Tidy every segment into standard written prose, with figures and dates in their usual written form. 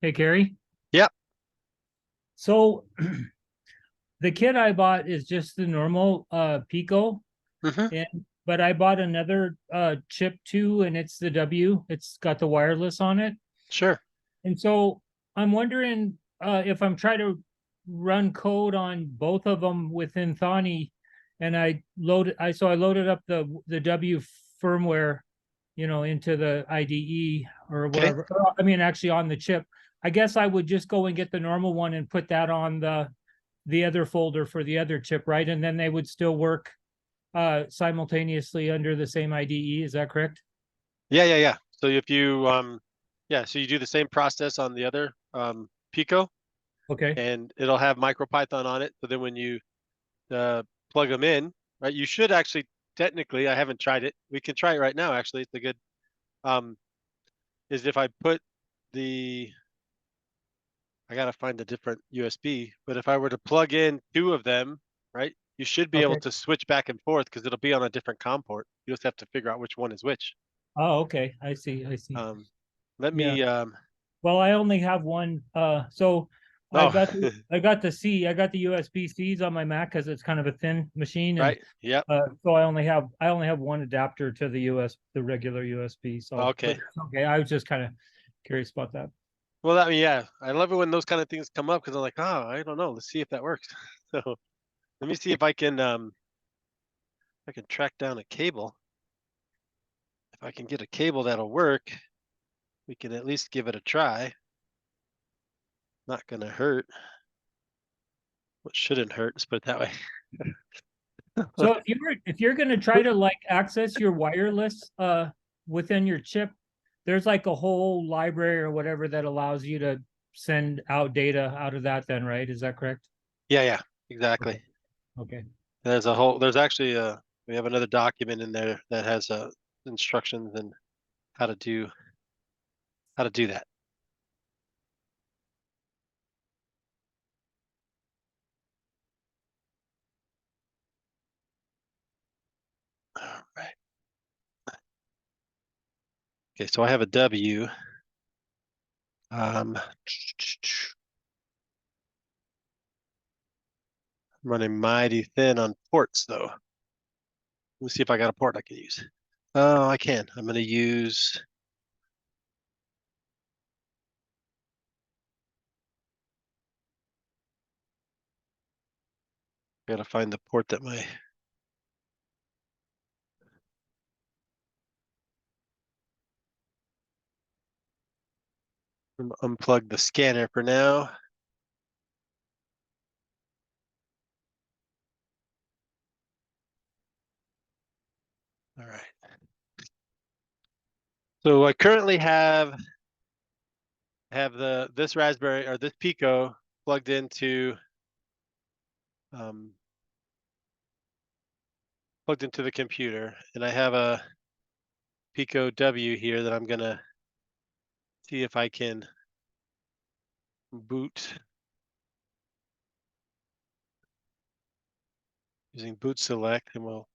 Hey, Carrie. Yep. So the kit I bought is just the normal Pico, Hmm. and but I bought another chip too, and it's the W. It's got the wireless on it. Sure. And so I'm wondering if I'm trying to run code on both of them within Thani, and I loaded up the W firmware, into the IDE or Okay. wherever. I mean, actually on the chip. I guess I would just go and get the normal one and put that on the other folder for the other chip, right? And then they would still work simultaneously under the same IDE. Is that correct? Yeah. So if you yeah, so you do the same process on the other Pico, Okay. and it'll have MicroPython on it. So then when you uh plug them in, right, you should actually technically, I haven't tried it. We can try it right now, actually. It's a good um is if I put the I gotta find a different USB, but if I were to plug in two of them, right, you should be able Okay. to switch back and forth because it'll be on a different COM port. You just have to figure out which one is which. Oh, okay. I see. I see. Um, let Yeah. me Well, I only have one. So I oh got I got the USB Cs on my Mac because it's kind of a thin machine, and right. Yep. so I only have one adapter to the regular USB. So, but Okay. that's okay. I was just kind of curious about that. Well, I mean, yeah, I love it when those kind of things come up because I'm like, oh, I don't know. Let's see if that works. So let me see if I can track down a cable. If I can get a cable that'll work, we can at least give it a try. Not gonna hurt. What shouldn't hurt? Let's put it that way. So if you're going to try to like access your wireless within your chip, there's like a whole library or whatever that allows you to send out data out of that then, right? Is that correct? Yeah, Okay. exactly. Okay. There's actually we have another document in there that has instructions and how to do how to do that. All right. Okay, so I have a W. Um, I'm running mighty thin on ports though. Let me see if I got a port I can use. Oh, I can. I'm going to use. Got to find the port that my. Unplug the scanner for now. All right. So I currently have this Raspberry or this Pico plugged um, into the computer, and I have a Pico W here that I'm gonna see if I can boot using boot select, and we'll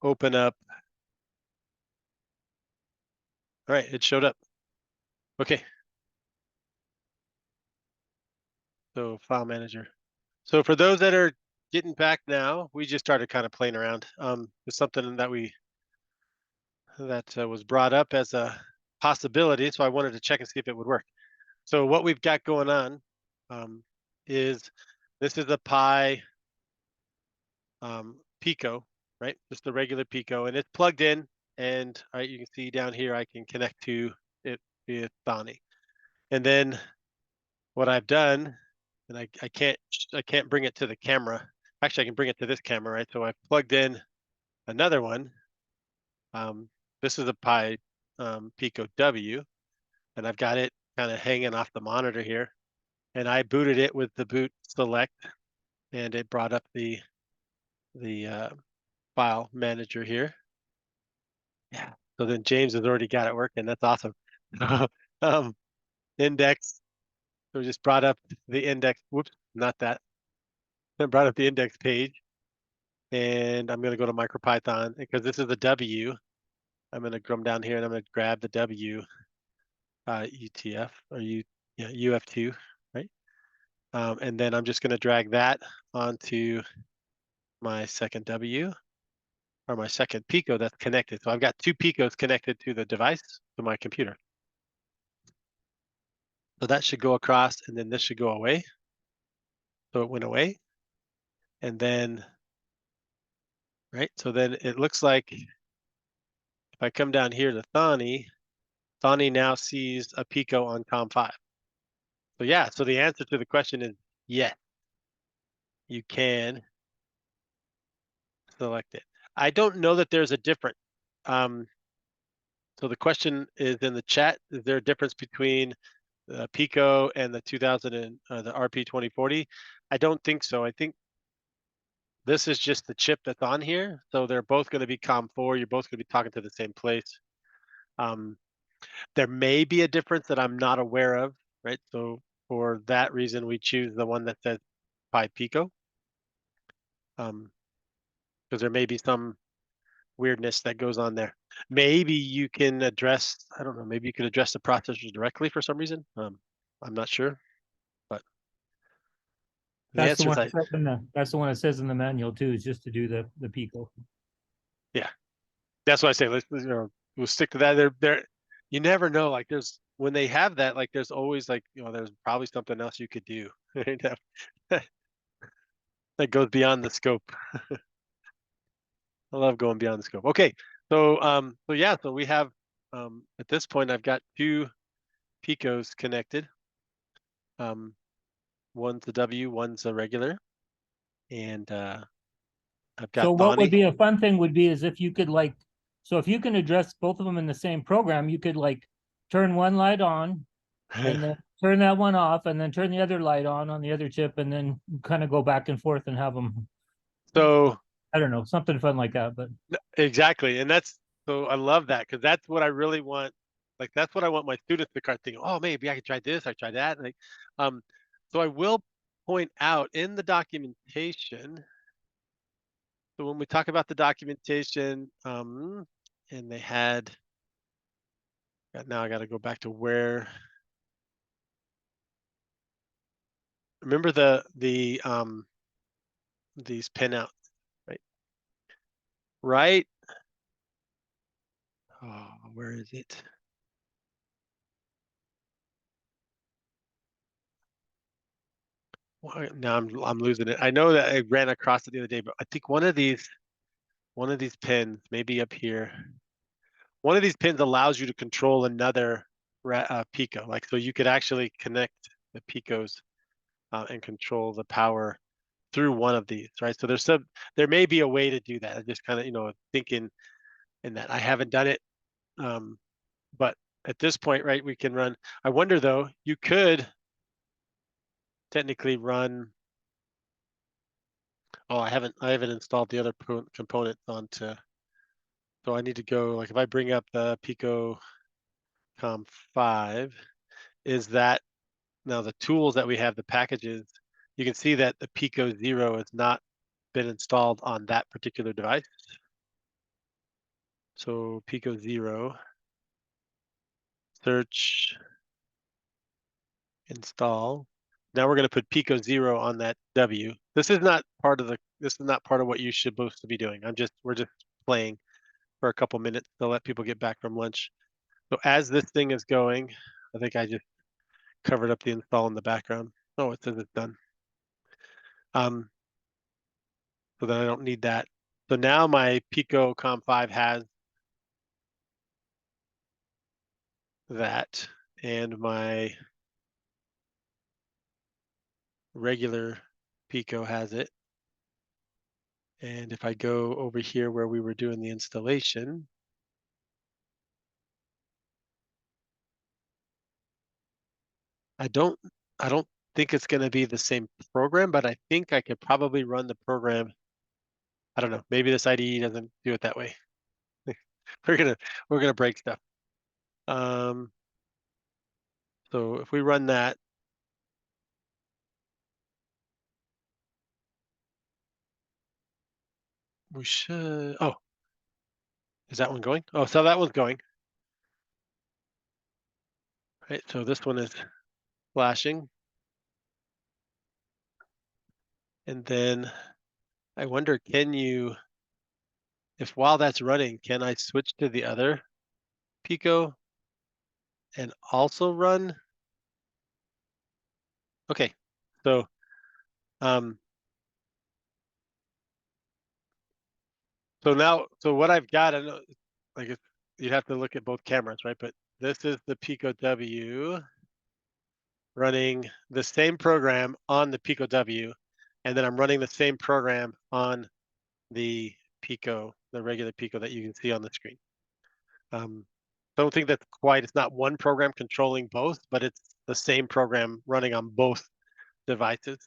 open up. All right, it showed up. Okay, so file manager. So for those that are getting back now, we just started kind of playing around. It's something that was brought up as a possibility, so I wanted to check and see if it would work. So what we've got going on um, is this is a Pi Pico, right? Just the regular Pico, and it's plugged in. And right, you can see down here, I can connect to it via Thani. And then what I've done, and I can't bring it to the camera. Actually, I can bring it to this camera, right? So I've plugged in another one. Um, this is a Pi Pico W, and I've got it kind of hanging off the monitor here. And I booted it with the boot select, and it brought up the file manager here. Yeah. So then James has already got it working. That's awesome. um, index. So we just brought up the index. Whoops, not that. I brought up the index page, and I'm going to go to MicroPython because this is a W. I'm going to come down here and I'm going to grab the W UTF or yeah, UF2, right? And then I'm just going to drag that onto my second W, or my second Pico that's connected. So I've got two Picos connected to the device, to my computer. So that should go across, and then this should go away. So it went away. And then, right, so then it looks like if I come down here to Thani, Thani now sees a Pico on COM5. So yeah, so the answer to the question is yes, you can select it. I don't know that there's a difference. So the question is in the chat: is there a difference between the Pico and the 2000 and the RP2040? I don't think so. I think this is just the chip that's on here. So they're both going to be COM4. You're both going to be talking to the same place. There may be a difference that I'm not aware of, right? So for that reason, we choose the one that says Pi Pico. Because there may be some weirdness that goes on there. Maybe you can address, I don't know, maybe you could address the processors directly for some reason. I'm not sure, but the That's the answer one is it says in that's the one it says in the manual too, is just to do the Pico. yeah, that's what I say. Let's we'll stick to that. You never know. Like when they have that, like there's always like, there's probably something else you could do that goes beyond the scope. I love going beyond the scope. Okay, so yeah, so we have at this point I've got two Picos connected. One's a W, one's a regular, and I've got So what would Thani. be a fun thing would be is if you could like, so if you can address both of them in the same program, you could like turn one light on and then turn that one off and then turn the other light on the other chip and then kind of go back and forth and have them, So I don't know, something fun like that. But exactly, and so I love that because that's what I really want. Like that's what I want my students to start thinking. Oh, maybe I could try this. I try that. Like, so I will point out in the documentation. So when we talk about the documentation, and they had. Now I got to go back to where. Remember these pinouts, right? Right. Oh, where is it? Now I'm losing it. I know that I ran across it the other day, but I think one of these pins, maybe up here, one of these pins allows you to control another Pico. Like so, you could actually connect the Picos and control the power through one of these, right? So there may be a way to do that. I just kind of thinking in that. I haven't done it, but at this point, right, we can run. I wonder though, you could technically run. Oh, I haven't installed the other components onto. So I need to go, like if I bring up the Pico COM5, is that now the tools that we have, the packages, you can see that the Pico 0 has not been installed on that particular device. So Pico 0, search, install. Now we're going to put Pico 0 on that W. This is not part of what you're supposed to be doing. We're just playing for a couple minutes to let people get back from lunch. So as this thing is going, I think I just covered up the install in the background. Oh, it says it's done. So then I don't need that. So now my Pico COM5 has that, and my regular Pico has it. And if I go over here where we were doing the installation, I don't think it's going to be the same program, but I think I could probably run the program. I don't know. Maybe this IDE doesn't do it that way. we're gonna break stuff. So if we run that, we should. Oh, is that one going? Oh, so that one's going. Right. So this one is flashing. And then I wonder, if while that's running, can I switch to the other Pico and also run? Okay, so um, so what I've got, I know, like you'd have to look at both cameras, right? But this is the Pico W running the same program on the Pico W, and then I'm running the same program on the Pico, the regular Pico that you can see on the screen. Don't think that's it's not one program controlling both, but it's the same program running on both devices.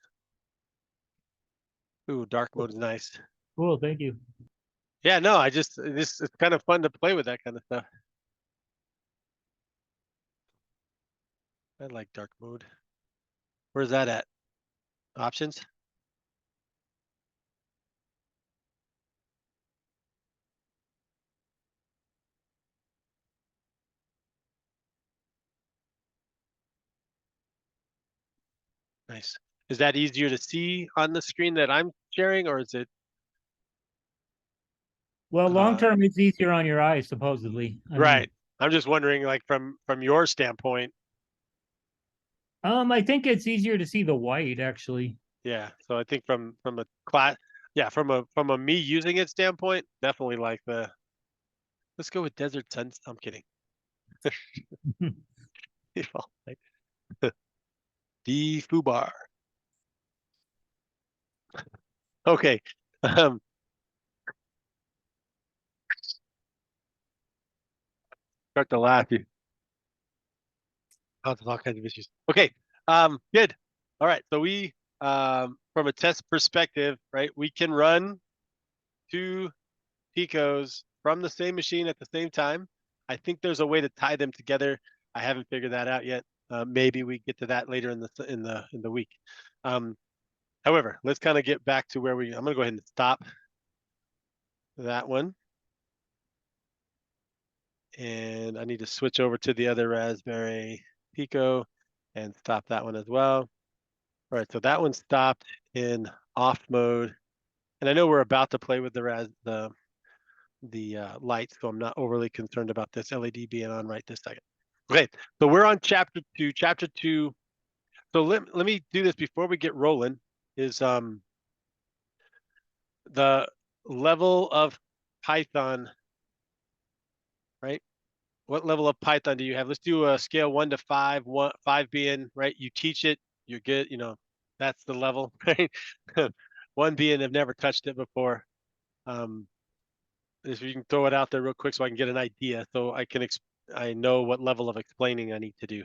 Ooh, dark mode is nice. Cool, thank you. Yeah, no, it's kind of fun to play with that kind of stuff. I like dark mode. Where's that at? Options? Nice. Is that easier to see on the screen that I'm sharing, or is it? Well, long term, it's easier on your eyes, supposedly. I Right. mean, I'm just wondering, like from your standpoint. I think it's easier to see the white, actually. Yeah. So I think from a class, yeah, from a me using it standpoint, definitely like let's go with Desert Suns. I'm kidding. D Fubar. Okay. Um, start to laugh. You causes all kinds of issues. Okay. Good. All right. So we, from a test perspective, right, we can run two Picos from the same machine at the same time. I think there's a way to tie them together. I haven't figured that out yet. Maybe we get to that later in the week. However, let's kind of get back to where I'm gonna go ahead and stop that one. And I need to switch over to the other Raspberry Pico and stop that one as well. All right, so that one stopped in off mode. And I know we're about to play with the lights, so I'm not overly concerned about this LED being on right this second. Okay, so we're on chapter 2. Chapter 2. So let me do this before we get rolling. Is the level of Python, right? What level of Python do you have? Let's do a scale 1 to 5. 5 being right, you teach it, you're good. That's the level, right? 1 being I've never touched it before. If you can throw it out there real quick so I can get an idea, so I know what level of explaining I need to do.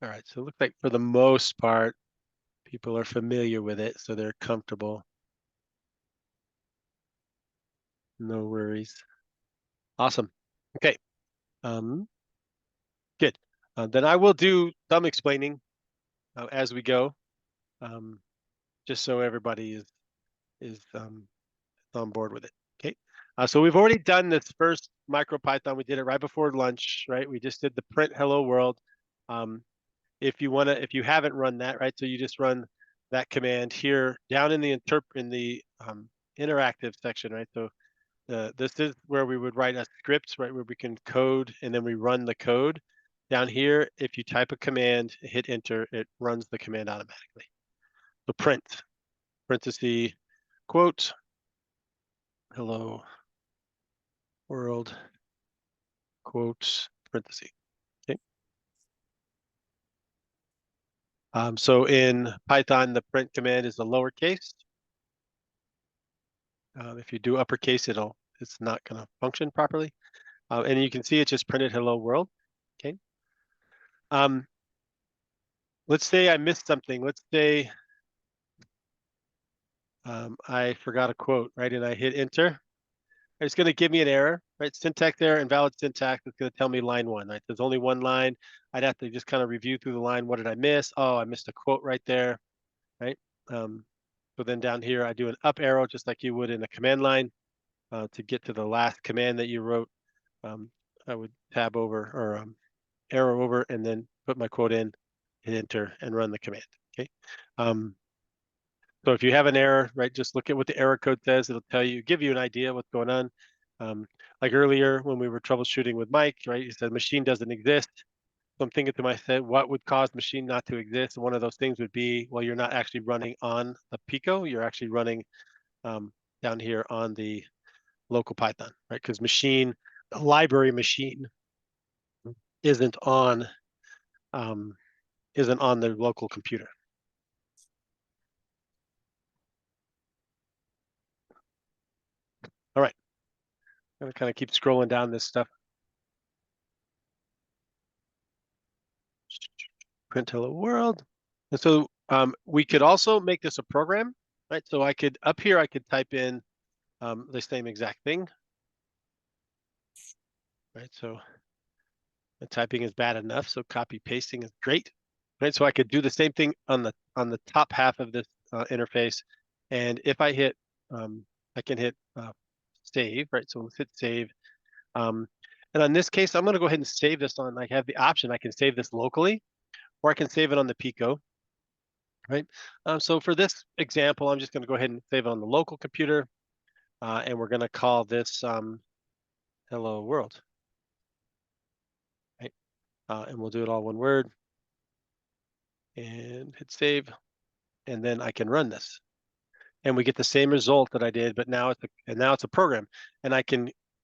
All right, so it looks like for the most part, people are familiar with it, so they're comfortable. No worries. Awesome. Okay. Good. Then I will do some explaining as we go, just so everybody is on board with it. Okay. So we've already done this first MicroPython. We did it right before lunch, right? We just did the print hello world. If you haven't run that, right? So you just run that command here down in the interactive section, right? So this is where we would write a script, right? Where we can code and then we run the code. Down here, if you type a command, hit enter, it runs the command automatically. So print, parenthesis, quote, hello world, quote, parenthesis. Okay. So in Python, the print command is a lowercase. If you do uppercase, it's not going to function properly. And you can see it just printed hello world. Okay. Let's say I missed something. Let's say I forgot a quote, right? And I hit enter. It's going to give me an error, right? Syntax error, invalid syntax. It's going to tell me line 1, right? There's only one line. I'd have to just kind of review through the line. What did I miss? Oh, I missed a quote right there, right? So then down here, I do an up arrow, just like you would in a command line to get to the last command that you wrote. I would tab over or arrow over and then put my quote in, hit enter and run the command. Okay. So if you have an error, right, just look at what the error code says. It'll tell you, give you an idea what's going on. Like earlier when we were troubleshooting with Mike, right, he said machine doesn't exist. So I'm thinking to myself, what would cause machine not to exist? And one of those things would be, well, you're not actually running on the Pico. You're actually running down here on the local Python, right? Because machine, the library machine isn't on the local computer. All right. I'm gonna kind of keep scrolling down this stuff. Print hello world. And so we could also make this a program, right? So I could, up here, I could type in the same exact thing, right? So the typing is bad enough, so copy pasting is great, right? So I could do the same thing on the top half of this interface, and if I hit, I can hit save, right? So let's hit save, and on this case, I'm going to go ahead and save this on. I have the option. I can save this locally, or I can save it on the Pico, right? So for this example, I'm just going to go ahead and save it on the local computer, and we're going to call this hello world, right? And we'll do it all one word and hit save, and then I can run this, and we get the same result that I did, but now it's a program, and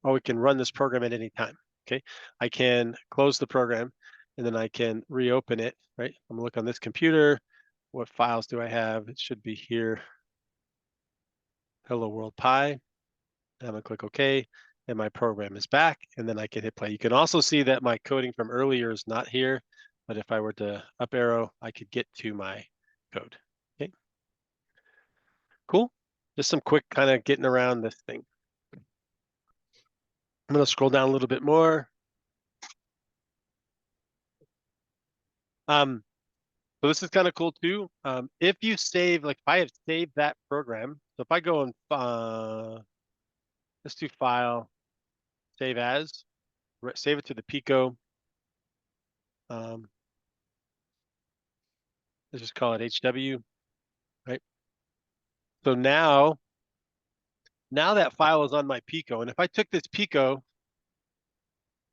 we can run this program at any time. Okay, I can close the program, and then I can reopen it. Right, I'm gonna look on this computer. What files do I have? It should be here. Hello World Pi. I'm gonna click OK, and my program is back, and then I can hit play. You can also see that my coding from earlier is not here, but if I were to up arrow, I could get to my code. Okay, cool. Just some quick kind of getting around this thing. I'm gonna scroll down a little bit more. So this is kind of cool too. If you save, like if I have saved that program, so if I go and let's do file, save as, save it to the Pico. Let's just call it HW, right? So now that file is on my Pico, and if I took this Pico,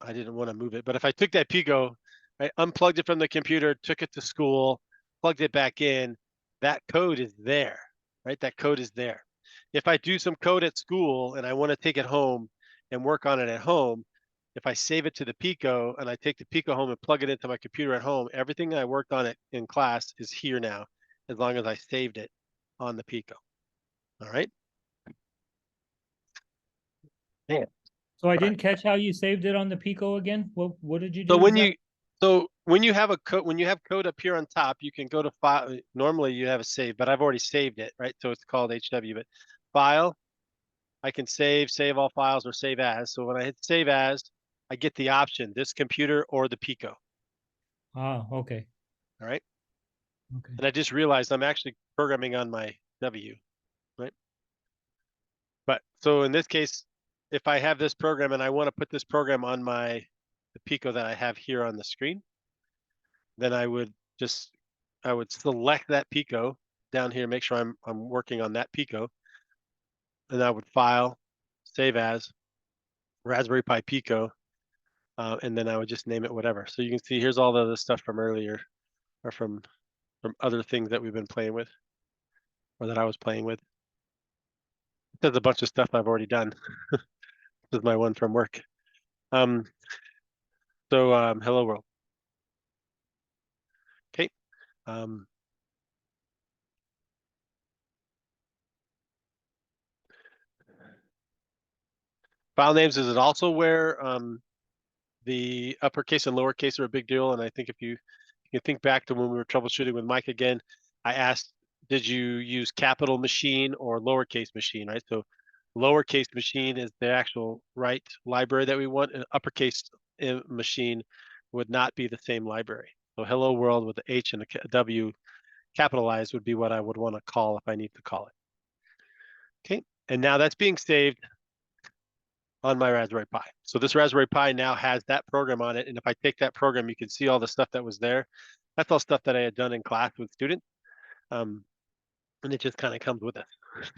I didn't want to move it, but if I took that Pico, I unplugged it from the computer, took it to school, plugged it back in, that code is there, right? That code is there. If I do some code at school and I want to take it home and work on it at home, if I save it to the Pico and I take the Pico home and plug it into my computer at home, everything I worked on it in class is here now, as long as I saved it on the Pico. All right. Yeah. So I didn't catch how you saved it on the Pico again. What did you do? So when you have code up here on top, you can go to file. Normally you have a save, but I've already saved it, right? So it's called HW, but file, I can save all files or save as. So when I hit save as, I get the option, this computer or the Pico. Ah, okay. All right. Okay. And I just realized I'm actually programming on my W, right? But so in this case, if I have this program and I want to put this program on the Pico that I have here on the screen, then I would select that Pico down here, make sure I'm working on that Pico, and I would file, save as, Raspberry Pi Pico, and then I would just name it whatever. So you can see here's all the stuff from earlier, or from other things that we've been playing with, or that I was playing with. There's a bunch of stuff I've already done. This is my one from work. So hello world. Okay. File names, is it also where the uppercase and lowercase are a big deal? And I think if you can think back to when we were troubleshooting with Mike again, I asked, did you use capital machine or lowercase machine, right? So lowercase machine is the actual right library that we want. An uppercase machine would not be the same library. So hello world with the H and a W capitalized would be what I would want to call if I need to call it. Okay, and now that's being saved on my Raspberry Pi. So this Raspberry Pi now has that program on it. And if I take that program, you can see all the stuff that was there. That's all stuff that I had done in class with students. And it just kind of comes with us.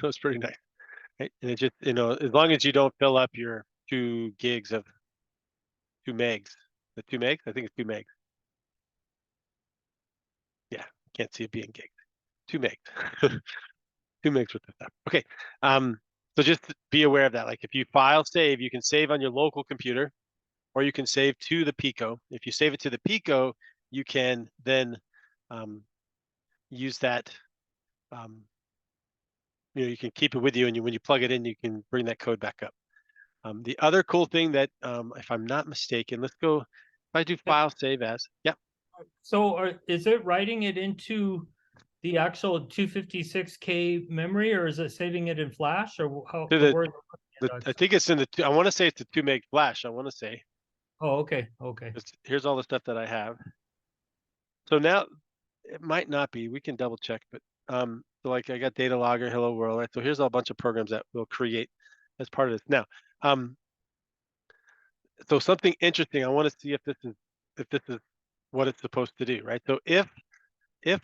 So it's pretty nice. Right? And it just, as long as you don't fill up your 2 gigs of 2 megs, the 2 megs, I think it's 2 megs. Yeah, can't see it being gigs. 2 megs. 2 megs worth of stuff. Okay. So just be aware of that. Like if you file save, you can save on your local computer, or you can save to the Pico. If you save it to the Pico, you can then use that. You can keep it with you, and when you plug it in, you can bring that code back up. The other cool thing that, if I'm not mistaken, let's go. If I do file save as, yeah. So is it writing it into the actual 256K memory, or is it saving it in Flash, or how? I think it's in the. I want to say it's a 2 meg Flash. I want to say. Oh, okay, okay. Here's all the stuff that I have. So now it might not be. We can double check, but so like I got data logger, hello world, right? So here's a bunch of programs that we'll create as part of this. Now, so something interesting. I want to see if this is what it's supposed to do, right? So if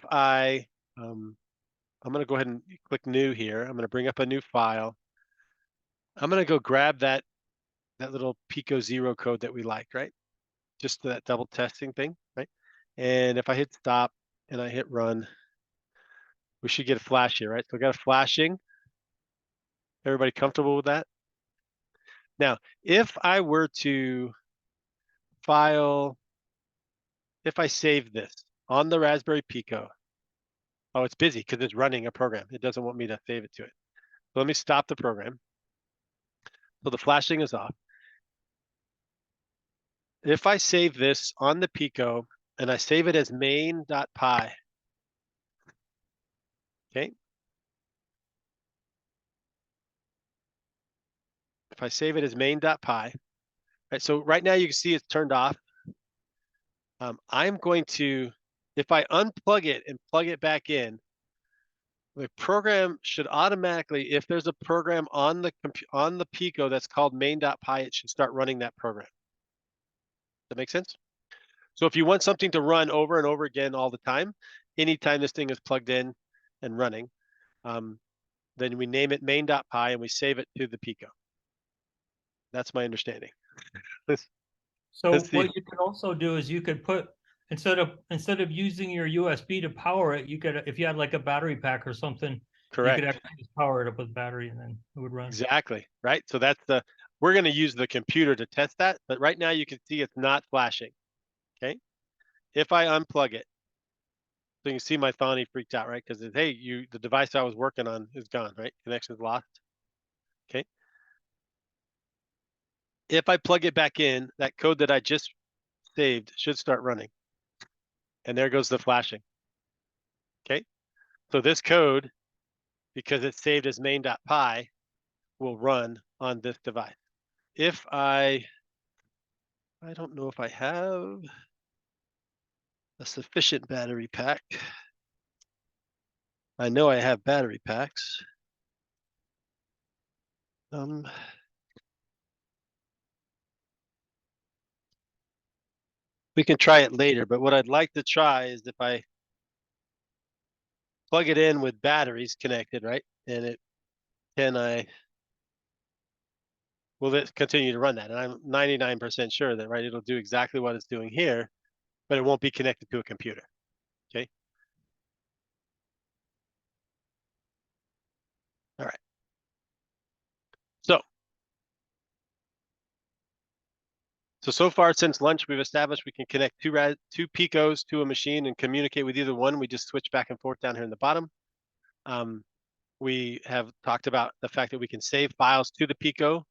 I I'm going to go ahead and click new here. I'm going to bring up a new file. I'm going to go grab that little Pico 0 code that we liked, right? Just that double testing thing, right? And if I hit stop and I hit run, we should get a flash here, right? So we got a flashing. Everybody comfortable with that? Now, if I were to if I save this on the Raspberry Pico, oh, it's busy because it's running a program. It doesn't want me to save it to it. So let me stop the program. So the flashing is off. If I save this on the Pico and I save it as main.py, okay? If I save it as main.py, right? So right now you can see it's turned off. I'm going to, if I unplug it and plug it back in, the program should automatically, if there's a program on the Pico that's called main.py, it should start running that program. Does that make sense? So if you want something to run over and over again all the time, anytime this thing is plugged in and running, then we name it main.py and we save it to the Pico. That's my understanding. So what you could also do is you could put, instead of using your USB to power it, you could, if you had like a battery pack or something, Correct. You could actually just power it up with battery and then it would run. Exactly, right? So that's we're going to use the computer to test that, but right now you can see it's not flashing, okay? If I unplug it, so you can see my Thonny freaked out, right? Because hey, the device I was working on is gone, right? Connection's lost, okay? If I plug it back in, that code that I just saved should start running. And there goes the flashing, okay? So this code, because it's saved as main.py, will run on this device. If I don't know if I have a sufficient battery pack. I know I have battery packs. We can try it later, but what I'd like to try is if I plug it in with batteries connected, right? And will it continue to run that? And I'm 99% sure that, right, it'll do exactly what it's doing here, but it won't be connected to a computer, okay? All right. So far since lunch, we've established we can connect two Picos to a machine and communicate with either one. We just switch back and forth down here in the bottom. We have talked about the fact that we can save files to the Pico,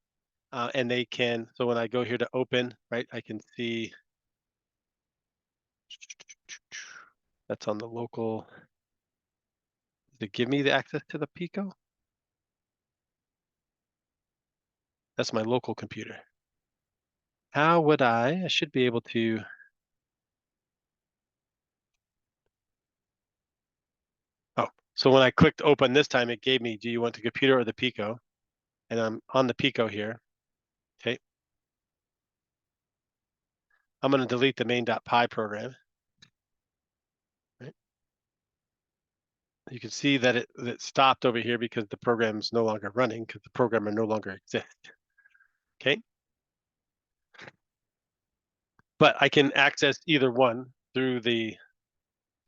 and they can, so when I go here to open, right, I can see that's on the local. Does it give me the access to the Pico? That's my local computer. How would I should be able to. So when I clicked open this time, it gave me, do you want the computer or the Pico? And I'm on the Pico here. Okay. I'm going to delete the main.py program. Right. You can see that it stopped over here because the program is no longer running because the programmer no longer exists. Okay. But I can access either one through the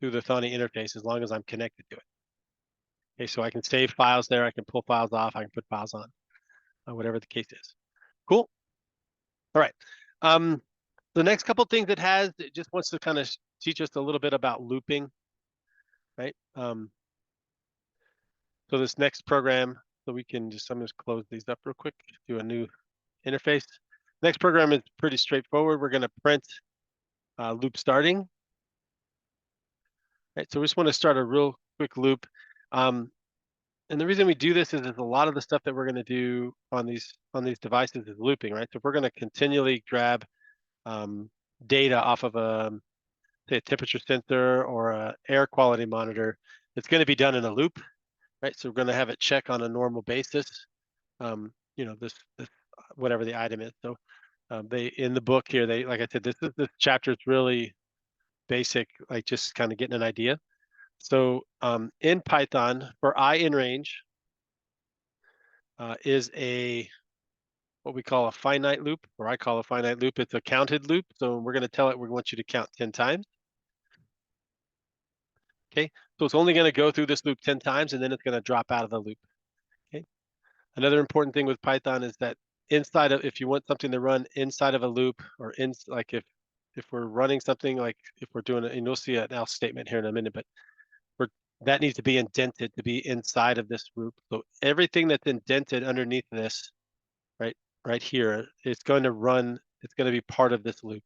Thonny interface as long as I'm connected to it. Okay, so I can save files there. I can pull files off. I can put files on, whatever the case is. Cool. All right. The next couple things it just wants to kind of teach us a little bit about looping, right? So this next program, so we can just, I'm just close these up real quick, do a new interface. Next program is pretty straightforward. We're going to print loop starting. Right, so we just want to start a real quick loop. And the reason we do this is a lot of the stuff that we're going to do on these devices is looping, right? So if we're going to continually grab data off of say a temperature sensor or a air quality monitor, it's going to be done in a loop, right? So we're going to have it check on a normal basis. This whatever the item is. So they in the book here, they, like I said, this chapter is really basic, like just kind of getting an idea. So in Python, for I in range is what we call a finite loop, or I call a finite loop. It's a counted loop. So we're going to tell it we want you to count 10 times. Okay, so it's only going to go through this loop 10 times, and then it's going to drop out of the loop. Okay. Another important thing with Python is that if you want something to run inside of a loop, or like if we're running something, like if we're doing and you'll see an else statement here in a minute, but that needs to be indented to be inside of this loop. So everything that's indented underneath this, right here, it's going to run. It's going to be part of this loop.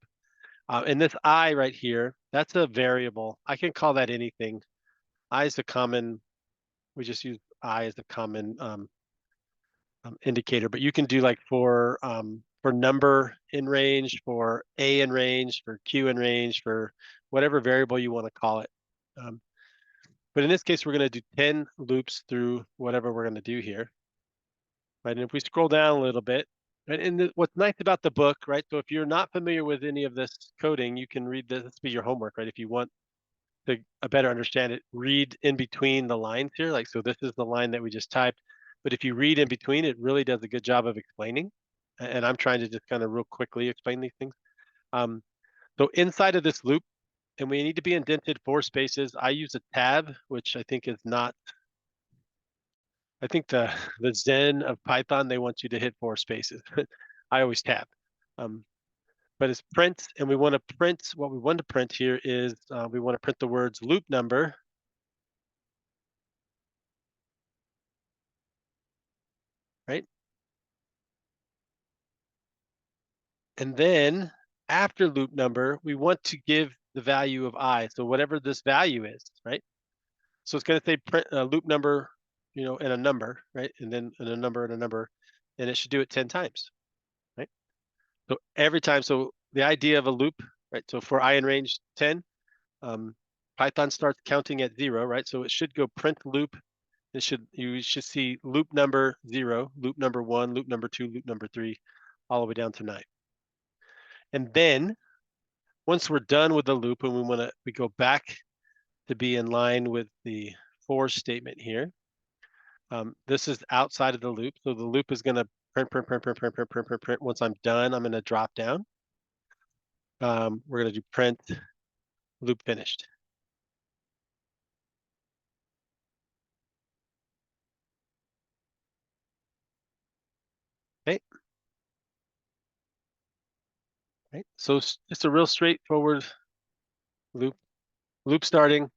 And this I right here, that's a variable. I can call that anything. I is a common. We just use I as a common indicator, but you can do like for number in range, for A in range, for Q in range, for whatever variable you want to call it. But in this case, we're going to do 10 loops through whatever we're going to do here. Right, and if we scroll down a little bit, right, and what's nice about the book, right? So if you're not familiar with any of this coding, you can read this. This be your homework, right? If you want to better understand it, read in between the lines here. Like, so this is the line that we just typed, but if you read in between, it really does a good job of explaining. And I'm trying to just kind of real quickly explain these things. So inside of this loop, and we need to be indented 4 spaces. I use a tab, which I think is not. I think the Zen of Python, they want you to hit 4 spaces. I always tab. But it's print, and we want to print, what we want to print here is we want to print the words loop number. Right? And then after loop number, we want to give the value of I. So whatever this value is, right? So it's going to say print loop number, and a number, right? And then a number and a number, and it should do it 10 times, right? So every time, so the idea of a loop, right? So for I in range 10, Python starts counting at 0, right? So it should go print loop. You should see loop number 0, loop number 1, loop number 2, loop number 3, all the way down to 9. And then once we're done with the loop and we go back to be in line with the for statement here, this is outside of the loop. So the loop is going to print. Once I'm done, I'm going to drop down. We're going to do print loop finished. Okay. Right. So it's a real straightforward loop starting,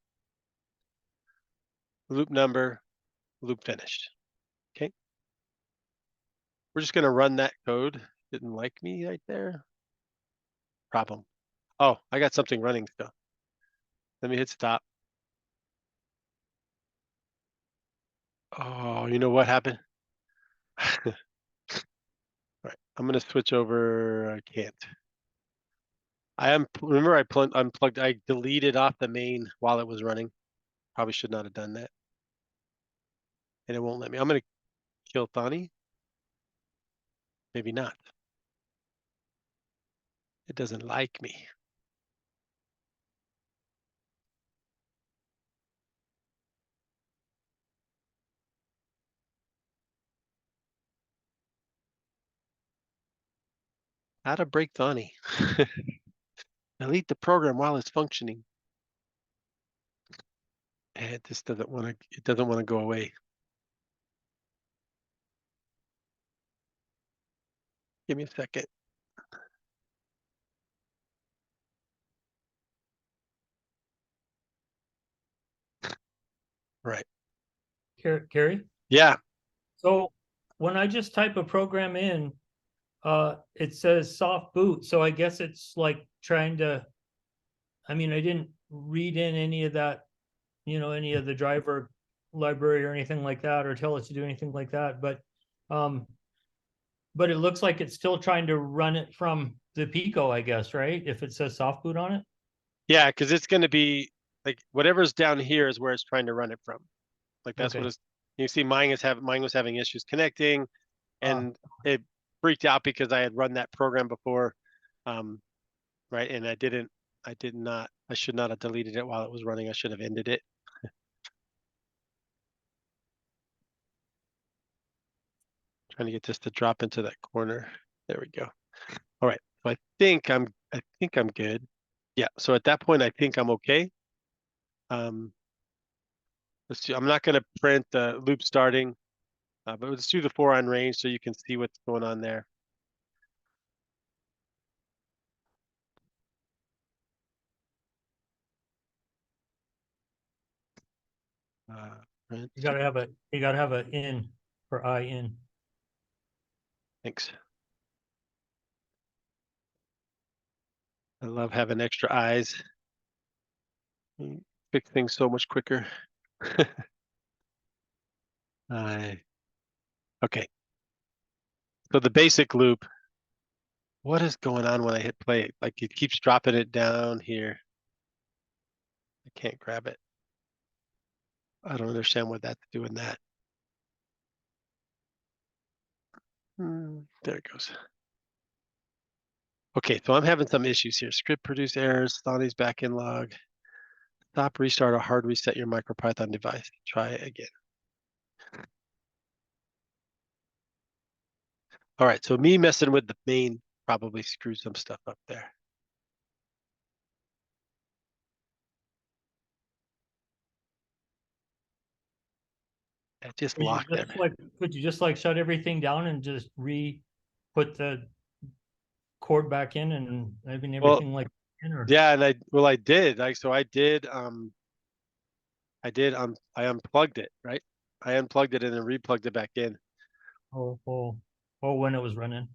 loop number, loop finished. Okay. We're just going to run that code. Didn't like me right there. Problem. Oh, I got something running still. Let me hit stop. Oh, you know what happened? All right, I'm going to switch over. I can't. Remember I unplugged, I deleted off the main while it was running. Probably should not have done that. and it won't let me. I'm gonna kill Thani. Maybe not. It doesn't like me. How to break Thani. Delete the program while it's functioning. And it just doesn't want to. It doesn't want to go away. Give me a second. Right. Carrie? Yeah. So when I just type a program in, it says soft boot. So I guess it's like trying to, I mean, I didn't read in any of that, any of the driver library or anything like that, or tell it to do anything like that. But it looks like it's still trying to run it from the Pico, I guess, right? If it says soft boot on it. Yeah, because it's going to be like whatever's down here is where it's trying to run it from. Like that's what Okay. it's. You see, mine was having issues connecting, Ah, and it freaked out because I had run that program before, right? And I did not. I should not have deleted it while it was running. I should have ended it. Trying to get this to drop into that corner. There we go. All right. So I think I'm good. Yeah. So at that point, I think I'm okay. Let's see. I'm not going to print the loop starting, but let's do the 4 on range so you can see what's going on there. Print. you gotta have a in for I in. Thanks. I love having extra eyes. Fix things so much quicker. Okay. So the basic loop. What is going on when I hit play? Like it keeps dropping it down here. I can't grab it. I don't understand what that's doing that. There it goes. Okay, so I'm having some issues here. Script produce errors, Thani's backend log. Stop, restart, or hard reset your MicroPython device. Try again. All right, so me messing with the main probably screwed some stuff up there. It just locked there. Could you just like shut everything down and just put the cord back in and Well, everything like in or yeah, and I did. I unplugged it, right? I unplugged it and then replugged it back in. oh when it was running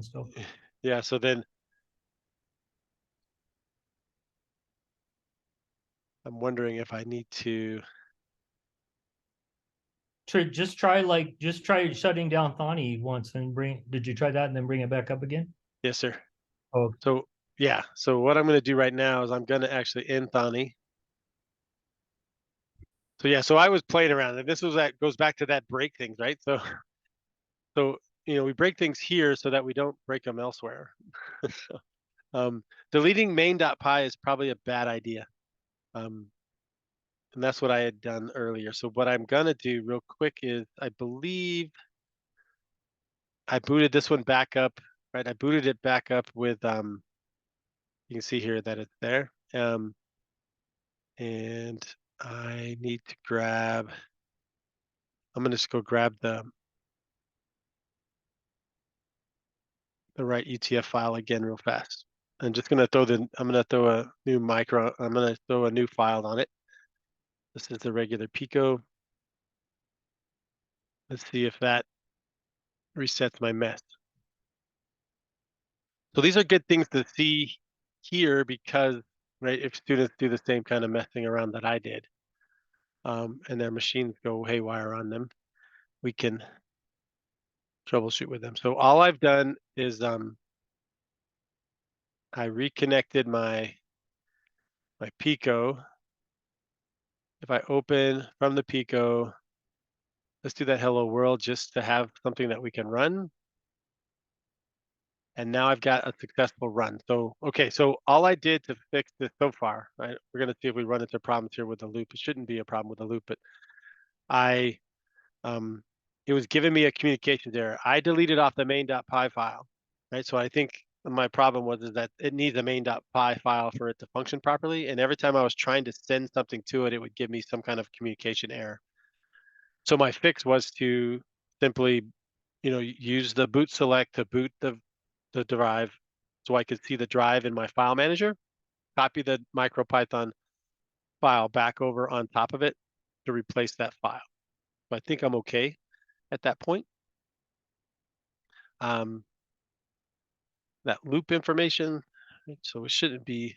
still. Yeah, so then I'm wondering if I need to. Just try shutting down Thani once and did you try that and then bring it back up again? Yes, sir. Oh, So yeah, so what I'm going to do right now is I'm going to actually end Thani. So yeah, so I was playing around, and goes back to that break things, right? So we break things here so that we don't break them elsewhere. Deleting main.py is probably a bad idea. And that's what I had done earlier. So what I'm gonna do real quick is I believe I booted this one back up, right? I booted it back up with you can see here that it's there. And I need to grab, I'm gonna just go grab the right ETF file again real fast. I'm just gonna I'm gonna throw a new file on it. This is the regular Pico. Let's see if that resets my mess. So these are good things to see here because, right, if students do the same kind of messing around that I did, and their machines go haywire on them, we can troubleshoot with them. So all I've done is I reconnected my Pico. If I open from the Pico, Let's do that hello world just to have something that we can run. And now I've got a successful run. So, okay, so all I did to fix this so far, right? We're gonna see if we run into problems here with the loop. It shouldn't be a problem with the loop, but I, it was giving me a communications error. I deleted off the main.py file, right? So I think my problem was is that it needs a main.py file for it to function properly. And every time I was trying to send something to it, it would give me some kind of communication error. So my fix was to simply, use the boot select to boot the drive so I could see the drive in my file manager, copy the MicroPython file back over on top of it to replace that file. So I think I'm okay at that point. That loop information, so it shouldn't be,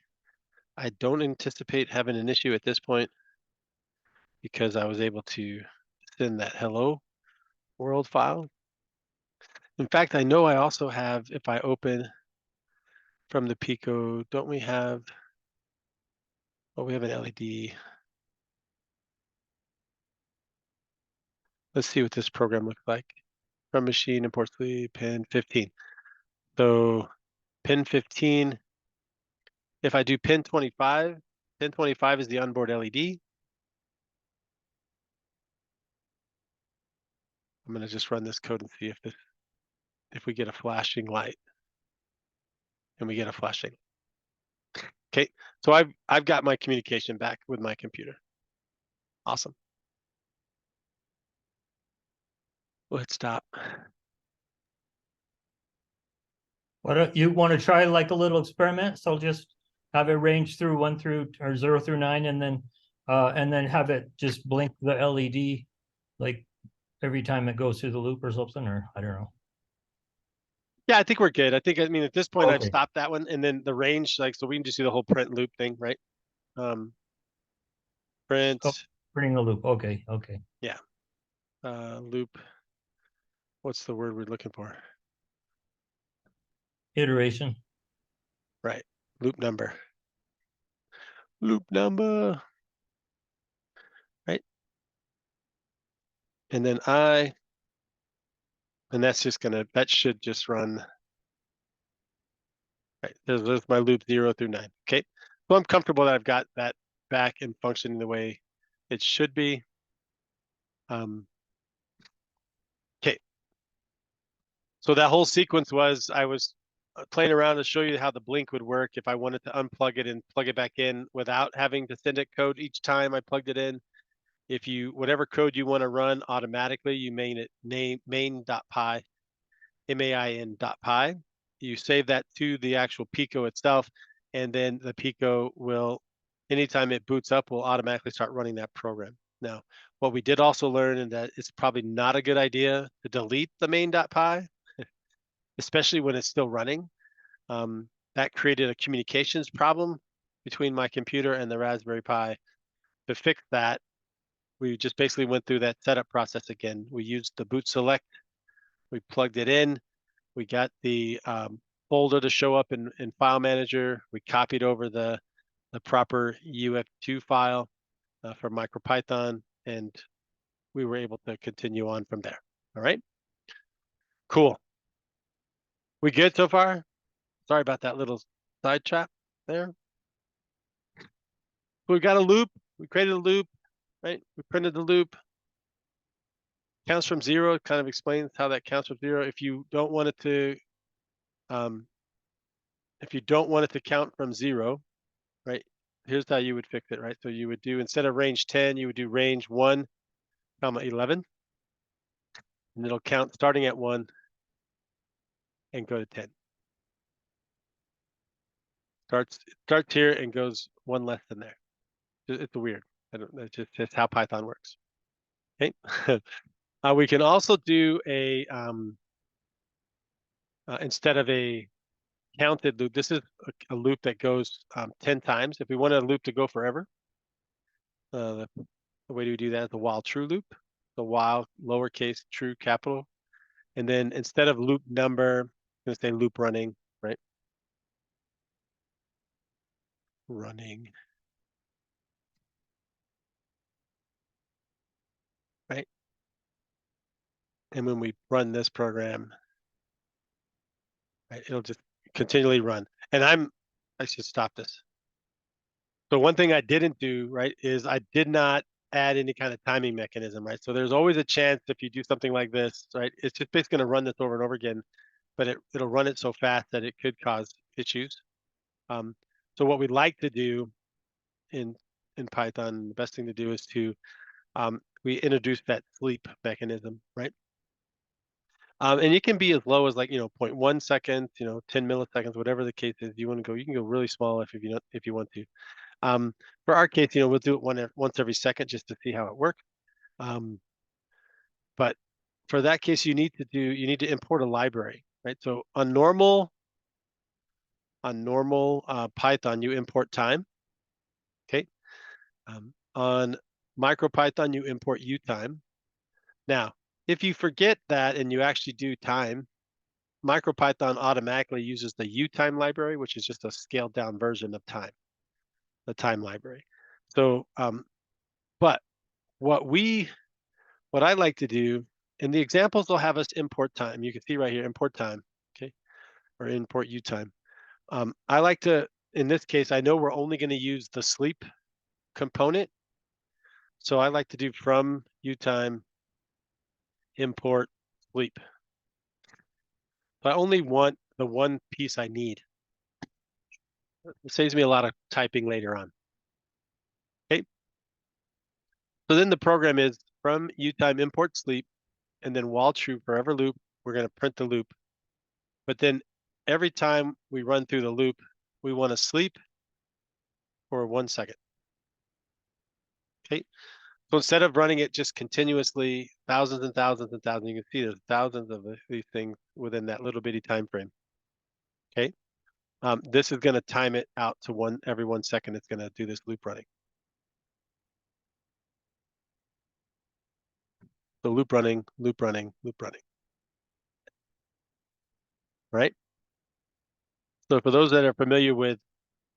I don't anticipate having an issue at this point because I was able to send that hello world file. In fact, I know I also have, if I open from the Pico, don't we have, oh, we have an LED. Let's see what this program looks like. From machine, import sleeve, pin 15. So pin 15, if I do pin 25 is the onboard LED. I'm gonna just run this code and see if we get a flashing light. And we get a flashing. Okay, so I've got my communication back with my computer. Awesome. Let's stop. What you want to try like a little experiment? So just have it range through 1 through or 0 through 9, and then have it just blink the LED like every time it goes through the loop or something, or I don't know. Yeah, I think we're good. I mean, at this point, I've Okay. stopped that one, and then the range, like, so we can just do the whole print loop thing, right? Print, Oh, printing the loop. Okay. Okay. yeah. Loop. What's the word we're looking for? Iteration. Right. Loop number. Loop number. Right. And then and that's just that should just run. Right. There's my loop 0 through 9. Okay. So I'm comfortable that I've got that back and functioning the way it should be. Okay. So that whole sequence was I was playing around to show you how the blink would work if I wanted to unplug it and plug it back in without having to send it code each time I plugged it in. If you, whatever code you want to run automatically, you main.py, main.py. You save that to the actual Pico itself, and then the Pico will, anytime it boots up, will automatically start running that program. Now, what we did also learn is that it's probably not a good idea to delete the main.py, especially when it's still running. That created a communications problem between my computer and the Raspberry Pi. To fix that, we just basically went through that setup process again. We used the boot select, we plugged it in, we got the folder to show up in File Manager, we copied over the proper UF2 file for MicroPython, and we were able to continue on from there. All right, cool. We good so far? Sorry about that little side trap there. We got a loop, we created a loop, right? We printed the loop. Counts from 0, it kind of explains how that counts from 0. If you don't want it to count from 0, right? Here's how you would fix it, right? So you would do, instead of range 10, you would do range 1, 11, and it'll count starting at 1 and go to 10. Starts here and goes 1 less than there. It's weird. That's just how Python works. Okay. We can also do a instead of a counted loop. This is a loop that goes 10 times. If we want a loop to go forever, the way we do that is the while true loop. The while lowercase true capital. And then instead of loop number, I'm going to say loop running, right? Running. Right? And when we run this program, right, it'll just continually run. And I should stop this. So one thing I didn't do, right, is I did not add any kind of timing mechanism, right? So there's always a chance if you do something like this, right, it's just basically going to run this over and over again, but it'll run it so fast that it could cause issues. So what we like to do in Python, the best thing to do is to we introduce that sleep mechanism, right? And it can be as low as like 0.1 seconds, 10 milliseconds, whatever the case is. You want to go, you can go really small if you want to. For our case, we'll do it once every second just to see how it works. But for that case, you need to import a library, right? So on normal Python, you import time. Okay. On MicroPython, you import utime. Now, if you forget that and you actually do time, MicroPython automatically uses the utime library, which is just a scaled down version of time, the time library. So, but what I like to do, and the examples will have us import time. You can see right here, import time, okay, or import utime. I like to, in this case, I know we're only going to use the sleep component. So I like to do from utime import sleep. So I only want the one piece I need. It saves me a lot of typing later on. Okay. So then the program is from utime import sleep, and then while true forever loop, we're going to print the loop. But then every time we run through the loop, we want to sleep for 1 second. Okay. So instead of running it just continuously, thousands and thousands and thousands, you can see there's thousands of these things within that little bitty time frame. Okay. This is going to time it out to every 1 second. It's going to do this loop running. So loop running, loop running, loop running. Right. So for those that are familiar with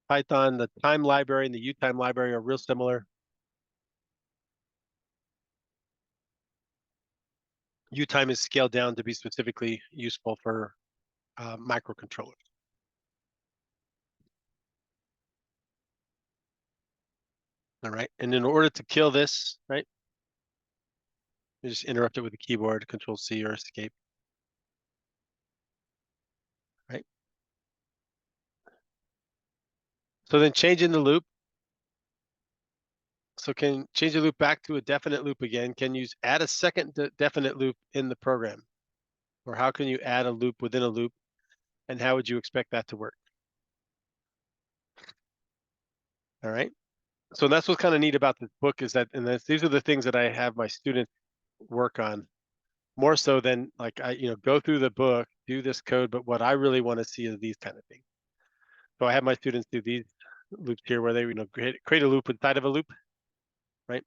Python, the time library and the utime library are real similar. Utime is scaled down to be specifically useful for microcontrollers. All right, and in order to kill this, right, you just interrupt it with the keyboard, Control C or escape. Right. So then changing the loop. So can change the loop back to a definite loop again. Can you add a second definite loop in the program? Or how can you add a loop within a loop? And how would you expect that to work? All right. So that's what's kind of neat about this book is that, and these are the things that I have my students work on more so than like go through the book, do this code, but what I really want to see is these kind of things. So I have my students do these loops here where they create a loop inside of a loop, right?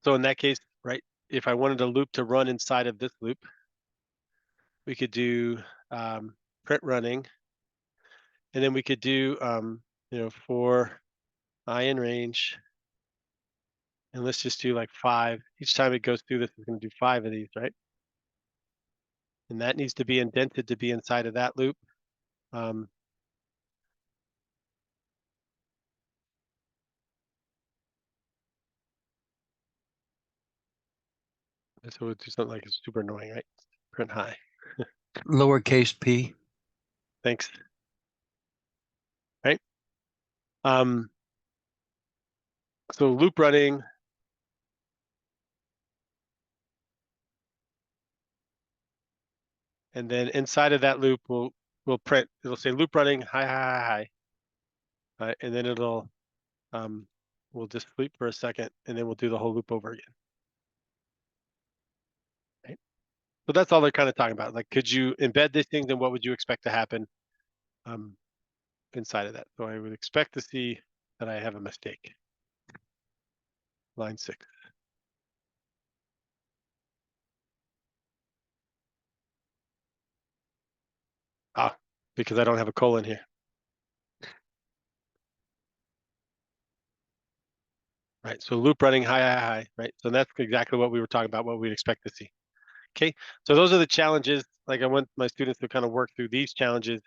So in that case, right, if I wanted a loop to run inside of this loop, we could do print running, and then we could do for I in range, and let's just do like 5. Each time it goes through this, it's going to do 5 of these, right? And that needs to be indented to be inside of that loop. So we'll do something like it's super annoying, right? Print high. Lowercase p. Thanks. Right. So loop running. And then inside of that loop, we'll print. It'll say loop running high. And then it'll we'll just sleep for a second, and then we'll do the whole loop over again. Right. So that's all they're kind of talking about. Like, could you embed these things, and what would you expect to happen inside of that? So I would expect to see that I have a mistake. Line 6. Because I don't have a colon here. Right, so loop running high, right? So that's exactly what we were talking about, what we'd expect to see. Okay, so those are the challenges. Like I want my students to kind of work through these challenges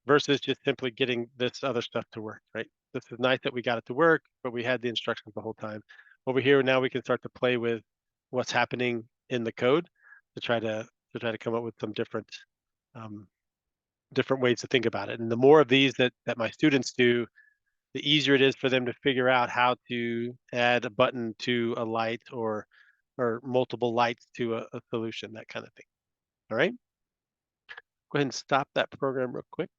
versus just simply getting this other stuff to work, right? This is nice that we got it to work, but we had the instructions the whole time. Over here now we can start to play with what's happening in the code to try to come up with some different different ways to think about it. And the more of these that my students do, the easier it is for them to figure out how to add a button to a light or multiple lights to a solution, that kind of thing. All right. Go ahead and stop that program real quick.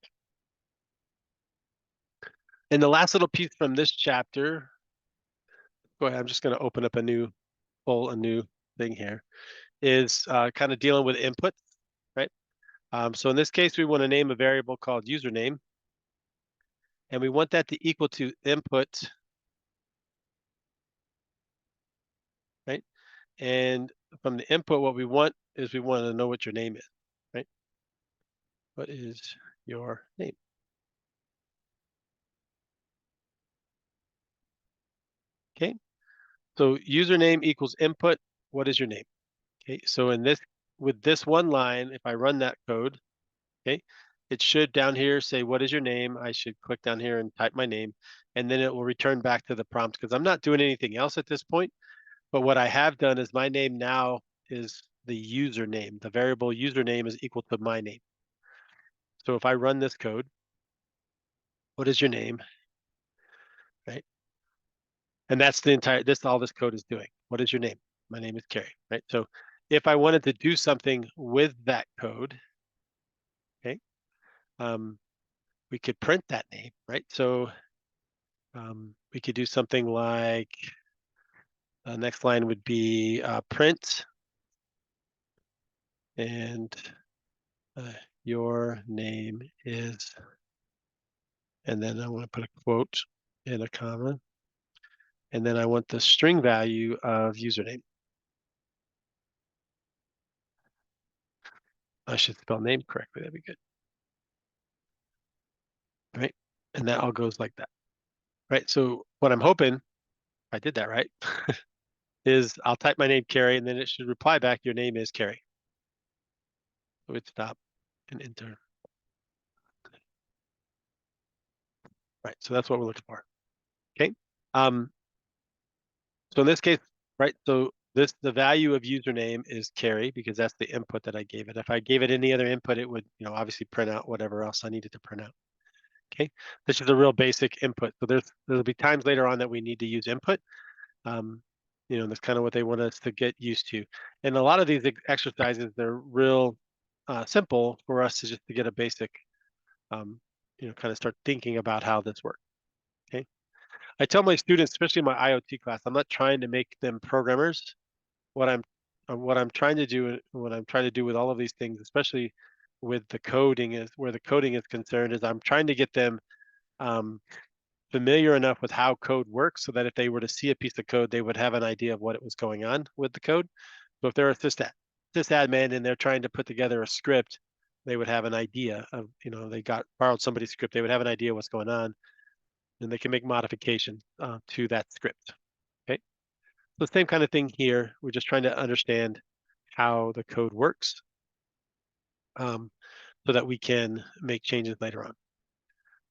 And the last little piece from this chapter, go ahead, I'm just going to open up a new thing here, is kind of dealing with inputs, right? So in this case, we want to name a variable called username, and we want that to equal to input, right? And from the input, what we want is we want to know what your name is, right? What is your name? Okay, so username equals input. What is your name? Okay, so with this one line, if I run that code, okay, it should down here say, what is your name? I should click down here and type my name, and then it will return back to the prompt because I'm not doing anything else at this point. But what I have done is my name now is the username. The variable username is equal to my name. So if I run this code, what is your name? Right? And that's the entire, all this code is doing. What is your name? My name is Carrie, right? So if I wanted to do something with that code, okay, we could print that name, right? So we could do something like, the next line would be print, and your name is, and then I want to put a quote and a comma, and then I want the string value of username. I should spell name correctly, that'd be good. Right, and that all goes like that. Right, so what I'm hoping, I did that right, is I'll type my name Carrie, and then it should reply back, your name is Carrie. So we'd stop and enter. Right, so that's what we're looking for. Okay. So in this case, right, so the value of username is Carrie because that's the input that I gave it. If I gave it any other input, it would, obviously print out whatever else I needed to print out. Okay, this is a real basic input. So there'll be times later on that we need to use input. That's kind of what they want us to get used to. And a lot of these exercises, they're real simple for us to just to get a basic, kind of start thinking about how this works. Okay. I tell my students, especially in my IoT class, I'm not trying to make them programmers. What I'm trying to do, what I'm trying to do with all of these things, especially with the coding, is where the coding is concerned, is I'm trying to get them familiar enough with how code works so that if they were to see a piece of code, they would have an idea of what was going on with the code. So if they're a sysadmin and they're trying to put together a script, they would have an idea of, they borrowed somebody's script, they would have an idea what's going on, and they can make modifications to that script. Okay, so the same kind of thing here. We're just trying to understand how the code works so that we can make changes later on.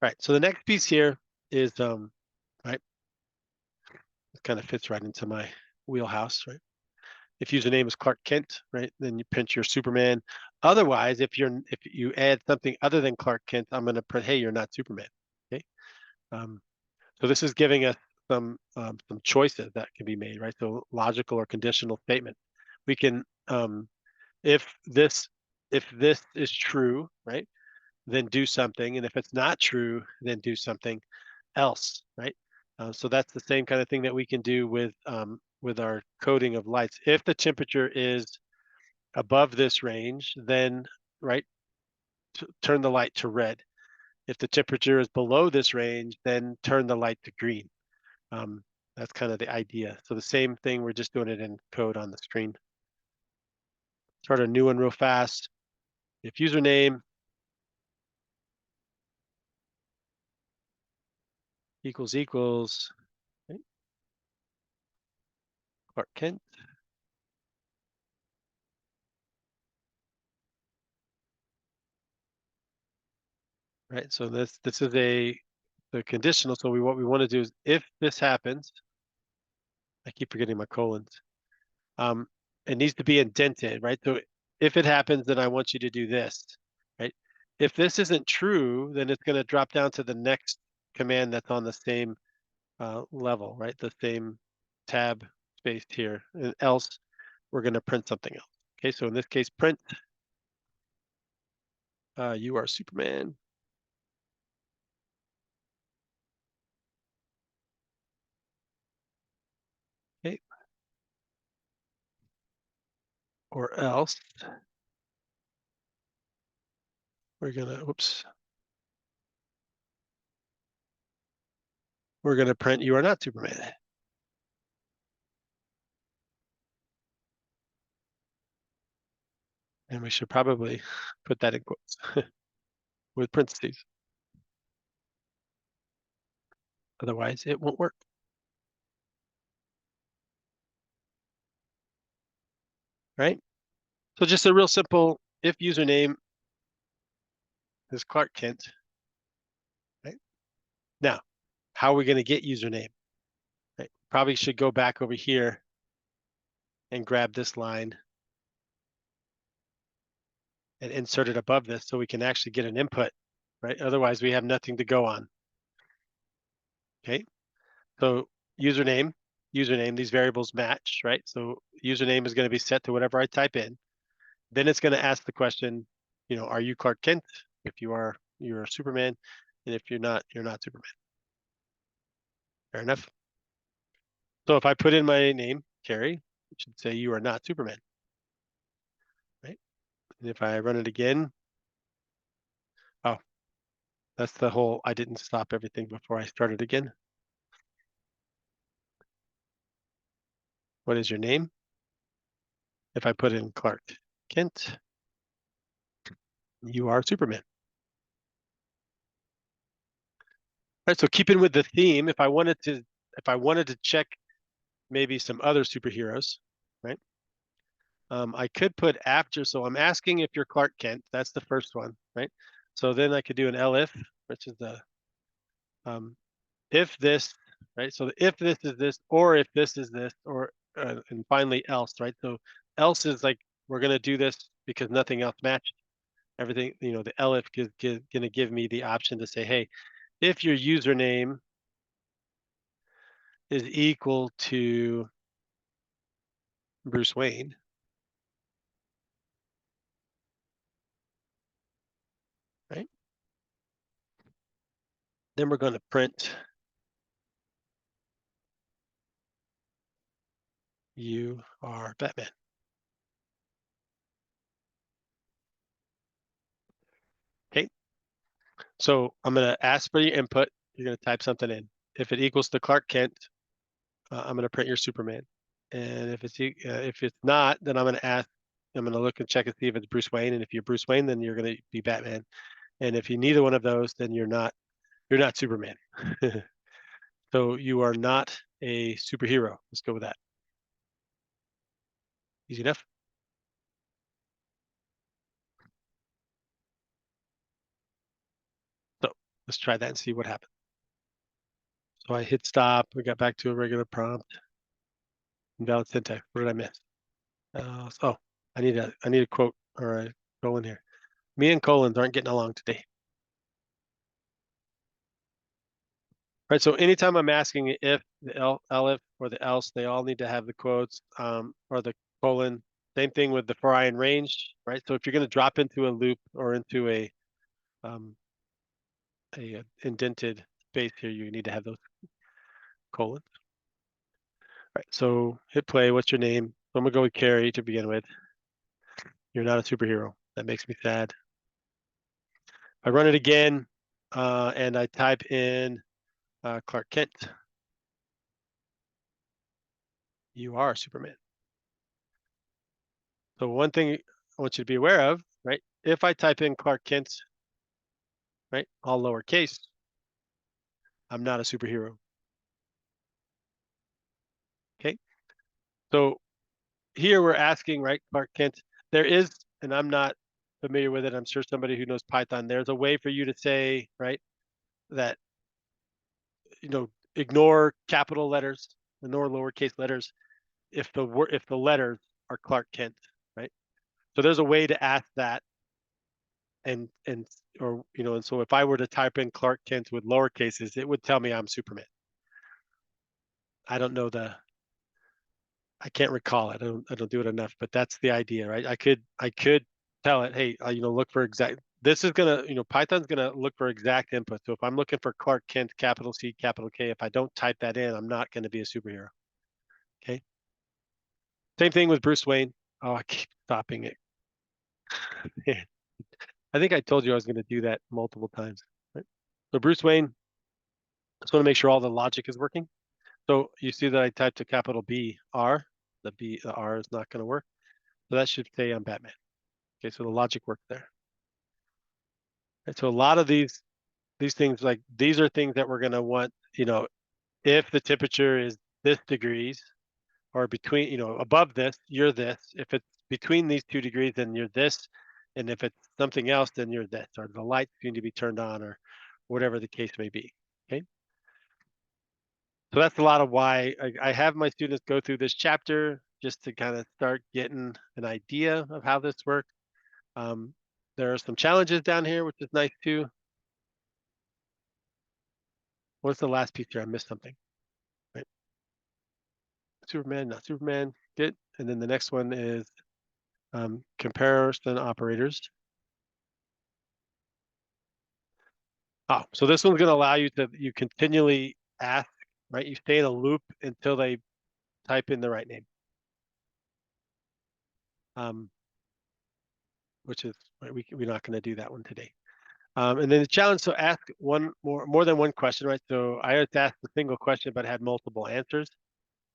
Right, so the next piece here is, right, it kind of fits right into my wheelhouse, right? If username is Clark Kent, right, then you print your Superman. Otherwise, if you add something other than Clark Kent, I'm going to print, hey, you're not Superman. Okay, so this is giving us some choices that can be made, right? So logical or conditional statement. We can, if this is true, right, then do something, and if it's not true, then do something else, right? So that's the same kind of thing that we can do with our coding of lights. If the temperature is above this range, then, right, turn the light to red. If the temperature is below this range, then turn the light to green. That's kind of the idea. So the same thing, we're just doing it in code on the screen. Start a new one real fast. If username equals okay, Clark Kent. right? So this is the conditional. So what we want to do is, if this happens, I keep forgetting my colons. It needs to be indented, right? So if it happens, then I want you to do this, right? If this isn't true, then it's going to drop down to the next command that's on the same level, right? The same tab space here, and else we're going to print something else. Okay, so in this case, print you are Superman. Okay. Or else we're gonna, whoops. We're gonna print you are not Superman. And we should probably put that in quotes with parentheses. Otherwise, it won't work. Right? So just a real simple if username is Clark Kent. Right? Now, how are we going to get username? Right? Probably should go back over here and grab this line and insert it above this so we can actually get an input, right? Otherwise, we have nothing to go on. Okay, so username, these variables match, right? So username is going to be set to whatever I type in. Then it's going to ask the question, you know, are you Clark Kent? If you are, you're Superman. And if you're not Superman. Fair enough. So if I put in my name, Carrie, it should say you are not Superman. Right? And if I run it again, oh, that's the whole, I didn't stop everything before I started again. What is your name? If I put in Clark Kent, you are Superman. All right, so keeping with the theme, if I wanted to check maybe some other superheroes, right? I could put after, so I'm asking if you're Clark Kent. That's the first one, right? So then I could do an elif, which is the if this, right? So if this is this, or if this is this, or and finally else, right? So else is like we're gonna do this because nothing else matched. Everything, you know, the elif is gonna give me the option to say, hey, if your username is equal to Bruce Wayne, right? Then we're going to print you are Batman. Okay. So I'm going to ask for your input. You're going to type something in. If it equals to Clark Kent, I'm going to print your Superman. And if it's not, then I'm going to ask. I'm going to look and check and see if it's Bruce Wayne. And if you're Bruce Wayne, then you're going to be Batman. And if you neither one of those, then you're not Superman. So you are not a superhero. Let's go with that. Easy enough. So let's try that and see what happens. So I hit stop. We got back to a regular prompt. Invalid syntax. What did I miss? Oh, I need a quote or a colon here. Me and colons aren't getting along today. Right. So anytime I'm asking if the elif or the else, they all need to have the quotes or the colon. Same thing with the for I in range, right? So if you're going to drop into a loop or into a indented space here, you need to have those colons. Right. So hit play. What's your name? So I'm gonna go with Carrie to begin with. You're not a superhero. That makes me sad. I run it again, and I type in Clark Kent. You are Superman. So one thing I want you to be aware of, right? If I type in Clark Kent, right, all lowercase, I'm not a superhero. Okay. So here we're asking, right, Clark Kent, there is, and I'm not familiar with it. I'm sure somebody who knows Python, there's a way for you to say, right, that, ignore capital letters, ignore lowercase letters if the letters are Clark Kent, right? So there's a way to ask that, and so if I were to type in Clark Kent with lower cases, it would tell me I'm Superman. I don't know I can't recall it. I don't do it enough, but that's the idea, right? I could tell it, hey, look for exact. This is gonna, Python's gonna look for exact input. So if I'm looking for Clark Kent, capital C, capital K, if I don't type that in, I'm not going to be a superhero. Okay. Same thing with Bruce Wayne. Oh, I keep stopping it. I think I told you I was going to do that multiple times. Right? So Bruce Wayne, just want to make sure all the logic is working. So you see that I typed a capital B R. The R is not going to work. So that should say I'm Batman. Okay, so the logic worked there. And so a lot of these things, like these are things that we're going to want, if the temperature is this degrees or between, above this, you're this. If it's between these 2 degrees, then you're this. And if it's something else, then you're this, or the lights need to be turned on, or whatever the case may be. Okay. So that's a lot of why I have my students go through this chapter, just to kind of start getting an idea of how this works. There are some challenges down here, which is nice too. What's the last piece here? I missed something. Right. Superman, not Superman. Good. And then the next one is comparison operators. Oh, so this one's going to allow you to continually ask, right? You stay in a loop until they type in the right name. Which is, right, we're not going to do that one today. And then the challenge, so ask more than one question, right? So I just asked a single question, but had multiple answers.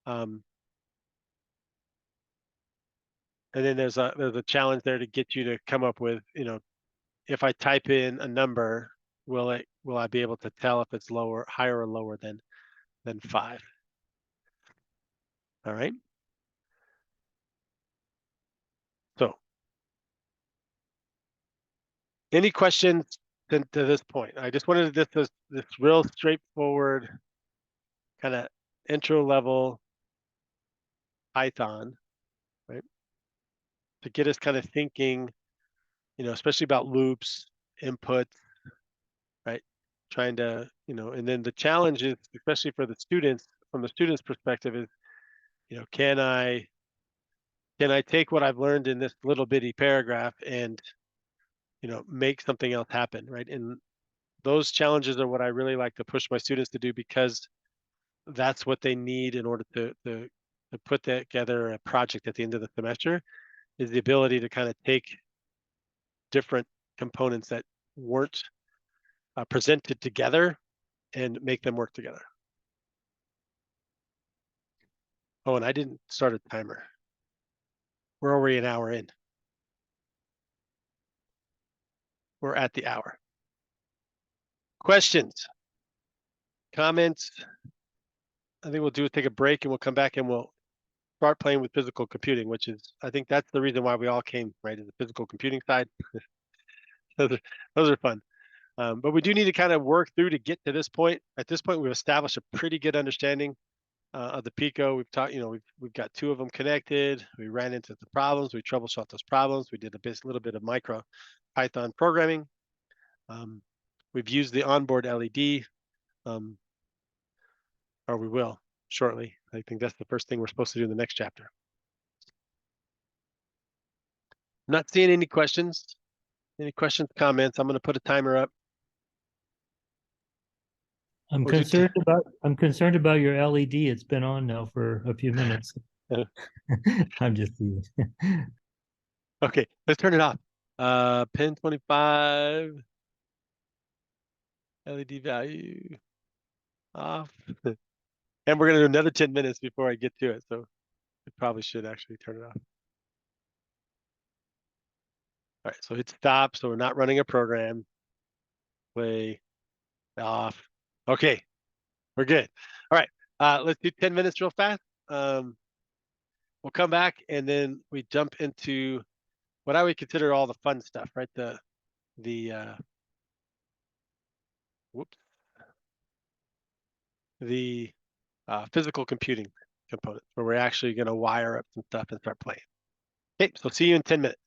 And then there's a challenge there to get you to come up with, if I type in a number, will I be able to tell if it's higher or lower than 5? All right. So any questions to this point? I just wanted this real straightforward kind of intro level Python, right? To get us kind of thinking, especially about loops, inputs, right? Trying to, and then the challenge is, especially for the students, from the students' perspective, is, can I take what I've learned in this little bitty paragraph and, make something else happen, right? And those challenges are what I really like to push my students to do, because that's what they need in order to put together a project at the end of the semester, is the ability to kind of take different components that weren't presented together and make them work together. Oh, and I didn't start a timer. We're already an hour in. We're at the hour. Questions? Comments? I think we'll take a break, and we'll come back and we'll start playing with physical computing, which is, I think that's the reason why we all came, right? Is the physical computing side. those are fun. But we do need to kind of work through to get to this point. At this point, we've established a pretty good understanding of the Pico. We've taught, we've got 2 of them connected. We ran into the problems. We troubleshot those problems. We did a little bit of micro Python programming. We've used the onboard LED, or we will shortly. I think that's the first thing we're supposed to do in the next chapter. Not seeing any questions. Any questions, comments? I'm going to put a timer up. I'm concerned about your LED. It's been on now for a few minutes. I'm just teasing. Okay, let's turn it off. Pin 25. LED value off. And we're going to do another 10 minutes before I get to it. So we probably should actually turn it off. All right, so hit stop. So we're not running a program. Play off. Okay, we're good. All right, let's do 10 minutes real fast. We'll come back, and then we jump into what I would consider all the fun stuff, right? The whoops, the physical computing component where we're actually going to wire up some stuff and start playing. Okay, so see you in 10 minutes.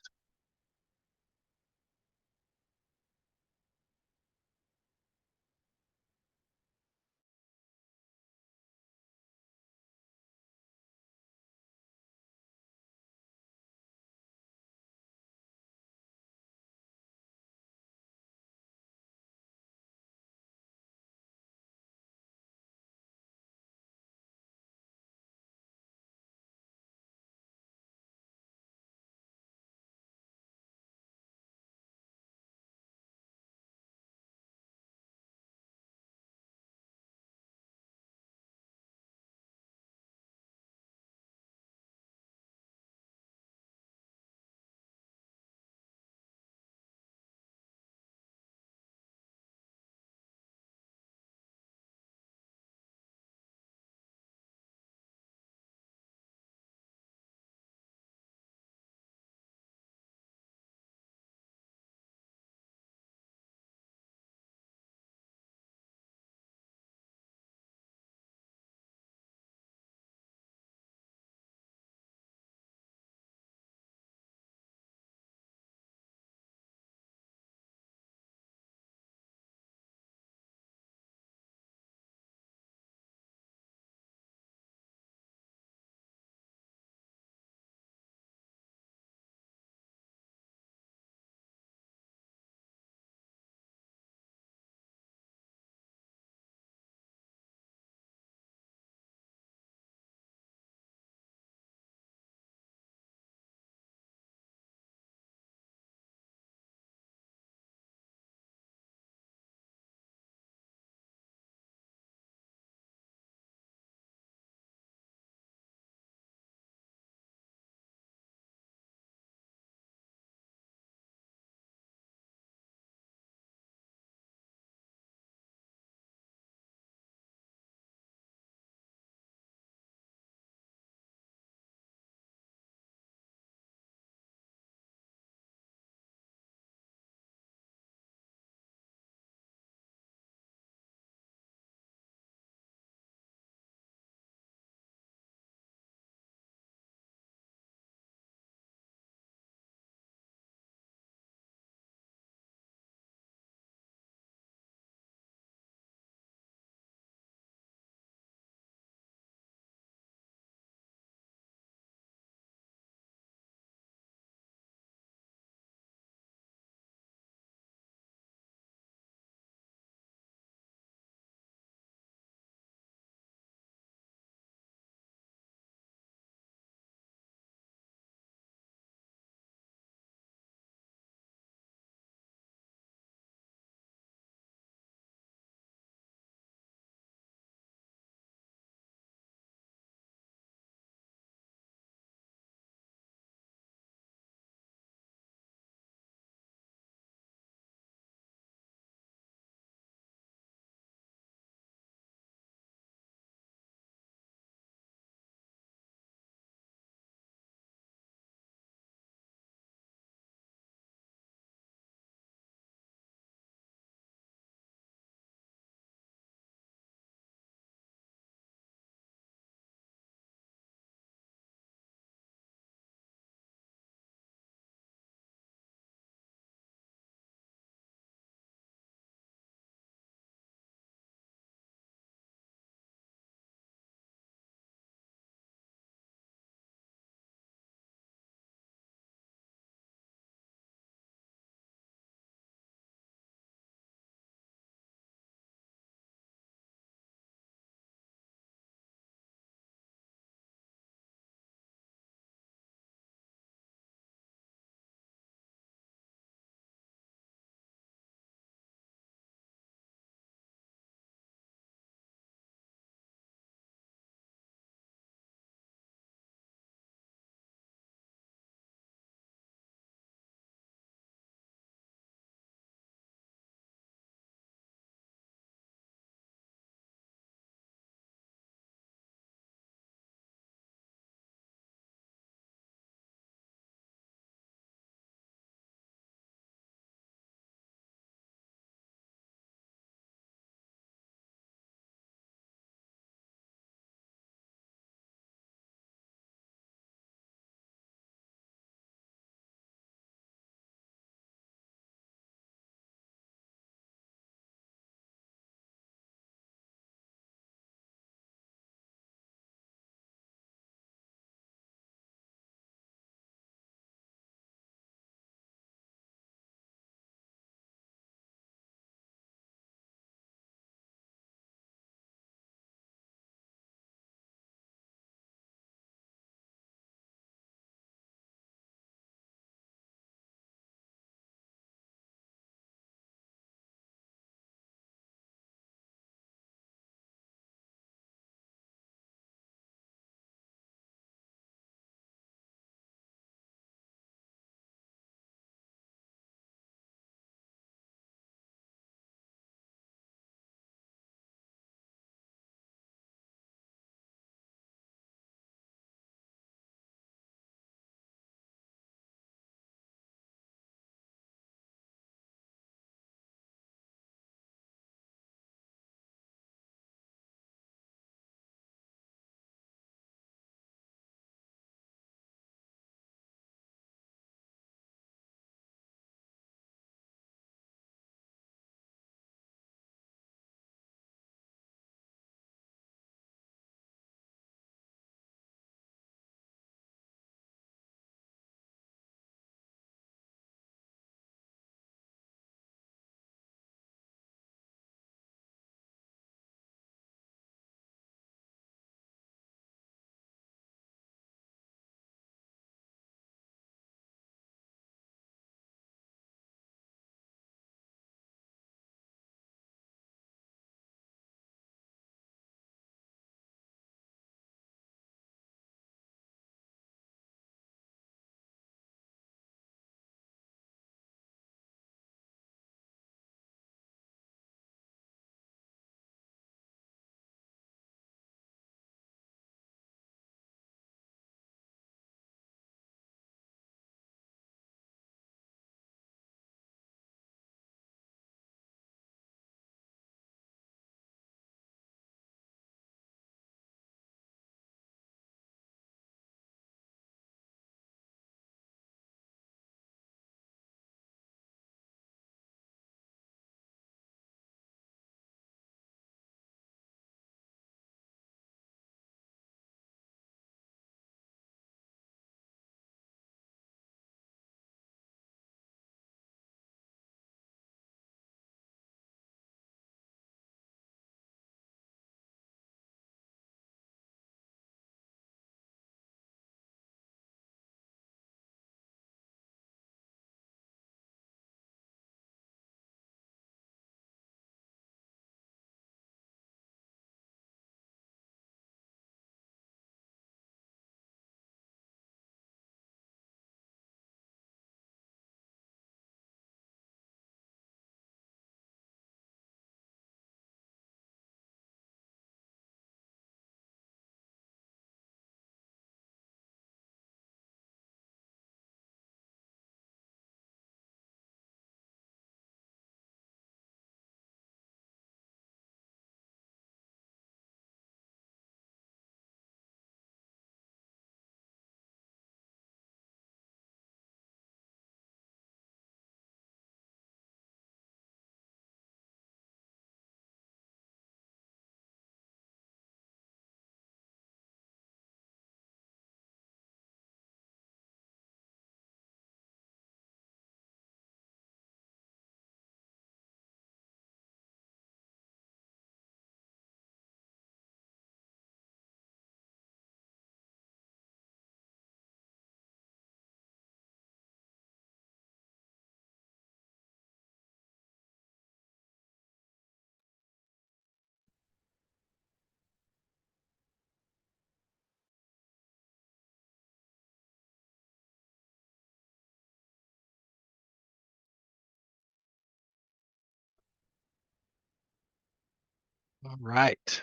All right.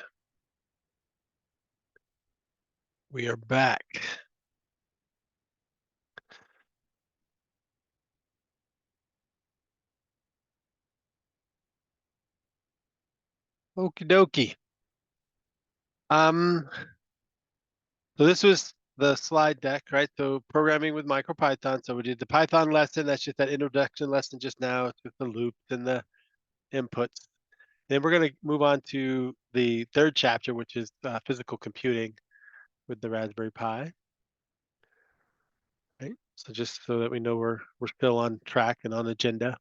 We are back. Okie dokie. So this was the slide deck, right? So programming with MicroPython. So we did the Python lesson. That's just that introduction lesson just now. It's just the loops and the inputs. Then we're going to move on to the third chapter, which is physical computing with the Raspberry Pi. Right. So just so that we know we're still on track and on agenda.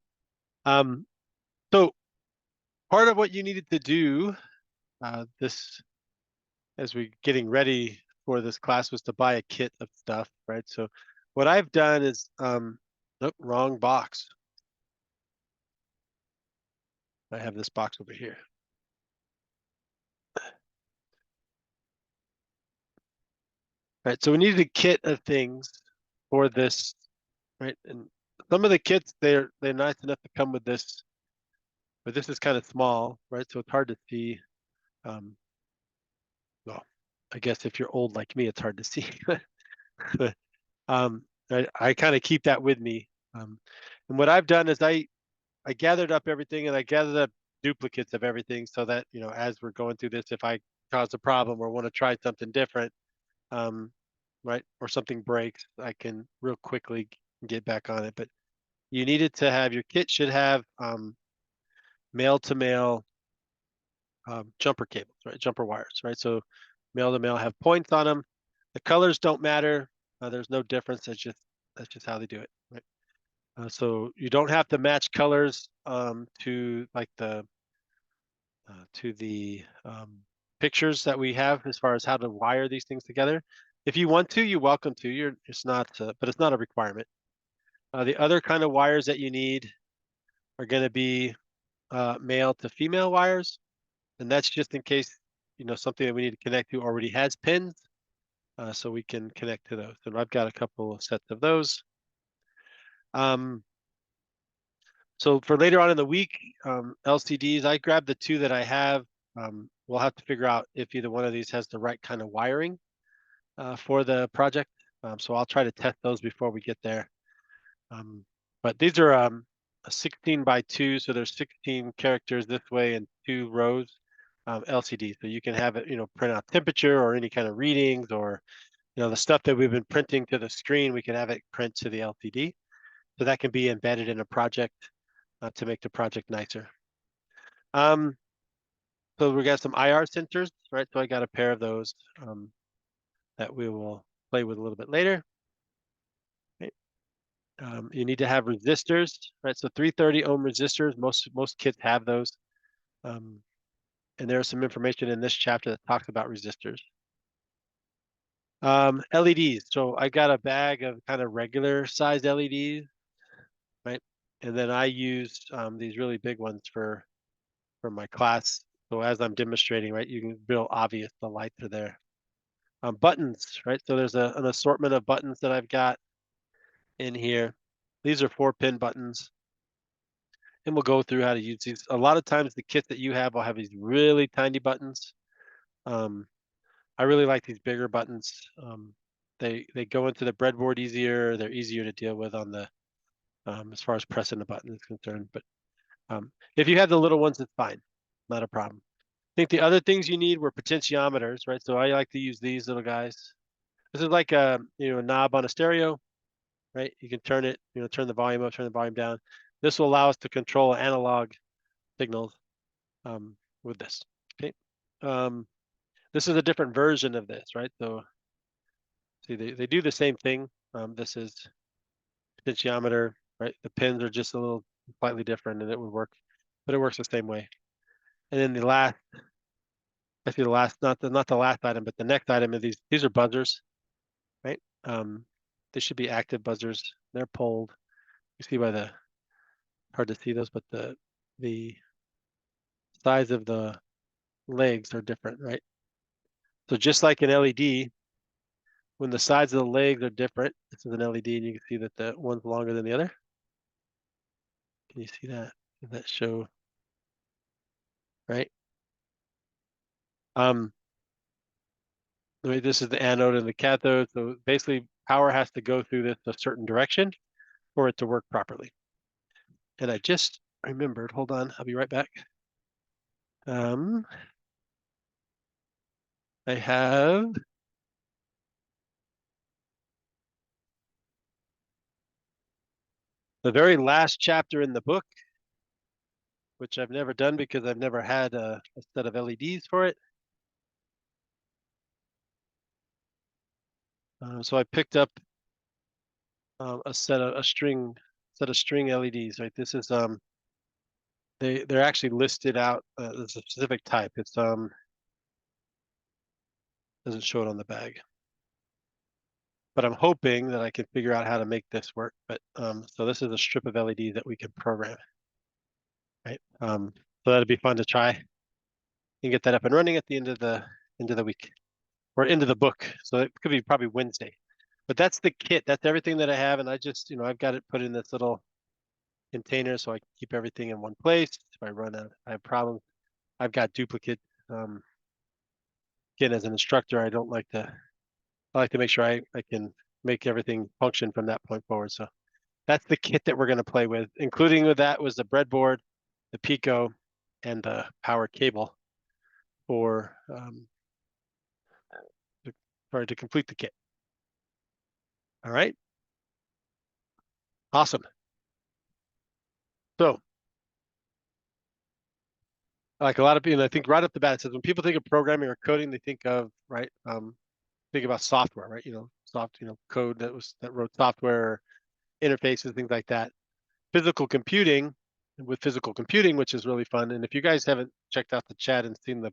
So part of what you needed to do this as we're getting ready for this class was to buy a kit of stuff, right? So what I've done is, nope, wrong box. I have this box over here. Right, so we needed a kit of things for this, right? And some of the kits, they're nice enough to come with this, but this is kind of small, right? So it's hard to see. Well, I guess if you're old like me, it's hard to see. But I kind of keep that with me. And what I've done is I gathered up everything and I gathered up duplicates of everything so that, you know, as we're going through this, if I cause a problem or want to try something different, right, or something breaks, I can real quickly get back on it. But you needed to have, your kit should have male to male jumper cables, right, jumper wires, right? So male to male have points on them. The colors don't matter. There's no difference. That's just how they do it, right? So you don't have to match colors to like the pictures that we have as far as how to wire these things together. If you want to, you're welcome to. It's not, but it's not a requirement. The other kind of wires that you need are going to be male to female wires, and that's just in case, you know, something that we need to connect to already has pins, so we can connect to those. And I've got a couple of sets of those. So for later on in the week, LCDs, I grabbed the two that I have. We'll have to figure out if either one of these has the right kind of wiring for the project. So I'll try to test those before we get there. But these are a 16 by 2, so there's 16 characters this way and 2 rows LCD. So you can have it, you know, print out temperature or any kind of readings, or, you know, the stuff that we've been printing to the screen, we can have it print to the LCD. So that can be embedded in a project to make the project nicer. So we got some IR sensors, right? So I got a pair of those that we will play with a little bit later. Right. You need to have resistors, right? So 330 ohm resistors, most kits have those. And there's some information in this chapter that talks about resistors. LEDs. So I got a bag of kind of regular sized LEDs, right? And then I used these really big ones for my class. So as I'm demonstrating, right, you can real obvious the lights are there. Buttons, right? So there's an assortment of buttons that I've got in here. These are 4-pin buttons. And we'll go through how to use these. A lot of times the kit that you have will have these really tiny buttons. I really like these bigger buttons. They go into the breadboard easier. They're easier to deal with on the as far as pressing the button is concerned. But if you have the little ones, it's fine, not a problem. I think the other things you need were potentiometers, right? So I like to use these little guys. This is like a, you know, a knob on a stereo, right? You can turn it, you know, turn the volume up, turn the volume down. This will allow us to control analog signals with this. Okay. This is a different version of this, right? So see, they do the same thing. This is potentiometer, right? The pins are just a little slightly different, and it would work, but it works the same way. And then the last, actually the last, not the last item, but the next item is these are buzzers, right? They should be active buzzers. They're pulled. You see by the, hard to see those, but the size of the legs are different, right? So just like an LED, when the sides of the legs are different, this is an LED, and you can see that the one's longer than the other. Can you see that? Does that show, right? This is the anode and the cathode. So basically power has to go through this a certain direction for it to work properly. And I just remembered, hold on, I'll be right back. I have the very last chapter in the book, which I've never done because I've never had a set of LEDs for it. So I picked up a string LEDs. Right, this is they're actually listed out as a specific type. It's doesn't show it on the bag, but I'm hoping that I can figure out how to make this work. But so this is a strip of LED that we can program. Right, so that'd be fun to try and get that up and running at the end of the week or end of the book. So it could be probably Wednesday. But that's the kit. That's everything that I have, and I just I've got it put in this little container so I can keep everything in one place. If I run out, I have problems. I've got duplicate. Again, as an instructor, I like to make sure I can make everything function from that point forward. So that's the kit that we're going to play with. Including with that was the breadboard, the Pico, and the power cable for to complete the kit. All right. Awesome. So, like a lot of people, I think right off the bat, it says when people think of programming or coding, they think of think about software, right? Code that wrote software, interfaces, things like that. Physical computing, which is really fun. And if you guys haven't checked out the chat and seen the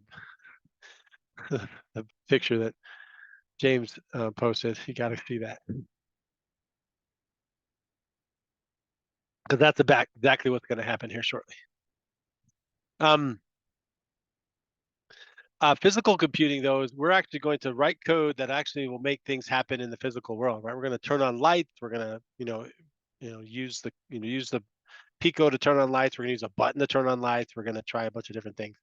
the picture that James posted, you got to see that. Because that's exactly what's going to happen here shortly. Physical computing, though, is we're actually going to write code that actually will make things happen in the physical world, right? We're going to turn on lights. We're going to, use the Pico to turn on lights. We're going to use a button to turn on lights. We're going to try a bunch of different things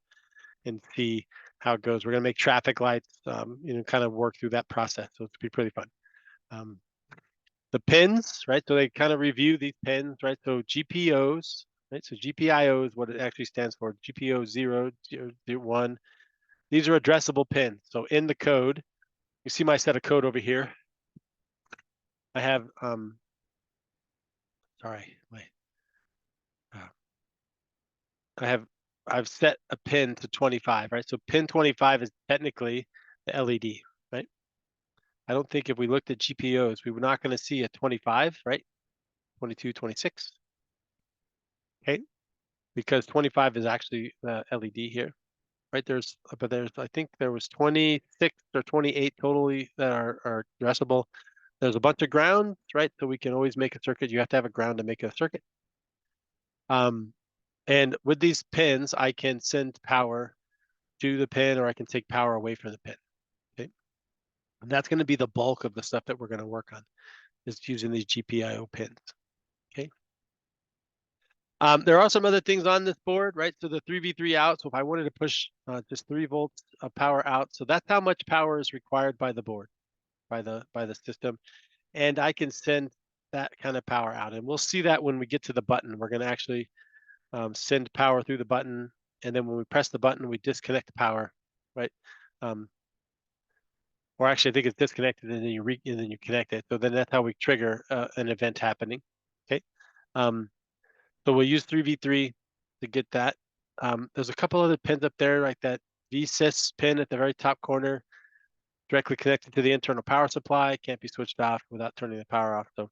and see how it goes. We're going to make traffic lights, kind of work through that process. So it's be pretty fun. The pins, right? So they kind of review these pins, right? So GPOs, right? So GPIO is what it actually stands for. GPO 0, 1. These are addressable pins. So in the code, you see my set of code over here. I have, I've set a pin to 25, right? So pin 25 is technically the LED, right? I don't think if we looked at GPOs, we were not going to see a 25, right? 22, 26. Okay. Because 25 is actually the LED here, right? I think there was 26 or 28 totally that are addressable. There's a bunch of grounds, right? So we can always make a circuit. You have to have a ground to make a circuit. And with these pins, I can send power to the pin, or I can take power away from the pin. Okay. And that's going to be the bulk of the stuff that we're going to work on, is using these GPIO pins. Okay. There are some other things on this board, right? So the 3v3 out. So if I wanted to push just 3 volts of power out, so that's how much power is required by the board, by the system, and I can send that kind of power out. And we'll see that when we get to the button. We're going to actually send power through the button, and then when we press the button, we disconnect the power, right? Or actually, I think it's disconnected, and then you connect it. So then that's how we trigger an event happening. Okay. So we'll use 3v3 to get that. There's a couple other pins up there, like that VSys pin at the very top corner, directly connected to the internal power supply. Can't be switched off without turning the power off. So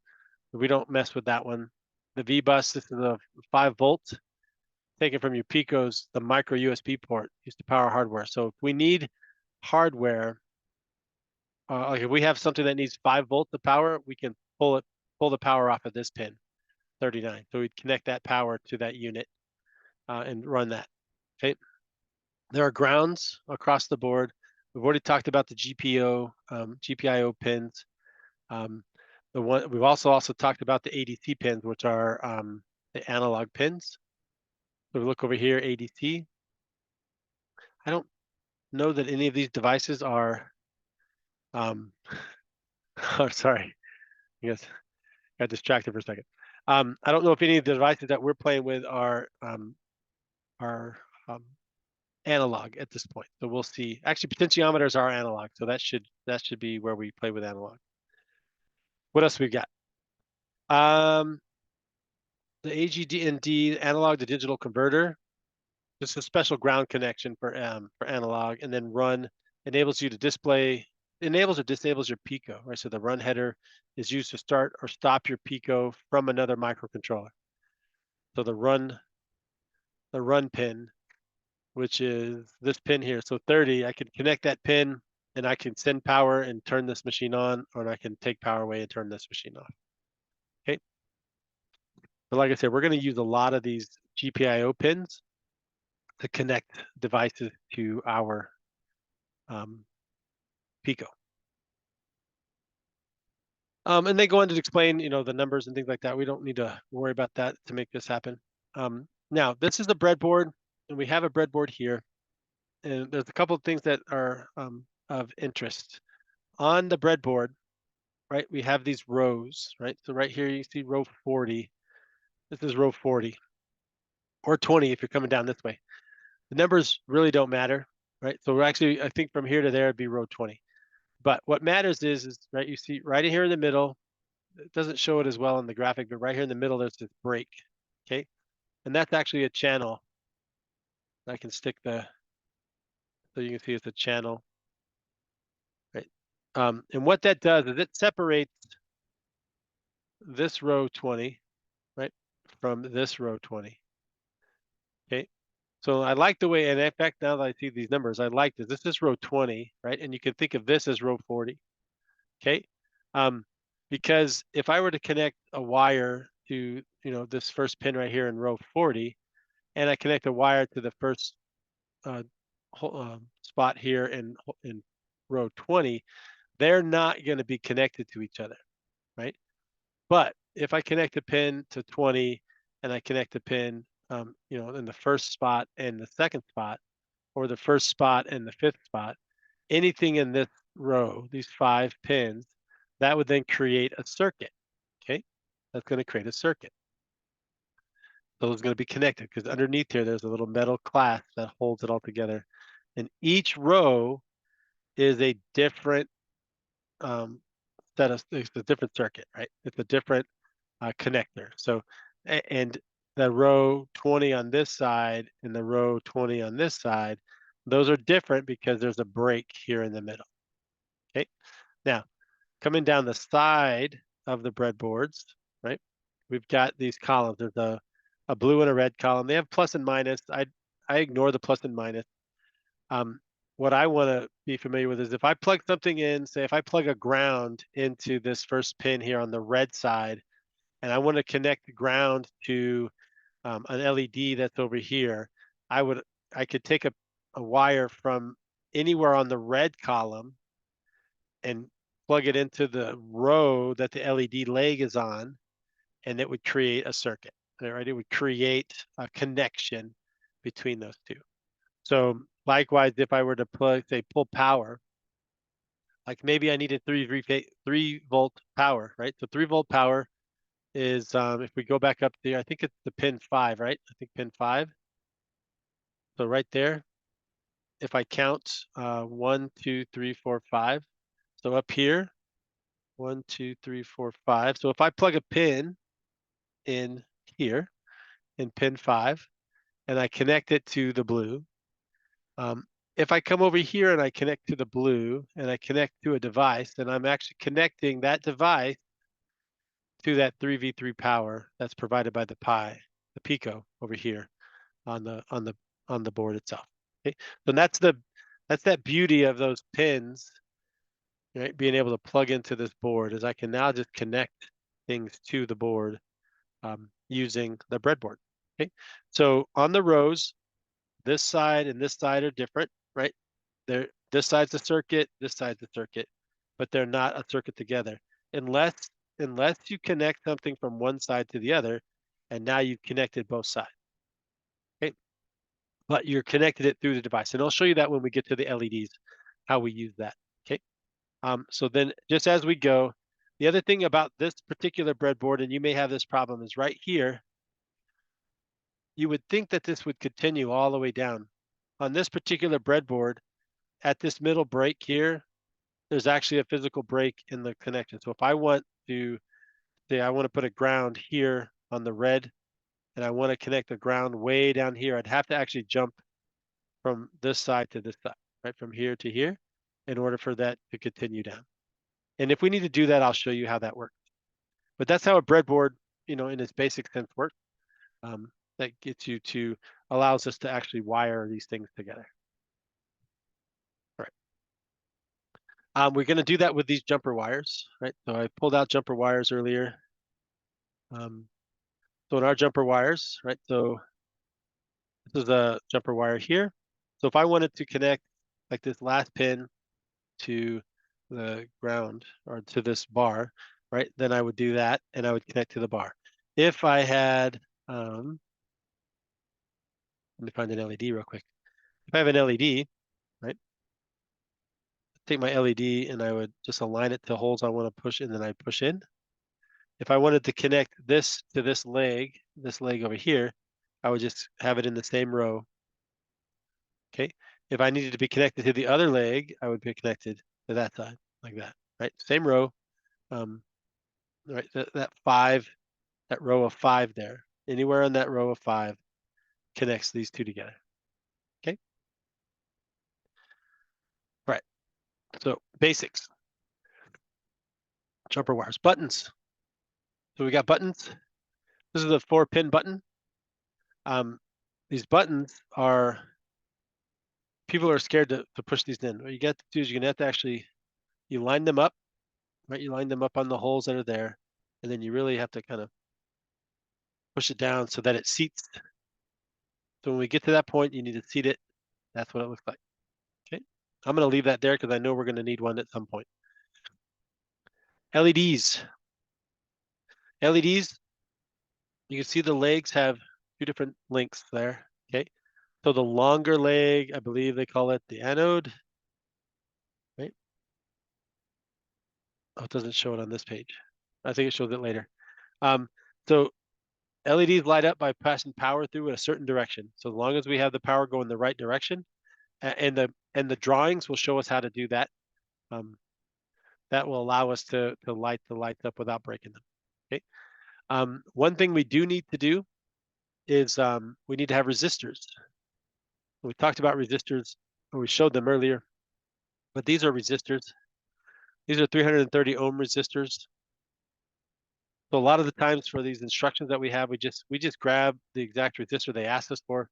we don't mess with that one. The V bus, this is a 5 volt, taken from your Picos, the micro USB port used to power hardware. So if we need hardware, like if we have something that needs 5 volts of power, we can pull the power off of this pin, 39. So we'd connect that power to that unit and run that. Okay. There are grounds across the board. We've already talked about the GPIO pins. We've also talked about the ADC pins, which are the analog pins. So we look over here, ADC. know that any of these devices are, oh, sorry, I guess got distracted for a second. I don't know if any of the devices that we're playing with are analog at this point. So we'll see. Actually, potentiometers are analog, so that should be where we play with analog. What else we got? The AGD analog to digital converter. This is a special ground connection for analog, and then run enables you to display, enables or disables your Pico, right? So the run header is used to start or stop your Pico from another microcontroller. So the run pin, which is this pin here. So 30, I can connect that pin and I can send power and turn this machine on, or I can take power away and turn this machine off. Okay. But like I said, we're going to use a lot of these GPIO pins to connect devices to our Pico. And they go on to explain, you know, the numbers and things like that. We don't need to worry about that to make this happen. Now, this is the breadboard, and we have a breadboard here. And there's a couple of things that are of interest. On the breadboard, right, we have these rows, right? So right here, you see row 40. This is row 40, or 20 if you're coming down this way. The numbers really don't matter, right? So we're actually, I think from here to there, it'd be row 20. But what matters is, right, you see right here in the middle, it doesn't show it as well in the graphic, but right here in the middle, there's this break, okay? And that's actually a channel. I can stick so you can see it's a channel, right? And what that does is it separates this row 20, right, from this row 20, okay? So I like the way, and in fact, now that I see these numbers, I like this. This is row 20, right? And you can think of this as row 40, okay? Because if I were to connect a wire to, you know, this first pin right here in row 40, and I connect a wire to the first spot here in row 20, they're not going to be connected to each other, right? But if I connect a pin to 20 and I connect a pin, you know, in the first spot and the second spot, or the first spot and the fifth spot, anything in this row, these 5 pins, that would then create a circuit, okay? That's going to create a circuit. So it's going to be connected because underneath here, there's a little metal clasp that holds it all together. And each row is a different it's a different circuit, right? It's a different connector. So, and the row 20 on this side and the row 20 on this side, those are different because there's a break here in the middle. Okay. Now, coming down the side of the breadboards, right? We've got these columns. There's a blue and a red column. They have plus and minus. I ignore the plus and minus. What I want to be familiar with is if I plug something in, say if I plug a ground into this first pin here on the red side, and I want to connect the ground to an LED that's over here, I could take a wire from anywhere on the red column and plug it into the row that the LED leg is on, and it would create a circuit, right? It would create a connection between those two. So likewise, if I were to pull power, like maybe I needed 3 volt power, right? So 3 volt power is, if we go back up there, I think it's the pin 5, right? I think pin 5. So right there, if I count 1, 2, 3, 4, 5. So up here, 1, 2, 3, 4, 5. So if I plug a pin in here in pin 5 and I connect it to the blue, if I come over here and I connect to the blue and I connect to a device, then I'm actually connecting that device to that 3v3 power that's provided by the Pico over here on the board itself. Okay, so that's that beauty of those pins, right? Being able to plug into this board is I can now just connect things to the board using the breadboard. Okay, so on the rows, this side and this side are different, right? This side's a circuit, this side's a circuit, but they're not a circuit together unless you connect something from one side to the other, and now you've connected both sides. Okay. but you're connected it through the device. And I'll show you that when we get to the LEDs, how we use that. Okay. So then just as we go, the other thing about this particular breadboard, and you may have this problem, is right here, you would think that this would continue all the way down. On this particular breadboard, at this middle break here, there's actually a physical break in the connection. So if I want to say I want to put a ground here on the red, and I want to connect the ground way down here, I'd have to actually jump from this side to this side, right? From here to here, in order for that to continue down. And if we need to do that, I'll show you how that works. But that's how a breadboard, in its basic sense works. That gets you to, allows us to actually wire these things together. All right. We're going to do that with these jumper wires, right? So I pulled out jumper wires earlier. So in our jumper wires, right? So this is a jumper wire here. So if I wanted to connect like this last pin to the ground or to this bar, right? Then I would do that and I would connect to the bar. If I had, let me find an LED real quick. If I have an LED, right? Take my LED and I would just align it to holes I want to push in, then I push in. If I wanted to connect this to this leg over here, I would just have it in the same row. Okay. If I needed to be connected to the other leg, I would be connected to that side like that, right? Same row. Right, that row of 5 there. Anywhere on that row of 5 connects these two together. Okay. Right. So basics. Jumper wires, buttons. So we got buttons. This is a 4-pin button. These buttons are, people are scared to push these in. What you got to do is you're gonna have to actually, you line them up, right? You line them up on the holes that are there, and then you really have to kind of push it down so that it seats. So when we get to that point, you need to seat it. That's what it looks like. Okay. I'm going to leave that there because I know we're going to need one at some point. LEDs. LEDs, you can see the legs have 2 different lengths there. Okay. So the longer leg, I believe they call it the anode. Right. Oh, it doesn't show it on this page. I think it shows it later. So LEDs light up by passing power through in a certain direction. So as long as we have the power go in the right direction, and the drawings will show us how to do that. That will allow us to light the lights up without breaking them. Okay. One thing we do need to do is we need to have resistors. We talked about resistors, or we showed them earlier, but these are resistors. These are 330 ohm resistors. So a lot of the times for these instructions that we have, we just grab the exact resistor they asked us for.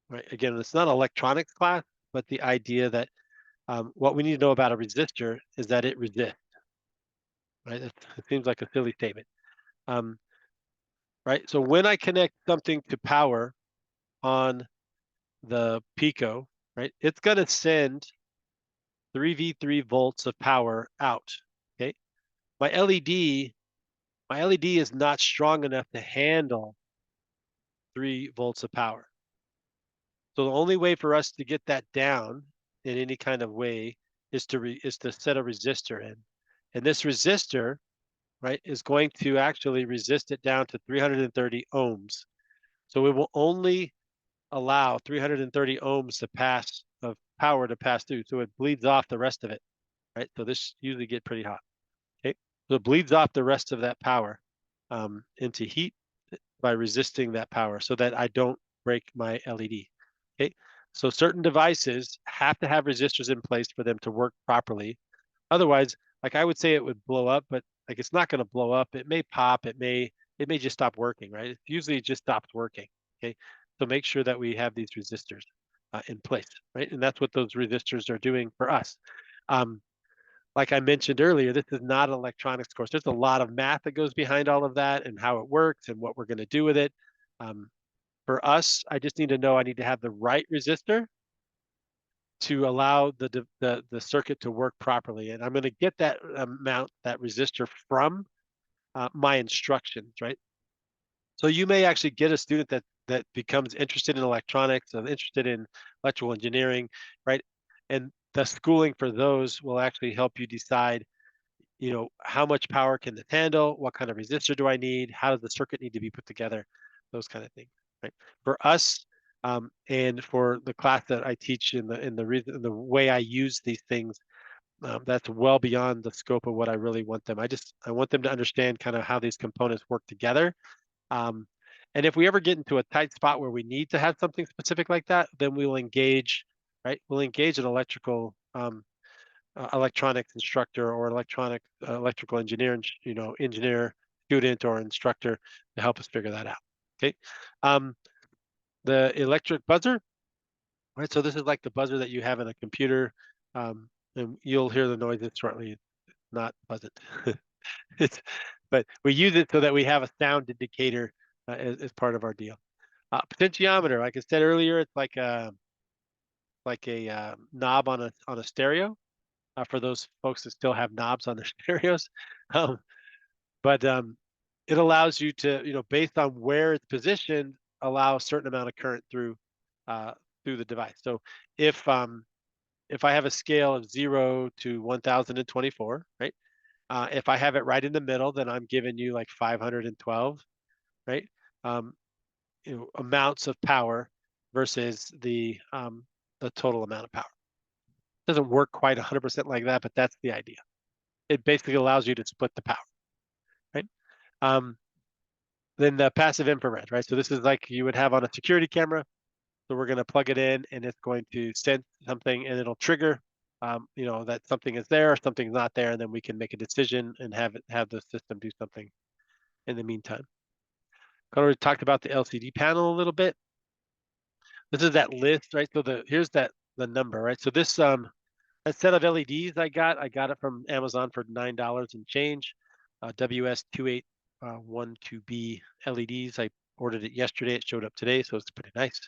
Right. Again, it's not an electronics class, but the idea that what we need to know about a resistor is that it resists. Right. It seems like a silly statement. Right. So when I connect something to power on the Pico, right, it's going to send 3v3 volts of power out. Okay. My LED is not strong enough to handle 3 volts of power. So the only way for us to get that down in any kind of way is to set a resistor in. And this resistor, right, is going to actually resist it down to 330 ohms. So it will only allow 330 ohms of power to pass through. So it bleeds off the rest of it, right? So this usually get pretty hot. Okay. So it bleeds off the rest of that power into heat by resisting that power so that I don't break my LED. Okay. So certain devices have to have resistors in place for them to work properly. Otherwise, like I would say it would blow up, but like it's not going to blow up. It may pop. It may just stop working, right? It usually just stops working. Okay. So make sure that we have these resistors in place, right? And that's what those resistors are doing for us. Like I mentioned earlier, this is not an electronics course. There's a lot of math that goes behind all of that and how it works and what we're going to do with it. For us, I just need to know I need to have the right resistor to allow the circuit to work properly. And I'm going to get that amount, that resistor from my instructions, right? So you may actually get a student that that becomes interested in electronics and interested in electrical engineering, right? And the schooling for those will actually help you decide, how much power can this handle? What kind of resistor do I need? How does the circuit need to be put together? Those kind of things, right? For us, and for the class that I teach in the way I use these things, that's well beyond the scope of what I really want them. I want them to understand kind of how these components work together. And if we ever get into a tight spot where we need to have something specific like that, then we'll engage, right? We'll engage an electronics instructor or electrical engineer, engineer, student, or instructor to help us figure that out. Okay. The electric buzzer, right? So this is like the buzzer that you have in a computer, and you'll hear the noises shortly. It's not pleasant. But we use it so that we have a sound indicator as part of our deal. Potentiometer, like I said earlier, it's like a knob on a stereo. For those folks that still have knobs on their stereos, but it allows you to, based on where it's positioned, allow a certain amount of current through the device. So if I have a scale of 0 to 1024, right? If I have it right in the middle, then I'm giving you like 512, right? Amounts of power versus the total amount of power. Doesn't work quite 100% like that, but that's the idea. It basically allows you to split the power, right? Then the passive infrared, right? So this is like you would have on a security camera. So we're going to plug it in, and it's going to sense something, and it'll trigger, that something is there or something's not there, and then we can make a decision and have the system do something in the meantime. I already talked about the LCD panel a little bit. This is that list, right? So here's the number, right? So this a set of LEDs I got it from Amazon for $9 and change. WS2812B LEDs. I ordered it yesterday. It showed up today, so it's pretty nice.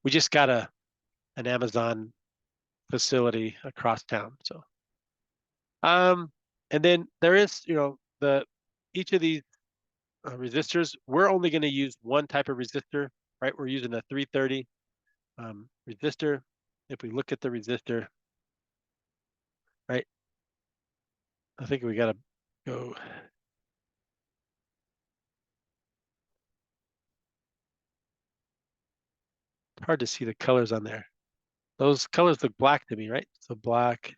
We just got an Amazon facility across town. So, and then there is, each of these resistors. We're only going to use one type of resistor, right? We're using a 330 resistor. If we look at the resistor, right? I think we got to go. Hard to see the colors on there. Those colors look black to me, right? So black.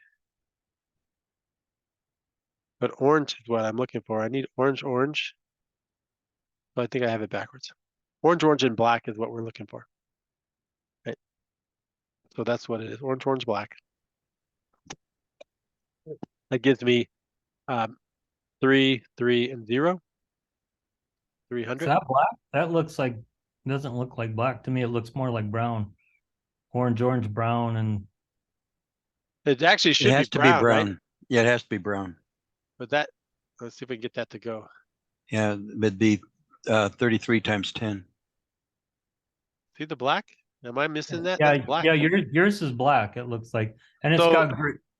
But orange is what I'm looking for. I need orange. But I think I have it backwards. Orange, and black is what we're looking for. Right? So that's what it is. Orange, black. That gives me 3, 3, and 0. 300. Is that black? That doesn't look like black to me. It looks more like brown. Orange, brown, and It actually It should has be to be brown, right? brown. Yeah, it has to be brown. But let's see if we can get that to go. Yeah, it'd be 33 times 10. See the black? Am I missing that? yeah, That's black. yeah. Yours is black. It looks like, and it's So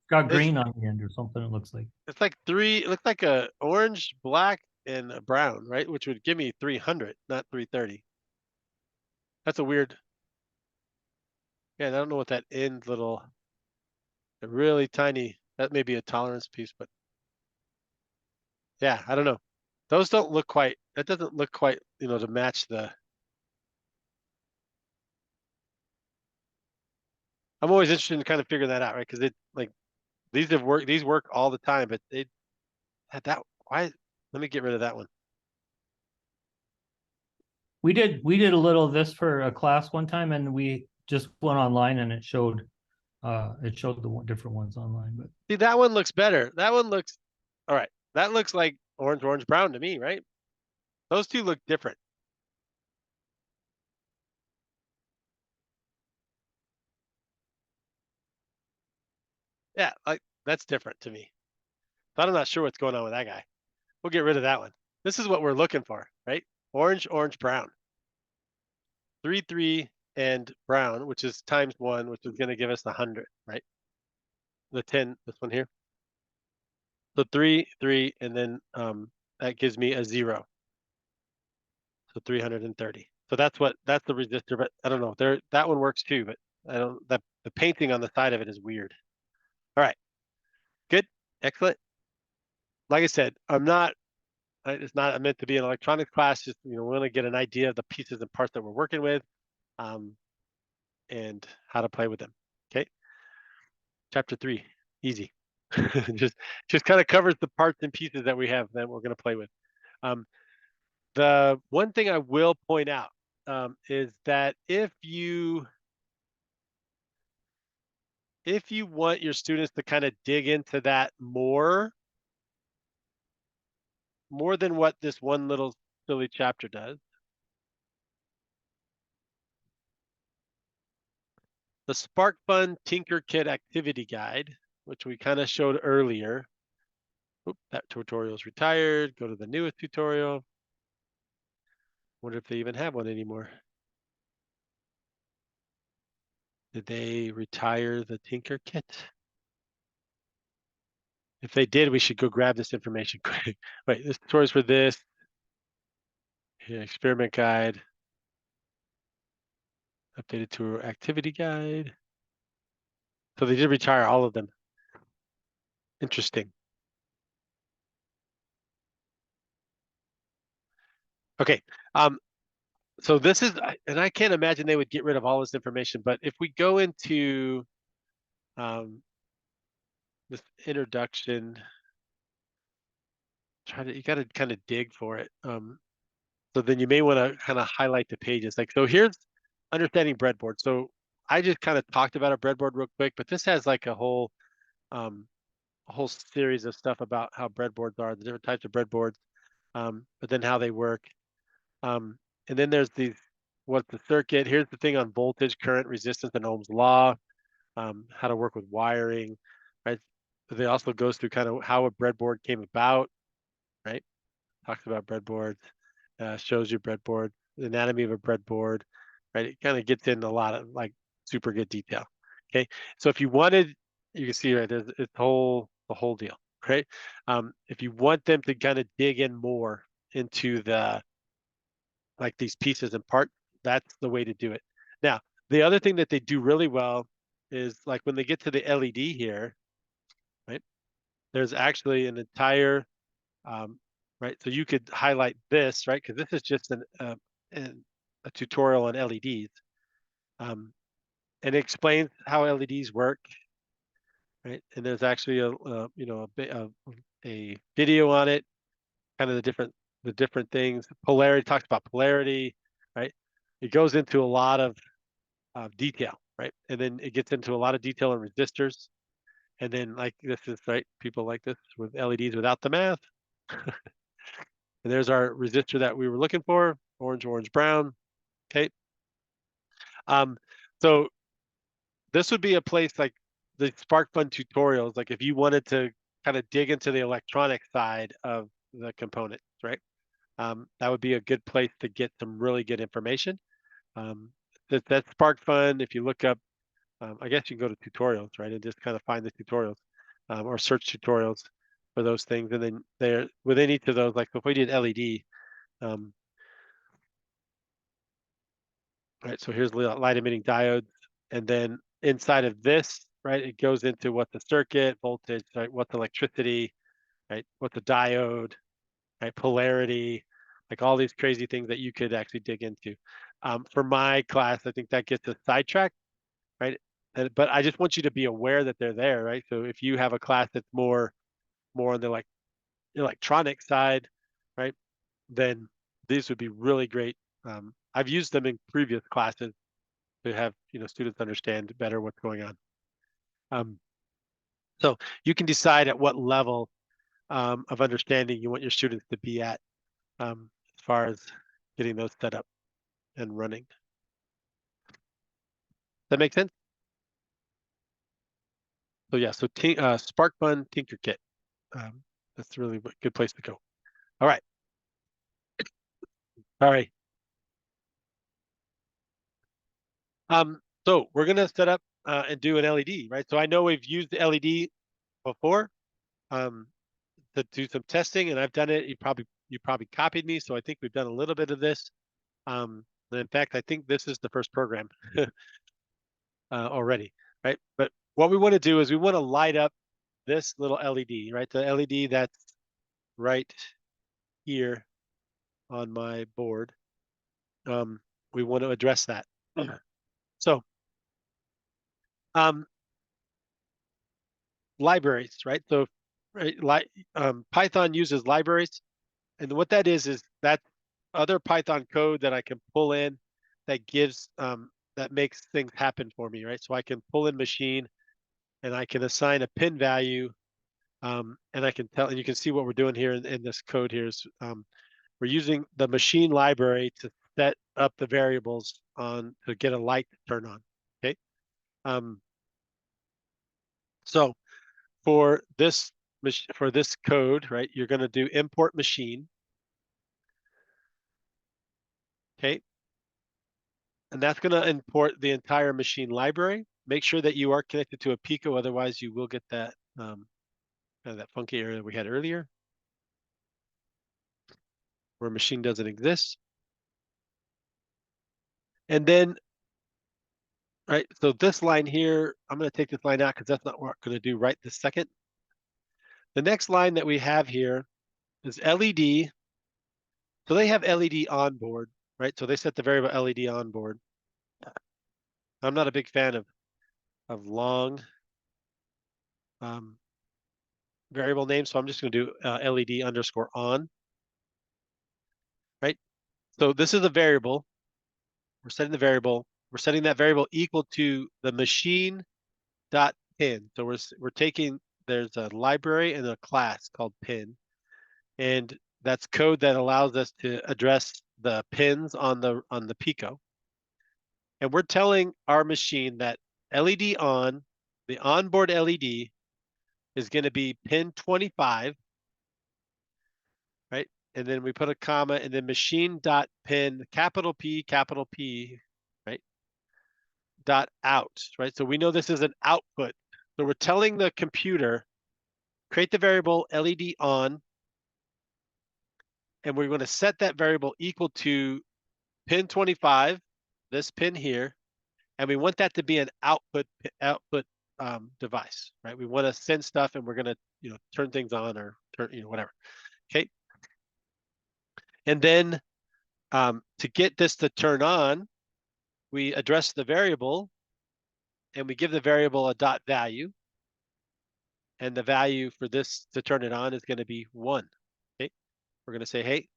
got green on the end or something. It looks like. it's like it looks like a orange, black, and a brown, right? Which would give me 300, not 330. That's a weird. Yeah, I don't know what that end little, really tiny. That may be a tolerance piece, but yeah, I don't know. Those don't look quite. That doesn't look quite, to match the. I'm always interested in kind of figuring that out, right? Because these work all the time, but they had that. Why? Let me get rid of that one. We did a little of this for a class one time, and we just went online, and it showed the different ones online. But See, that one looks better. That one looks all right. That looks like orange, brown to me, right? Those two look different. Yeah, like that's different to me. But I'm not sure what's going on with that guy. We'll get rid of that one. This is what we're looking for, right? Orange, brown. 3, 3, and brown, which is times 1, which is going to give us 100, right? The 10, this one here. So 3, 3, and then that gives me a 0. So 330. So that's the resistor, but I don't know. That one works too, but I don't, the painting on the side of it is weird. All right, good, excellent. Like I said, it's not meant to be an electronics class. Just, we want to get an idea of the pieces and parts that we're working with, and how to play with them. Okay. Chapter 3, easy. just kind of covers the parts and pieces that we have that we're going to play with. The one thing I will point out is that if you want your students to kind of dig into that more than what this one little silly chapter does, the SparkFun Tinkerkit activity guide, which we kind of showed earlier. Oop, that tutorial's retired. Go to the newest tutorial. Wonder if they even have one anymore. Did they retire the Tinkerkit? If they did, we should go grab this information quick. Wait, this tutorial's for this. Yeah, experiment guide. Updated tour activity guide. So they did retire all of them. Interesting. Okay. So this is, and I can't imagine they would get rid of all this information, but if we go into this introduction, you got to kind of dig for it. So then you may want to kind of highlight the pages. Like, so here's understanding breadboard. So I just kind of talked about a breadboard real quick, but this has like a whole series of stuff about how breadboards are, the different types of breadboards, but then how they work. And then there's what's the circuit? Here's the thing on voltage, current, resistance, and Ohm's law, how to work with wiring, right? They also goes through kind of how a breadboard came about, right? Talks about breadboards, shows you breadboard, the anatomy of a breadboard, right? It kind of gets into a lot of like super good detail. Okay, so if you wanted, you can see right there's the whole deal, right? If you want them to kind of dig in more into like these pieces and parts, that's the way to do it. Now, the other thing that they do really well is like when they get to the LED here, right? There's actually an entire, right? So you could highlight this, right? Because this is just a tutorial on LEDs, and it explains how LEDs work, right? And there's actually a video on it, kind of the different things. Polarity, talks about polarity, right? It goes into a lot of detail, right? And then it gets into a lot of detail on resistors. And then like this is, right, people like this with LEDs without the math. And there's our resistor that we were looking for, orange, orange, brown. Okay. So this would be a place like the SparkFun tutorials, like if you wanted to kind of dig into the electronic side of the components, right? That would be a good place to get some really good information. That's SparkFun. If you look up, I guess you can go to tutorials, right, and just kind of find the tutorials, or search tutorials for those things. And then there, within each of those, like if we did LED, right, so here's light emitting diodes, and then inside of this, right, it goes into what the circuit, voltage, right, what's electricity, right, what's a diode, right, polarity, like all these crazy things that you could actually dig into. For my class, I think that gets us sidetracked, right? But I just want you to be aware that they're there, right? So if you have a class that's more on the like electronic side, right, then these would be really great. I've used them in previous classes to have students understand better what's going on. So you can decide at what level of understanding you want your students to be at, as far as getting those set up and running. That make sense? So yeah, so SparkFun Tinkerkit. That's really a good place to go. All right. All right. So we're gonna set up and do an LED, right? So I know we've used the LED before to do some testing, and I've done it. You probably copied me, so I think we've done a little bit of this. And in fact, I think this is the first program already, right? But what we want to do is we want to light up this little LED, right? The LED that's right here on my board. We want to address that. So, libraries, right? So, right, Python uses libraries, and what that is that other Python code that I can pull in that gives that makes things happen for me, right? So I can pull in machine, and I can assign a pin value, and I can tell, and you can see what we're doing here in this code here is we're using the machine library to set up the variables on to get a light to turn on. Okay. So for this code, right, you're going to do import machine. Okay. And that's going to import the entire machine library. Make sure that you are connected to a Pico, otherwise you will get that kind of that funky error that we had earlier, where machine doesn't exist. And then, right, so this line here, I'm going to take this line out because that's not what we're going to do right this second. The next line that we have here is LED. So they have LED on board, right? So they set the variable LED on board. I'm not a big fan of long variable names, so I'm just going to do LED underscore on, right? So this is a variable. We're setting the variable. We're setting that variable equal to the machine dot pin. So we're taking, there's a library and a class called pin, and that's code that allows us to address the pins on the Pico. And we're telling our machine that LED on, the onboard LED is going to be pin 25, right? And then we put a comma, and then machine dot pin capital P, right? Dot out, right? So we know this is an output. So we're telling the computer, create the variable LED on, and we're going to set that variable equal to pin 25, this pin here, and we want that to be an output device, right? We want to send stuff, and we're going to, turn things on or turn, whatever. Okay. And then to get this to turn on, we address the variable, and we give the variable a dot value, and the value for this to turn it on is going to be 1. Okay. We're going to say, hey,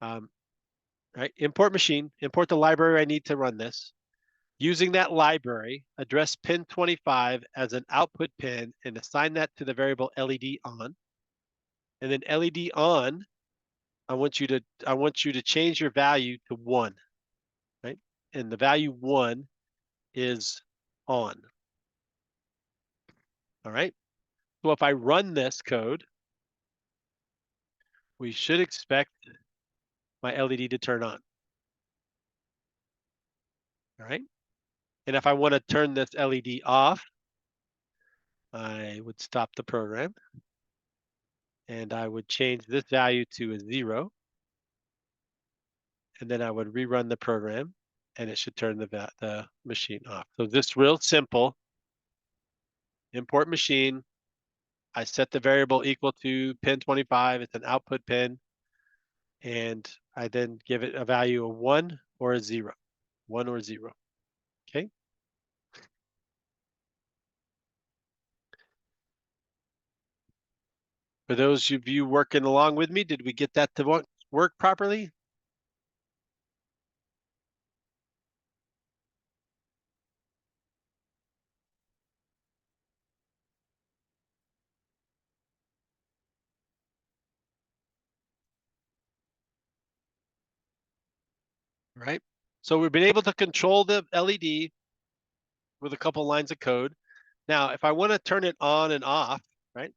right, import machine, import the library I need to run this. Using that library, address pin 25 as an output pin and assign that to the variable LED on. And then LED on, I want you to change your value to 1, right? And the value 1 is on. All right. So if I run this code, we should expect my LED to turn on. All right. And if I want to turn this LED off, I would stop the program, and I would change this value to a 0. And then I would rerun the program, and it should turn the machine off. So this real simple. Import machine. I set the variable equal to pin 25. It's an output pin. And I then give it a value of 1 or a 0. 1 or 0. Okay. For those of you working along with me, did we get that to work properly? Right. So we've been able to control the LED with a couple lines of code. Now, if I want to turn it on and off, right,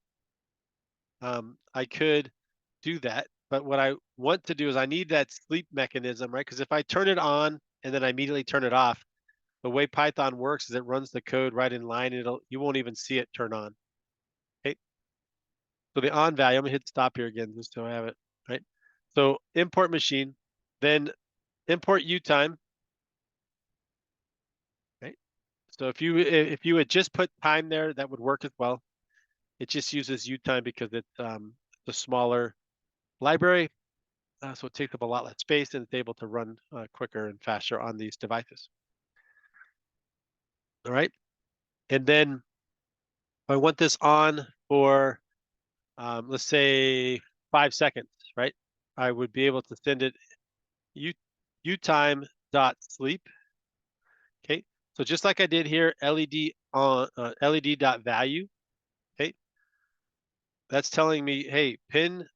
I could do that. But what I want to do is I need that sleep mechanism, right? Because if I turn it on and then I immediately turn it off, the way Python works is it runs the code right in line. You won't even see it turn on. Okay. So the on value, I'm gonna hit stop here again just so I have it, right? So import machine, then import utime. So if you had just put time there, that would work as well. It just uses utime because it's the smaller library, so it takes up a lot less space and it's able to run quicker and faster on these devices. All right, and then I want this on for let's say 5 seconds, right? I would be able to send it utime.sleep. Okay, so just like I did here, LED on LED.value. Okay, that's telling me, hey, pin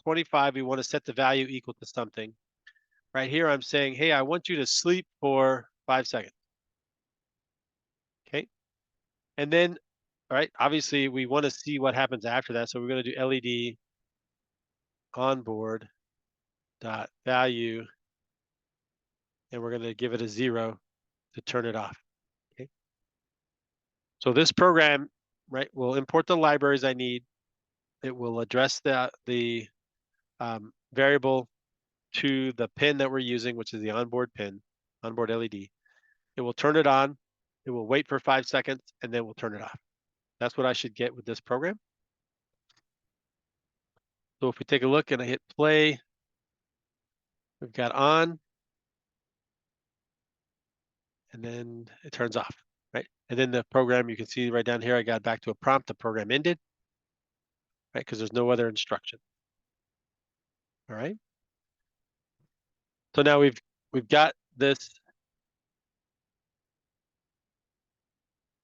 25, we want to set the value equal to something. Right here, I'm saying, hey, I want you to sleep for 5 seconds. Okay, and then, all right, obviously we want to see what happens after that, so we're going to do LED onboard dot value, and we're going to give it a 0 to turn it off. Okay, so this program, right, will import the libraries I need. It will address the variable to the pin that we're using, which is the onboard pin, onboard LED. It will turn it on. It will wait for 5 seconds, and then we'll turn it off. That's what I should get with this program. So if we take a look and I hit play, we've got on, and then it turns off, right? And then the program, you can see right down here, I got back to a prompt, the program ended, right? Because there's no other instruction. All right. So now we've got this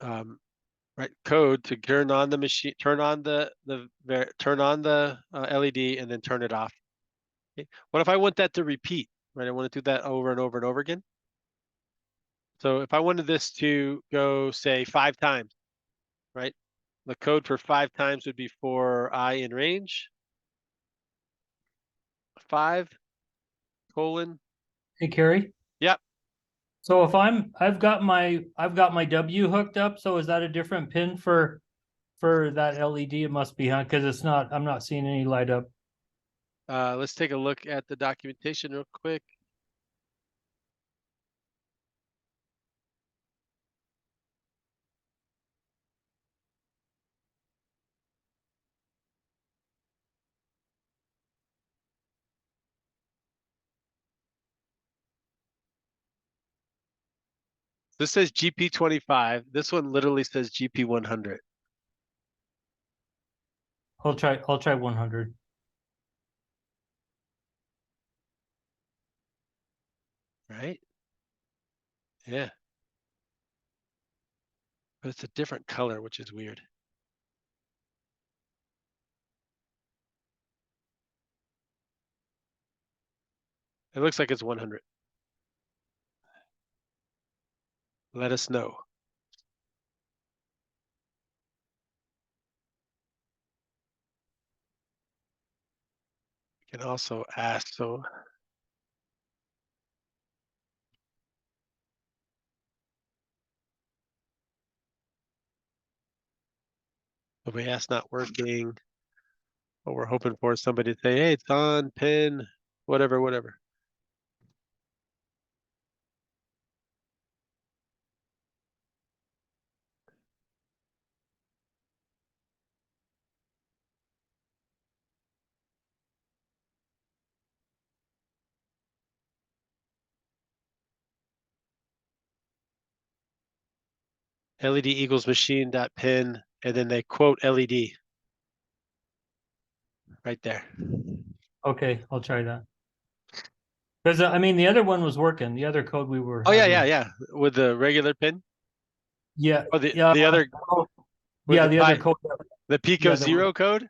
right code to turn on the machine, turn on the LED, and then turn it off. Okay. What if I want that to repeat? Right, I want to do that over and over and over again. So if I wanted this to go, say, 5 times, right? The code for 5 times would be for I in range. 5 colon. Hey, Carrie. Yep. So if I've got my W hooked up, so is that a different pin for that LED? It must be, huh? Because it's not, I'm not seeing any light up. Let's take a look at the documentation real quick. This says GP25. This one literally says GP100. I'll try 100. Right? Yeah. But it's a different color, which is weird. It looks like it's 100. Let us know. You can also ask, so if we ask not working, what we're hoping for is somebody to say, hey, it's on, pin, whatever, whatever. LED equals machine dot pin, and then they quote LED right there. Okay, I'll try that. Because I mean, the other one was working. The other code we were. Oh yeah, having. yeah. With the regular pin. Yeah. Oh, the Yeah. other. Yeah, the other Pi, code. the Pico Yeah, 0 code.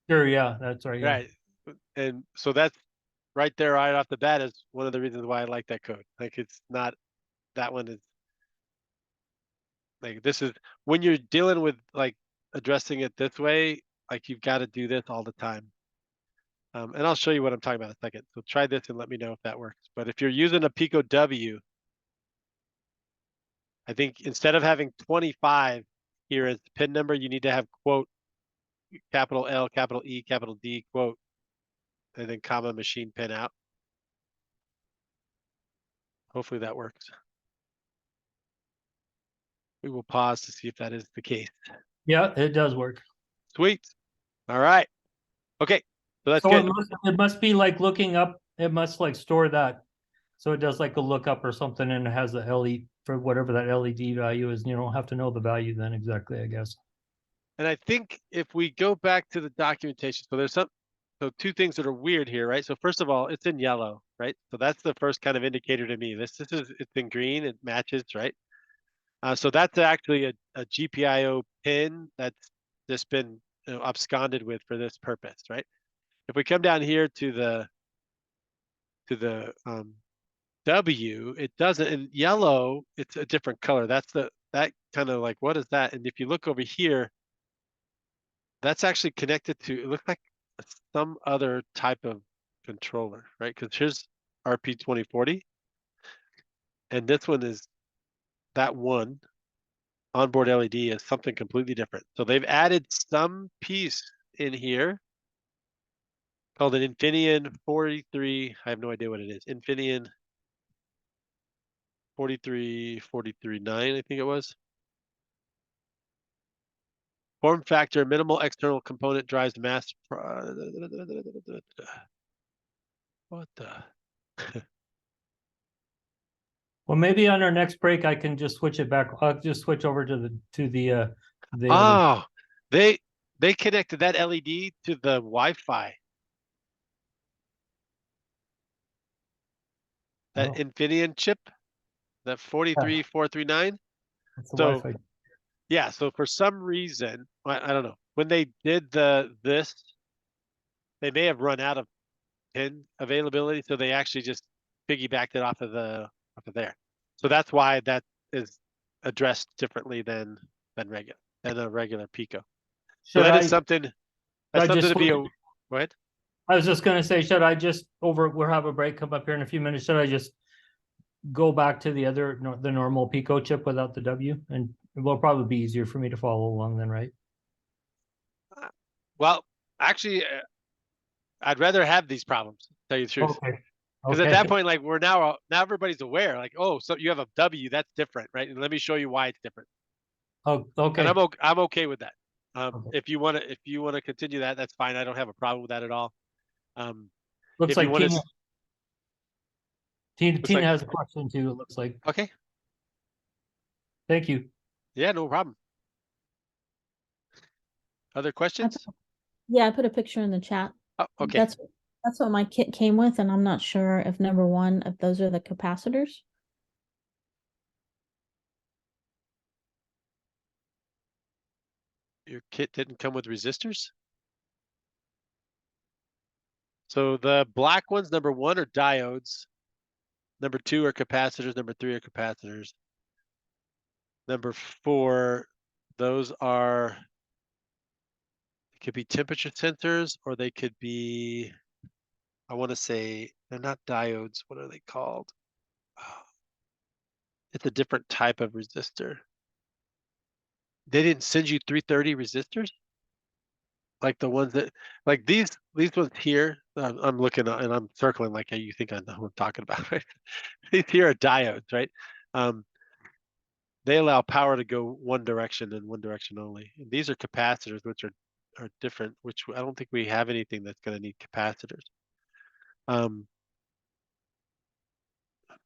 Sure. Yeah, that's right. Yeah. Right. And so that's right there, right off the bat, is one of the reasons why I like that code. Like, it's not, that one is like, this is when you're dealing with like addressing it this way, like you've got to do this all the time. And I'll show you what I'm talking about in a second. So try this and let me know if that works. But if you're using a Pico W, I think instead of having 25 here as the pin number, you need to have quote, capital L, capital E, capital D, quote, and then comma machine pin out. Hopefully that works. We will pause to see if that is the case. Yeah, it does work. Sweet. All right. Okay. So that's So good. it must be like looking up, it must like store that. So it does like a lookup or something and it has the LED for whatever that LED value is, and you don't have to know the value then exactly, I guess. And I think if we go back to the documentation, so there's so two things that are weird here, right? So first of all, it's in yellow, right? So that's the first kind of indicator to me. This is it's in green, it matches, right? So that's actually a GPIO pin that's just been absconded with for this purpose, right? If we come down here to the W, it doesn't. In yellow, it's a different color. That's that kind of like, what is that? And if you look over here, that's actually connected to, it looks like some other type of controller, right? Because here's RP2040, and this one is that one onboard LED is something completely different. So they've added some piece in here called an Infineon 43. I have no idea what it is. Infineon 43439, I think it was. Form factor, minimal external component drives mass. What the? Well, maybe on our next break, I can just switch it back. I'll just switch over to the other. Oh, they connected that LED to the Wi-Fi. That Oh, Infineon chip, that 43439. that's the So Wi-Fi. yeah, so for some reason, I don't know, when they did this, they may have run out of pin availability, so they actually just piggybacked it off of there. So that's why that is addressed differently than a regular Pico. So Should that I, is something I just to be switch? go ahead. I was just gonna say, should I just we'll have a break come up here in a few minutes. Should I just go back to the other, the normal Pico chip without the W? And it will probably be easier for me to follow along then, right? Well, actually, I'd rather have these problems, to tell you the truth. Okay. Because at Okay. that point, like we're now everybody's aware, like, oh, so you have a W, that's different, right? And let me show you why it's different. Oh, And okay. I'm okay with that. Okay. If you want to continue that, that's fine. I don't have a problem with that at all. Looks If you like want to, looks Tina like, has a question too, it looks like. okay, Thank you. yeah, no problem. Other questions? Yeah, I put a picture in the chat. Oh, okay. That's what my kit came with, and I'm not sure if number one, if those are the capacitors. Your kit didn't come with resistors? So the black ones, number one, are diodes. Number two are capacitors. Number three are capacitors. Number four, those are, it could be temperature sensors, or they could be, I want to say, they're not diodes. What are they called? It's a different type of resistor. They didn't send you 330 resistors? Like the ones that, like these ones here, I'm looking and I'm circling like you think I know what I'm talking about, right? These here are diodes, right? They allow power to go one direction and one direction only. And these are capacitors, which are different, which I don't think we have anything that's going to need capacitors.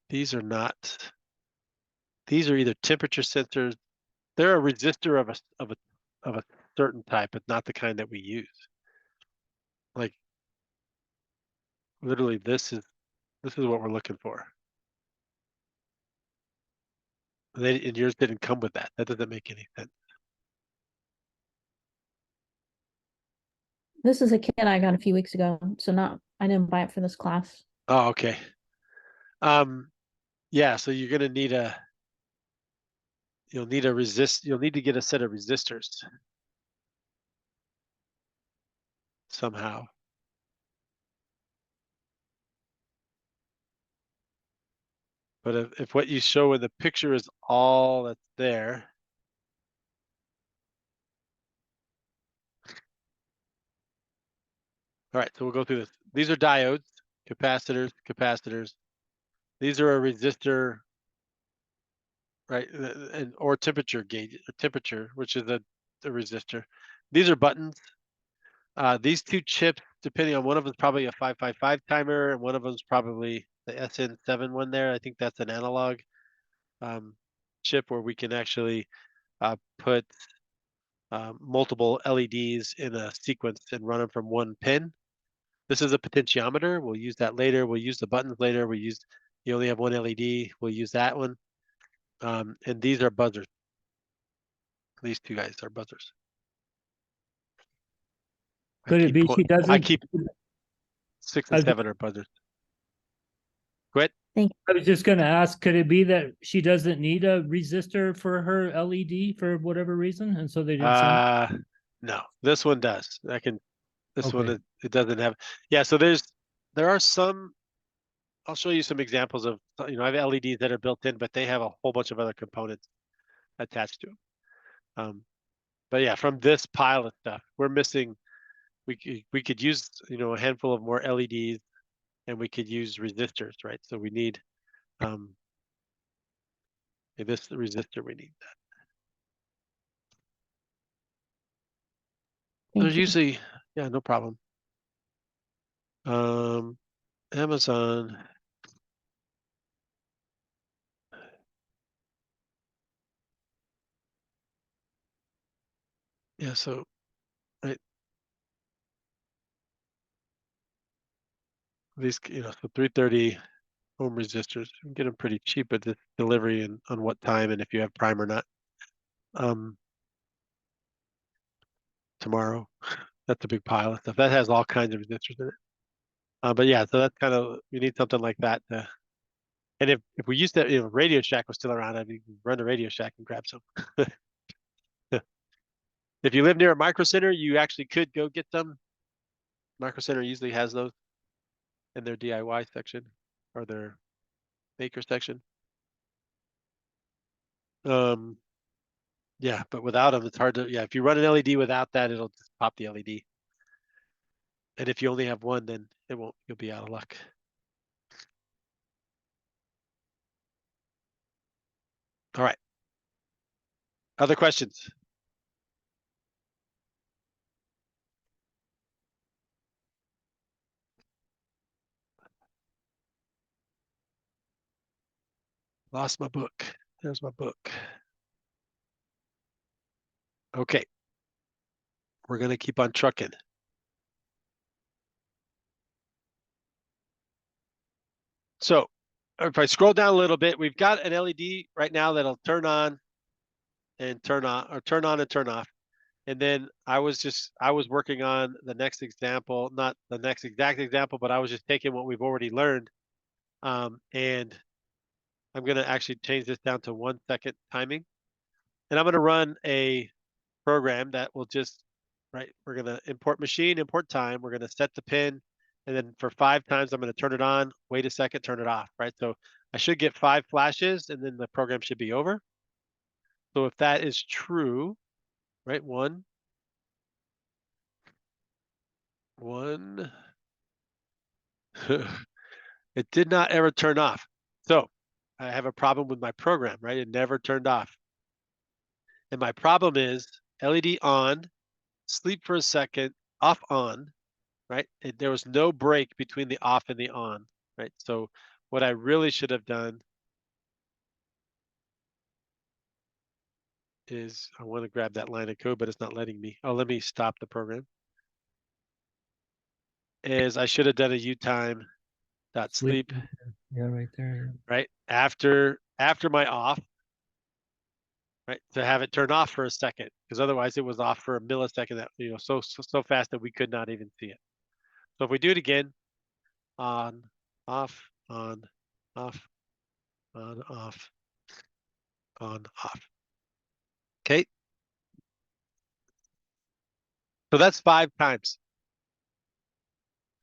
These are not, these are either temperature sensors. They're a resistor of a certain type, but not the kind that we use. Like literally this is what we're looking for. And yours didn't come with that. That doesn't make any sense. This is a kit I got a few weeks ago, so I didn't buy it for this class. Oh, okay. Yeah, so you're gonna need you'll need to get a set of resistors somehow. But if what you show in the picture is all that's there, all right, so we'll go through this. These are diodes, capacitors. These are a resistor right? And or temperature gauge, temperature, which is a resistor. These are buttons. These two chips, depending on one of them, is probably a 555 timer, and one of them is probably the SN7 one there. I think that's an analog chip where we can actually put multiple LEDs in a sequence and run them from one pin. This is a potentiometer. We'll use that later. We'll use the buttons later. You only have one LED. We'll use that one. And these are buzzers. These two guys are buzzers. Could it be she doesn't? I keep 6 and I was- 7 are buzzers. Go ahead. I was just gonna ask, could it be that she doesn't need a resistor for her LED for whatever reason, and so they didn't send? No, this one does. This one, Okay. it doesn't have. Yeah, so there are some, I'll show you some examples of, I have LEDs that are built in, but they have a whole bunch of other components attached to them. But yeah, from this pile of stuff, we're missing, we could use, a handful of more LEDs, and we could use resistors, right? So we need, this resistor, we need that. Thank There's you. usually, yeah, no problem. Amazon. Yeah, so, right. These, so 330 home resistors, you can get them pretty cheap at the delivery and on what time and if you have Prime or not. Tomorrow, that's a big pile of stuff. That has all kinds of resistors in it. But yeah, so that's kind of, we need something like that. And if we used to, Radio Shack was still around, I'd run to Radio Shack and grab some. If you live near a Micro Center, you actually could go get them. Micro Center usually has those in their DIY section or their maker section. Yeah, but without them, it's hard to, if you run an LED without that, it'll just pop the LED. And if you only have one, then it won't, you'll be out of luck. All right. Other questions? Lost my book. There's my book. Okay. We're going to keep on trucking. So if I scroll down a little bit, we've got an LED right now that'll turn on and turn on, or turn on and turn off. And then I was working on the next example, not the next exact example, but I was just taking what we've already learned. And I'm going to actually change this down to 1 second timing. And I'm going to run a program that will just, right, we're going to import machine, import time. We're going to set the pin. And then for 5 times, I'm going to turn it on, wait a second, turn it off, right? So I should get 5 flashes and then the program should be over. So if that is true, right, 1, it did not ever turn off. So I have a problem with my program, right? It never turned off. And my problem is LED on, sleep for a second, off on, right? There was no break between the off and the on, right? So what I really should have done is, I want to grab that line of code, but it's not letting me. Oh, let me stop the program. Is I should have done a utime dot sleep, Yeah, right there. right? After my off, right? To have it turn off for a second, because otherwise it was off for a millisecond, that, so fast that we could not even see it. So if we do it again, on, off, on, off, on, off, on, off. Okay. So that's 5 times.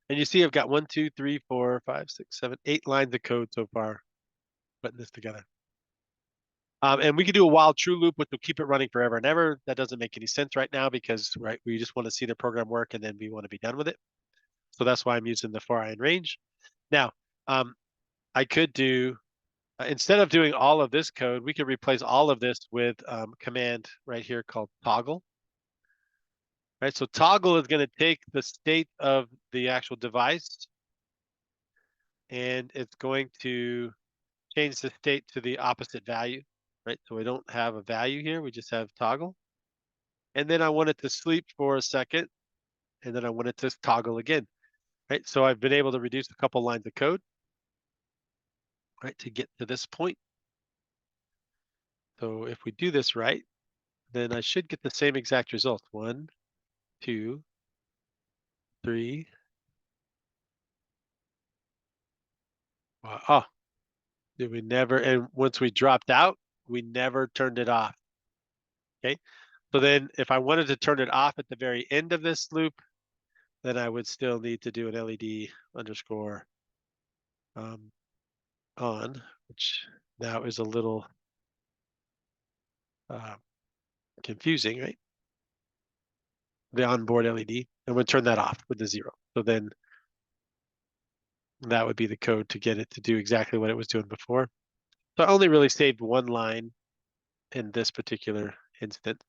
And you see I've got 1, 2, 3, 4, 5, 6, 7, 8 lines of code so far putting this together. And we could do a while true loop, which will keep it running forever and ever. That doesn't make any sense right now because, right, we just want to see the program work and then we want to be done with it. So that's why I'm using the for I in range. Now, I could do Instead of doing all of this code, we could replace all of this with command right here called toggle. Right, so toggle is going to take the state of the actual device, and it's going to change the state to the opposite value. Right, so we don't have a value here, we just have toggle. And then I want it to sleep for a second, and then I want it to toggle again. Right, so I've been able to reduce a couple lines of code, right, to get to this point. So if we do this right, then I should get the same exact results. 1, 2, 3. Oh, did we never? And once we dropped out, we never turned it off. Okay, so then if I wanted to turn it off at the very end of this loop, then I would still need to do an LED underscore on, which now is a little confusing, right? The onboard LED, and we'll turn that off with the 0. So then that would be the code to get it to do exactly what it was doing before. So I only really saved one line in this particular instance.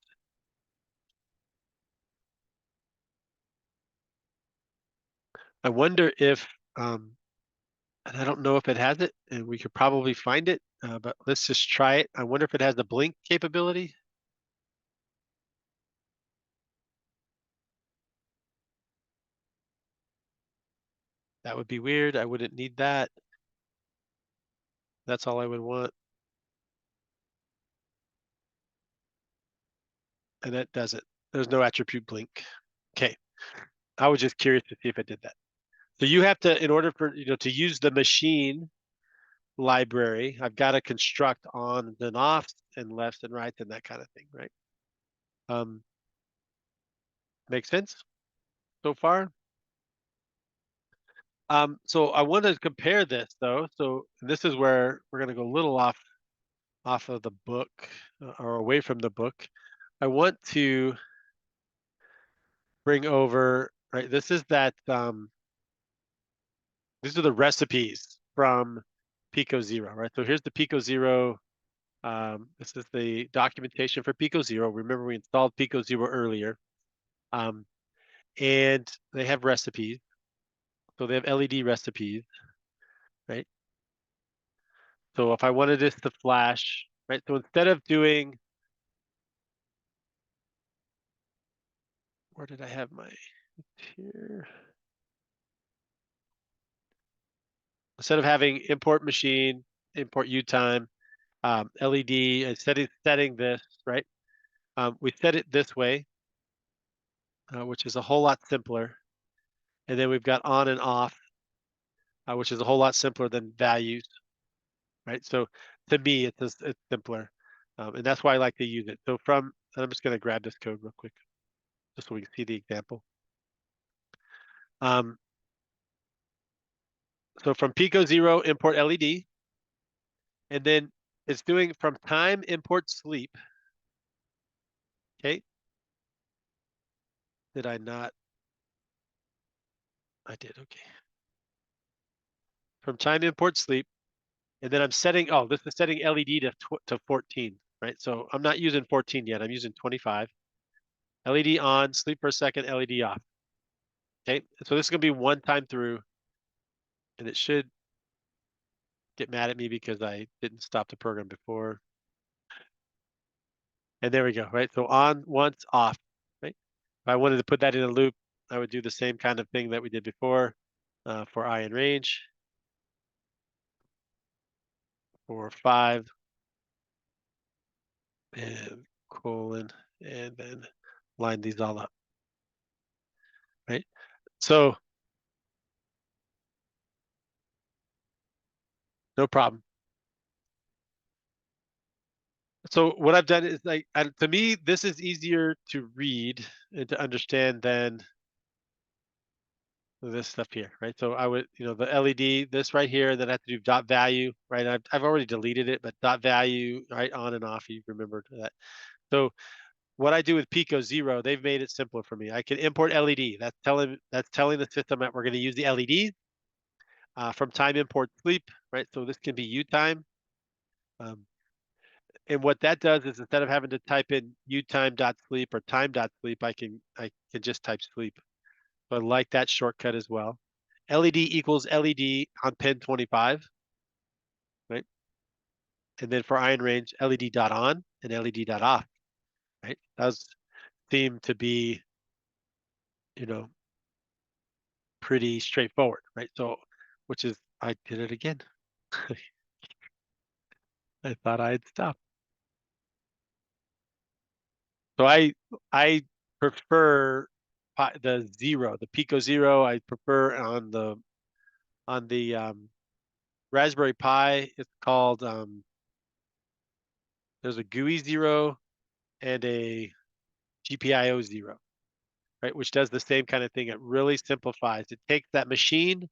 I wonder if, and I don't know if it has it, and we could probably find it, but let's just try it. I wonder if it has the blink capability. That would be weird. I wouldn't need that. That's all I would want. And that doesn't. There's no attribute blink. Okay. I was just curious to see if it did that. So you have to, in order for, to use the machine library, I've got to construct on and off and left and right and that kind of thing, right? Makes sense so far? So I want to compare this though. So this is where we're going to go a little off of the book or away from the book. I want to bring over, right? This is that, these are the recipes from Pico 0, right? So here's the Pico 0. This is the documentation for Pico 0. Remember, we installed Pico 0 earlier. And they have recipes. So they have LED recipes, right? So if I wanted this to flash, right? So instead of doing, where did I have my here? Instead of having import machine, import UTime, LED, and setting this, right? We set it this way, which is a whole lot simpler. And then we've got on and off, which is a whole lot simpler than values, right? So to me, it's simpler. And that's why I like to use it. So and I'm just going to grab this code real quick, just so we can see the example. So from Pico 0, import LED. And then it's doing from time import sleep. Okay. Did I not? I did, okay. From time import sleep. And then I'm setting, oh, this is setting LED to 14, right? So I'm not using 14 yet, I'm using 25. LED on, sleep for a second, LED off. Okay, so this is gonna be one time through, and it should get mad at me because I didn't stop the program before. And there we go, right? So on once, off, right? If I wanted to put that in a loop, I would do the same kind of thing that we did before for eye and range. For 5 and colon, and then line these all up, right? So no problem. So what I've done is to me, this is easier to read and to understand than this stuff here, right? So I would, the LED, this right here, then I have to do dot value, right? I've already deleted it, but dot value, right, on and off, you remember that. So what I do with Pico 0, they've made it simpler for me. I can import LED. That's telling the system that we're going to use the LEDs from time import sleep, right? So this can be UTime. And what that does is instead of having to type in utime.sleep or time.sleep, I can just type sleep. So I like that shortcut as well. LED equals LED on pin 25, right? And then for iron range, LED dot on and LED dot off, right? Those seem to be, pretty straightforward, right? So, which is, I did it again. I thought I'd stop. So I prefer the zero, the Pico Zero. I prefer on the Raspberry Pi. It's called there's a GUI Zero and a GPIO Zero, right? Which does the same kind of thing. It really simplifies. It takes that machine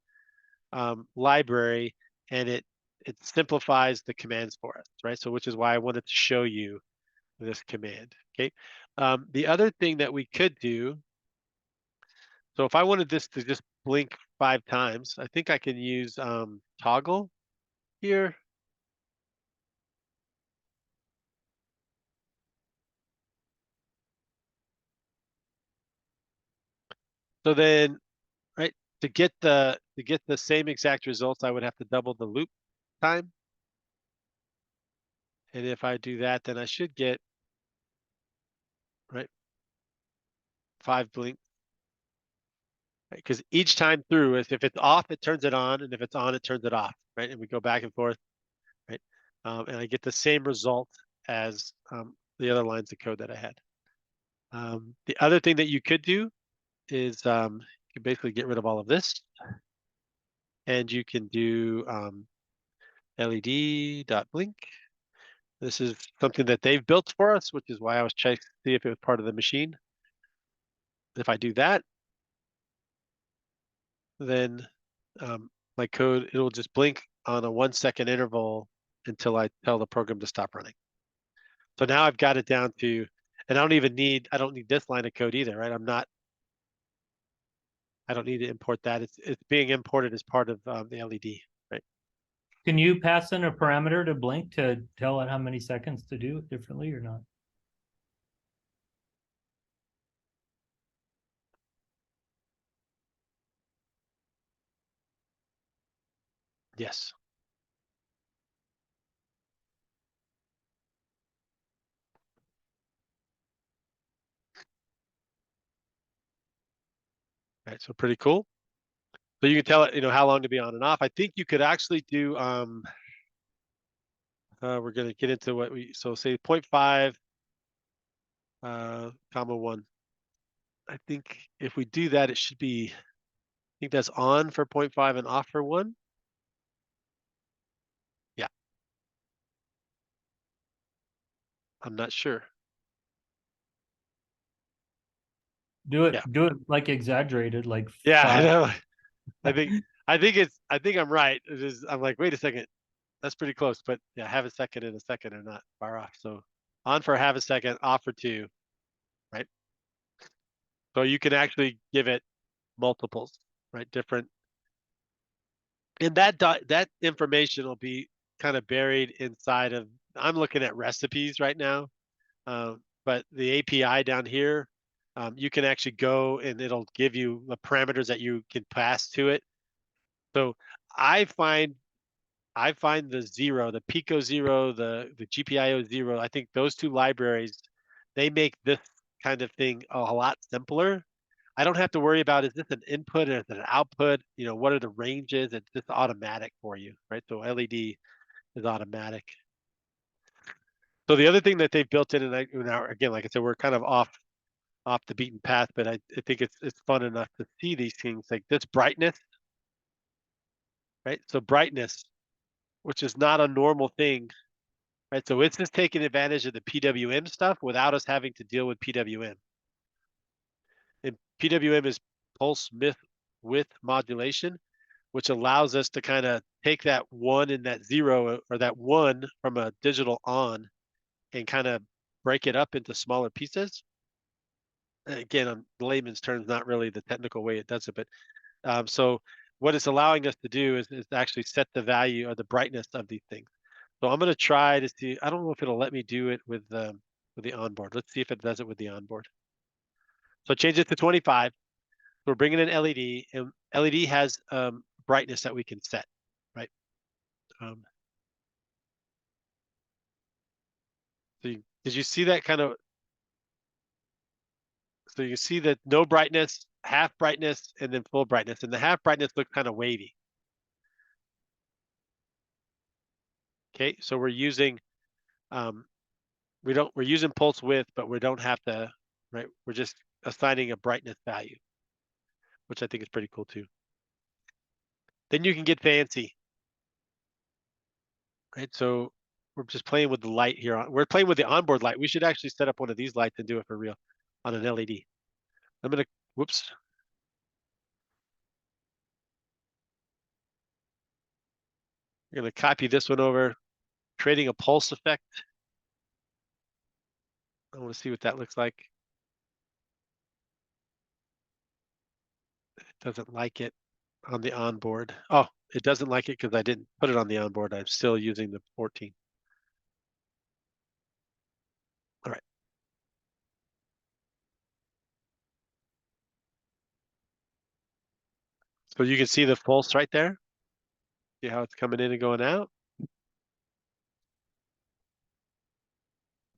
library and it simplifies the commands for us, right? So which is why I wanted to show you this command. Okay. The other thing that we could do, so if I wanted this to just blink 5 times, I think I can use toggle here. So then, right, to get the same exact results, I would have to double the loop time. And if I do that, then I should get, right, 5 blinks. Right? Because each time through, if it's off, it turns it on, and if it's on, it turns it off, right? And we go back and forth, right? And I get the same result as the other lines of code that I had. The other thing that you could do is you can basically get rid of all of this, and you can do LED.blink. This is something that they've built for us, which is why I was checking to see if it was part of the machine. If I do that, then my code, it'll just blink on a 1 second interval until I tell the program to stop running. So now I've got it down to, and I don't need this line of code either, right? I don't need to import that. It's being imported as part of the LED, right? Can you pass in a parameter to blink to tell it how many seconds to do it differently or not? Yes. Right, so pretty cool. So you can tell it, how long to be on and off. I think you could actually do, we're going to get into what so say 0.5, comma 1. I think if we do that, it should be, I think that's on for 0.5 and off for 1. Yeah. I'm not sure. Do it, Yeah. do it like exaggerated, like Yeah, 5. I know. I think I'm right. I'm like, wait a second. That's pretty close, but yeah, have a second and a second are not far off. So on for half a second, off for 2, right? So you can actually give it multiples, right? Different. And that information will be kind of buried inside of, I'm looking at recipes right now, but the API down here, you can actually go and it'll give you the parameters that you can pass to it. So I find the Zero, the Pico Zero, the GPIO Zero, I think those 2 libraries, they make this kind of thing a lot simpler. I don't have to worry about, is this an input or is it an output? What are the ranges? It's just automatic for you, right? So LED is automatic. So the other thing that they've built in, and now again, like I said, we're kind of off the beaten path, but I think it's fun enough to see these things like this brightness, right? So brightness, which is not a normal thing, right? So it's just taking advantage of the PWM stuff without us having to deal with PWM. And PWM is pulse width modulation, which allows us to kind of take that 1 and that 0, or that 1 from a digital on, and kind of break it up into smaller pieces. And again, on layman's terms, not really the technical way it does it, but so what it's allowing us to do is actually set the value or the brightness of these things. So I'm going to try to see. I don't know if it'll let me do it with the onboard. Let's see if it does it with the onboard. So change it to 25. We're bringing in LED, and LED has brightness that we can set, right? So did you see that kind of? So you see that no brightness, half brightness, and then full brightness, and the half brightness looks kind of wavy. Okay, so we're using we're using pulse width, but we don't have to, right? We're just assigning a brightness value, which I think is pretty cool too. Then you can get fancy, right? So we're just playing with the light here. We're playing with the onboard light. We should actually set up one of these lights and do it for real on an LED. I'm gonna, whoops. I'm gonna copy this one over, creating a pulse effect. I want to see what that looks like. It doesn't like it on the onboard. Oh, it doesn't like it because I didn't put it on the onboard. I'm still using the 14. All right. So you can see the pulse right there. See how it's coming in and going out.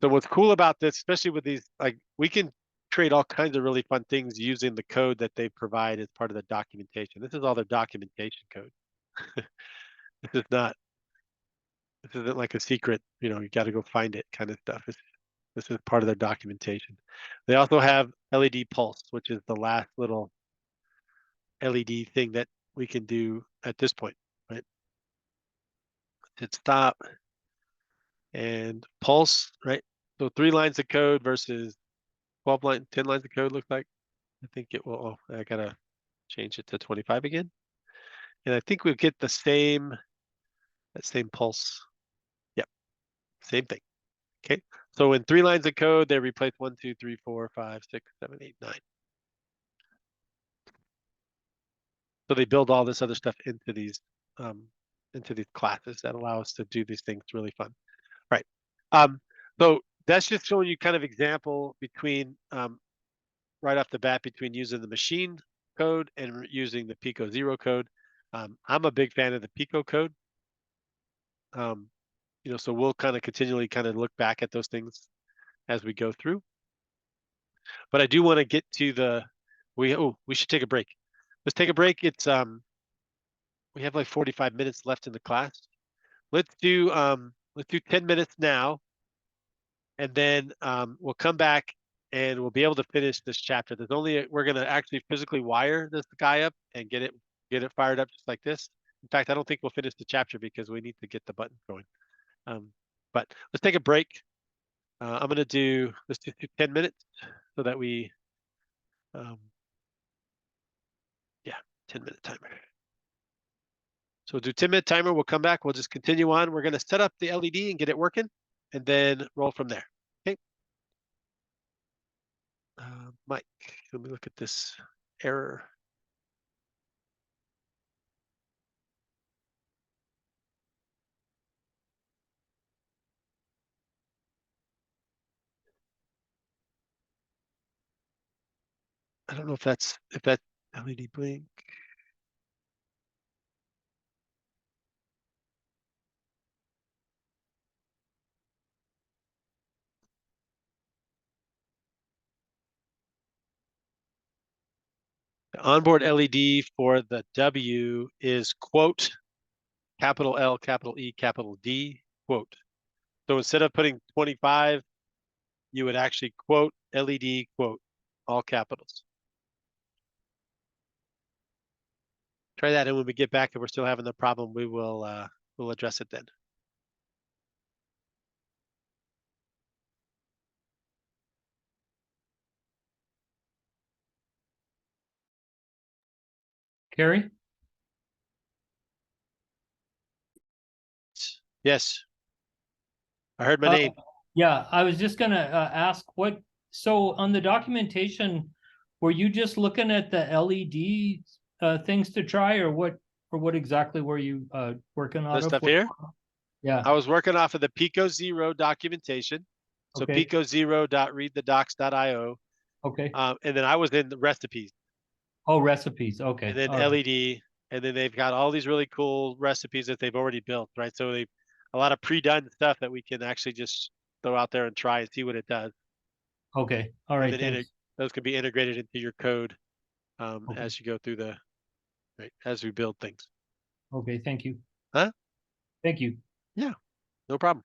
So what's cool about this, especially with these, like we can create all kinds of really fun things using the code that they provide as part of the documentation. This is all their documentation code. This isn't like a secret, you know, you got to go find it kind of stuff. This is part of their documentation. They also have LED pulse, which is the last little LED thing that we can do at this point, right? Hit stop and pulse, right? So 3 lines of code versus 10 lines of code looks like. I think it will, oh, I gotta change it to 25 again. And I think we'll get that same pulse. Yep, same thing. Okay, so in 3 lines of code, they replace 1, 2, 3, 4, 5, 6, 7, 8, 9. So they build all this other stuff into these classes that allow us to do these things really fun. Right. So that's just showing you kind of example between right off the bat between using the machine code and using the Pico 0 code. I'm a big fan of the Pico code. You know, so we'll kind of continually kind of look back at those things as we go through. But I do want to get to we should take a break. Let's take a break. It's we have like 45 minutes left in the class. Let's do 10 minutes now, and then we'll come back and we'll be able to finish this chapter. We're gonna actually physically wire this guy up and get it fired up just like this. In fact, I don't think we'll finish the chapter because we need to get the button going. But let's take a break. I'm gonna let's do 10 minutes so that we, yeah, 10-minute timer. So we'll do 10-minute timer. We'll come back. We'll just continue on. We're gonna set up the LED and get it working, and then roll from there. Okay. Mike, let me look at this error. I don't know if that LED blink. The onboard LED for the W is quote, capital L, capital E, capital D, quote. So instead of putting 25, you would actually quote LED, quote, all capitals. Try that, and when we get back and we're still having the problem, we'll address it then. Carrie? Yes. I heard my name. Yeah, I was just gonna ask so on the documentation, were you just looking at the LED things to try, or what exactly were you working on? This stuff here? Yeah, I was working off of the Pico Zero documentation. So okay, Pico Zero.readthedocs.io. okay. And then I was in the recipes Oh, recipes, and okay. then all right. LED. And then they've got all these really cool recipes that they've already built, right? So they a lot of pre-done stuff that we can actually just throw out there and try and see what it does. Okay, all And right, then thanks. those can be integrated into your code Okay. as you go through right, as we build things. Okay, thank you. Huh? Thank you. Yeah, no problem.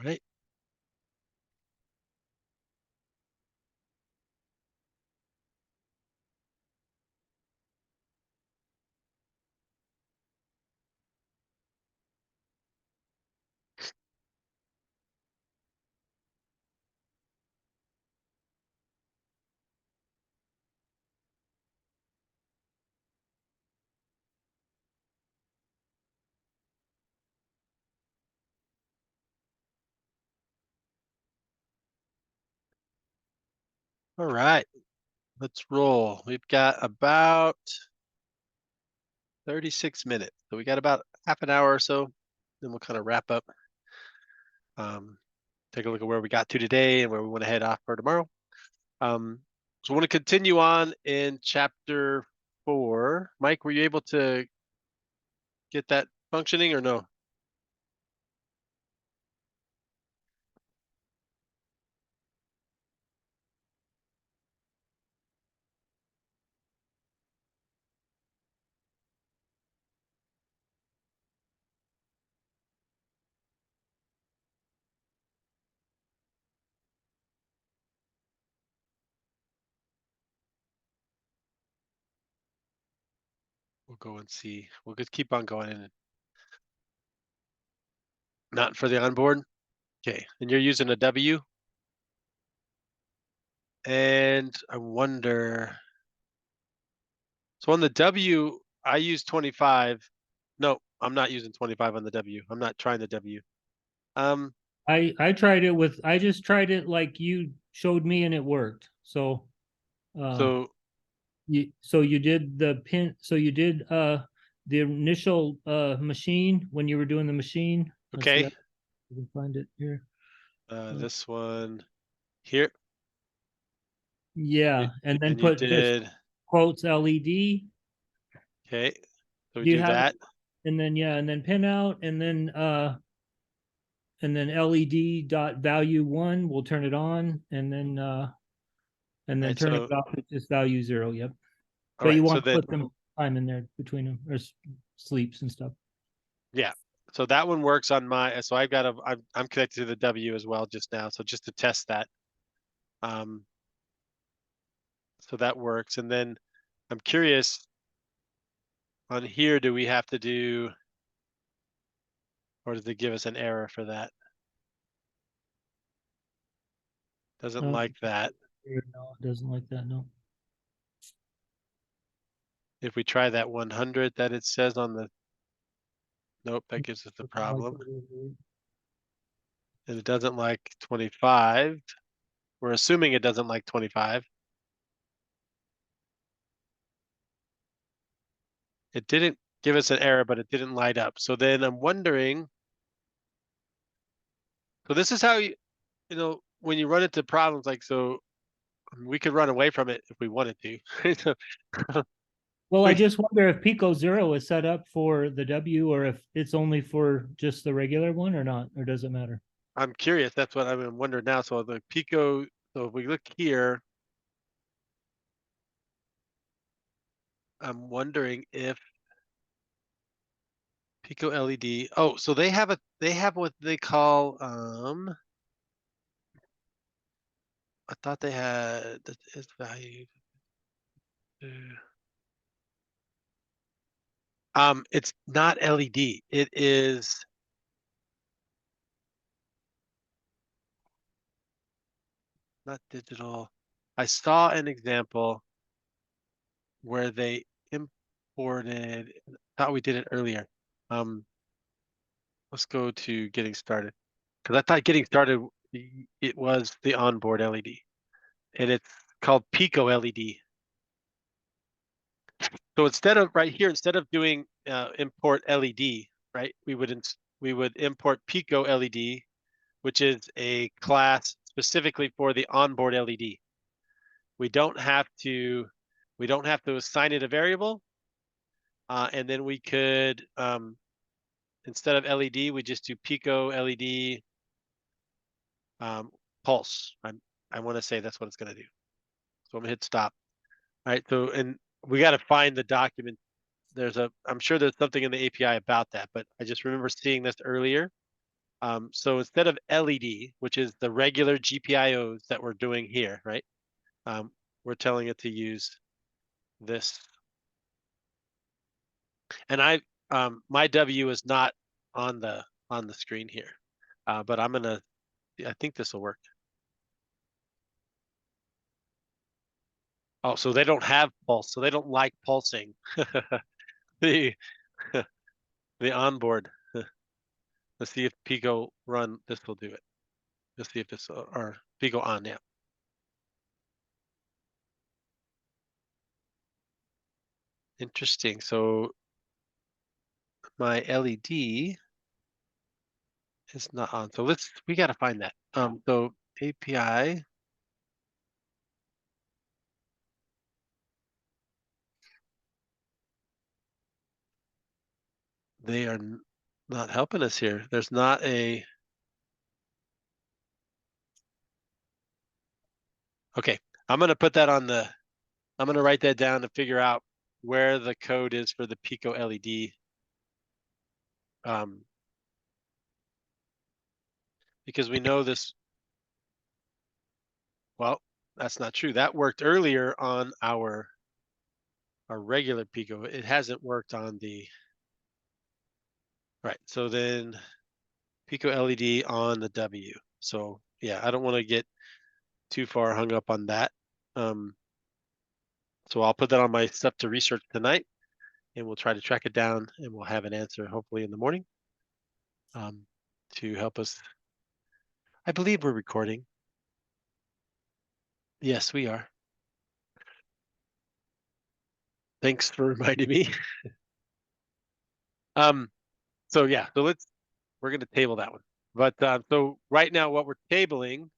right. All right, let's roll. We've got about 36 minutes. So we got about half an hour or so, then we'll kind of wrap up. Take a look at where we got to today and where we want to head off for tomorrow. So I want to continue on in chapter 4. Mike, were you able to get that functioning or no? We'll go and see. We'll just keep on going and not for the onboard. Okay, and you're using a W. And I wonder, so on the W, I use 25. No, I'm not using 25 on the W. I'm not trying the W. I tried it with, I just tried it like you showed me and it worked. So So you did the pin, so you did the initial machine when you were doing the machine. Let's see, okay, I can find it here. this one here. Yeah, and then And you put just did, quotes LED. okay, so we Do you do have, that. and then yeah, and then pin out, and then LED dot value 1, we'll turn it on, and then Right, turn so, it off at just value 0. Yep. all But you right, so want to then, put some time in there between them, or sleeps and stuff. yeah, so that one works on my, so I've got a, I'm connected to the W as well just now. So just to test that. So that works. And then I'm curious on here, do we have to do, or does it give us an error for that? Doesn't like that. No, it doesn't like that. No. If we try that 100 that it says on the, nope, that gives us the problem. And it doesn't like 25. We're assuming it doesn't like 25. It didn't give us an error, but it didn't light up. So then I'm wondering, so this is how you know, when you run into problems like, so we could run away from it if we wanted to. Well, I We- just wonder if Pico 0 is set up for the W, or if it's only for just the regular one or not, or does it matter? I'm curious. That's what I'm wondering now. So the Pico, so if we look here, I'm wondering if Pico LED. Oh, so they have what they call I thought they had that is value. It's not LED. It is not digital. I saw an example where they imported, thought we did it earlier. Let's go to getting started. Because I thought getting started, it was the onboard LED. And it's called Pico LED. So instead of right here, instead of doing import LED, right, we would import Pico LED, which is a class specifically for the onboard LED. We don't have to assign it a variable, and then we could instead of LED, we just do Pico LED pulse. I want to say that's what it's going to do. So I'm gonna hit stop. All right. So, and we got to find the document. I'm sure there's something in the API about that, but I just remember seeing this earlier. So instead of LED, which is the regular GPIOs that we're doing here, right? We're telling it to use this. And my W is not on the screen here, but I think this will work. Oh, so they don't have pulse, so they don't like pulsing. the the onboard. Let's see if Pico run. This will do it. Let's see if this or Pico on now. Interesting. So my LED is not on. So we got to find that. So API. They are not helping us here. There's not a. Okay, I'm going to put that on the. I'm going to write that down to figure out where the code is for the Pico LED. Because we know this. Well, that's not true. That worked earlier on our regular Pico. It hasn't worked on the. Right. So then Pico LED on the W. So yeah, I don't want to get too far hung up on that. So I'll put that on my stuff to research tonight, and we'll try to track it down, and we'll have an answer hopefully in the morning to help us. I believe we're recording. Yes, we are. Thanks for reminding me. So yeah, so we're going to table that one. But so right now what we're tabling,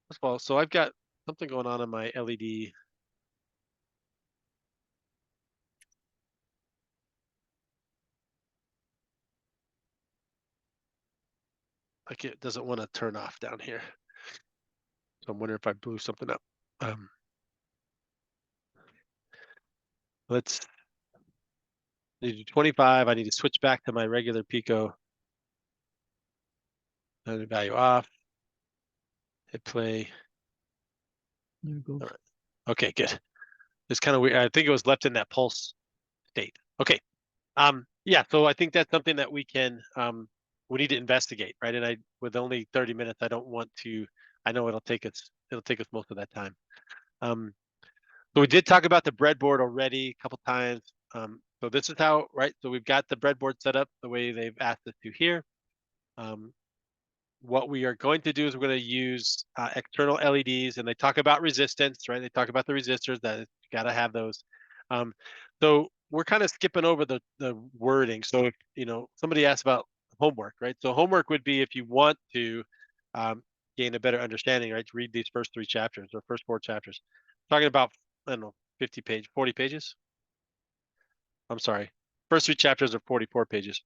first of all, so I've got something going on in my LED. Like it doesn't want to turn off down here. So I'm wondering if I blew something up. Let's need to do 25. I need to switch back to my regular Pico. Another value off. Hit play. There we go. All right. Okay, good. It's kind of weird. I think it was left in that pulse state. Okay. Yeah, so I think that's something that we need to investigate, right? And with only 30 minutes, I don't want to. I know it'll take us most of that time. So we did talk about the breadboard already a couple times. So this is how, right? So we've got the breadboard set up the way they've asked us to here. What we are going to do is we're going to use external LEDs, and they talk about resistance, right? They talk about the resistors that you got to have those. So we're kind of skipping over the wording. So if somebody asked about homework, right? So homework would be if you want to gain a better understanding, right? To read these first 3 chapters or first 4 chapters. Talking about, I don't know, 40 pages. I'm sorry. First 3 chapters are 44 pages.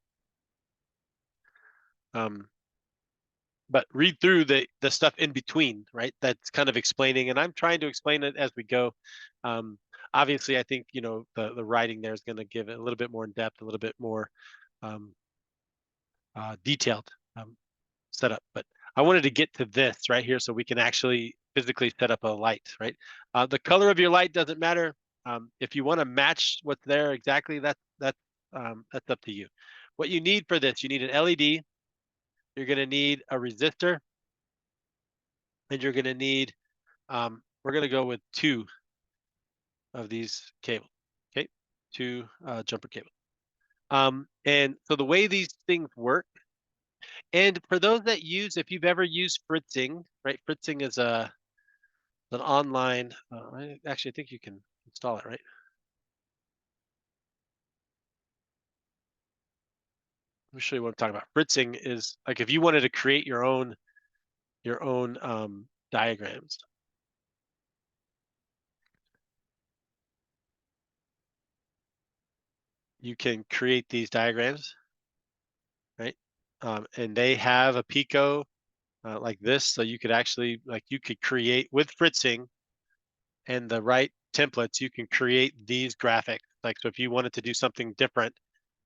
But read through the stuff in between, right? That's kind of explaining, and I'm trying to explain it as we go. Obviously, I think the writing there is going to give it a little bit more in depth, a little bit more detailed setup. But I wanted to get to this right here so we can actually physically set up a light, right? The color of your light doesn't matter. If you want to match what's there exactly, that's up to you. What you need for this, you need an LED. You're going to need a resistor, and you're going to need, we're going to go with 2 of these cables, okay? 2 jumper cables. And so the way these things work, and for those that if you've ever used Fritzing, right? Fritzing is an online, actually, I think you can install it, right? Let me show you what I'm talking about. Fritzing is like if you wanted to create your own diagrams. You can create these diagrams, right? And they have a Pico like this, so you could actually, you could create with Fritzing and the right templates, you can create these graphics. Like, so if you wanted to do something different,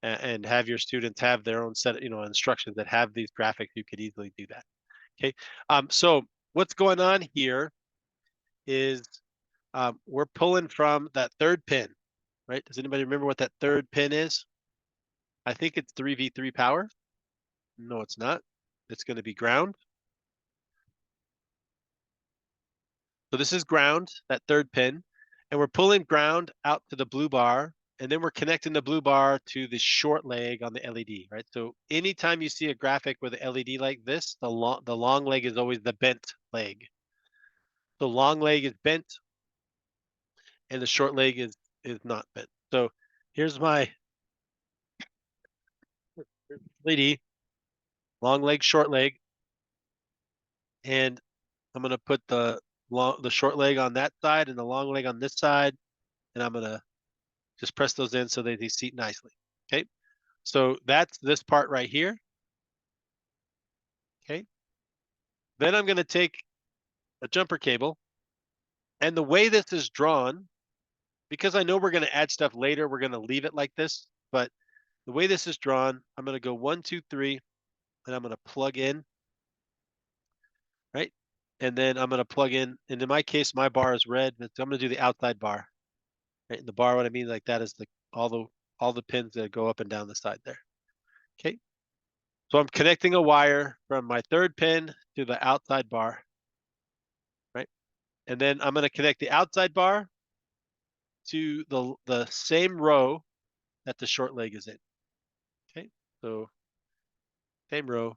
and have your students have their own set, instructions that have these graphics, you could easily do that. Okay. So what's going on here is we're pulling from that third pin, right? Does anybody remember what that third pin is? I think it's 3v3 power. No, it's not. It's going to be ground. So this is ground, that third pin, and we're pulling ground out to the blue bar, and then we're connecting the blue bar to the short leg on the LED, right? So anytime you see a graphic with an LED like this, the long leg is always the bent leg. The long leg is bent, and the short leg is not bent. So here's my LED, long leg, short leg, and I'm gonna put the short leg on that side and the long leg on this side, and I'm gonna just press those in so they seat nicely. Okay, so that's this part right here. Okay, then I'm gonna take a jumper cable, and the way this is drawn, because I know we're gonna add stuff later, we're gonna leave it like this, but the way this is drawn, I'm gonna go 1, 2, 3, and I'm gonna plug in, right? And then I'm gonna plug in, and in my case, my bar is red, but I'm gonna do the outside bar. Right? And the bar, what I mean like that is all the pins that go up and down the side there. Okay. So I'm connecting a wire from my third pin to the outside bar, right? And then I'm going to connect the outside bar to the same row that the short leg is in. Okay. So same row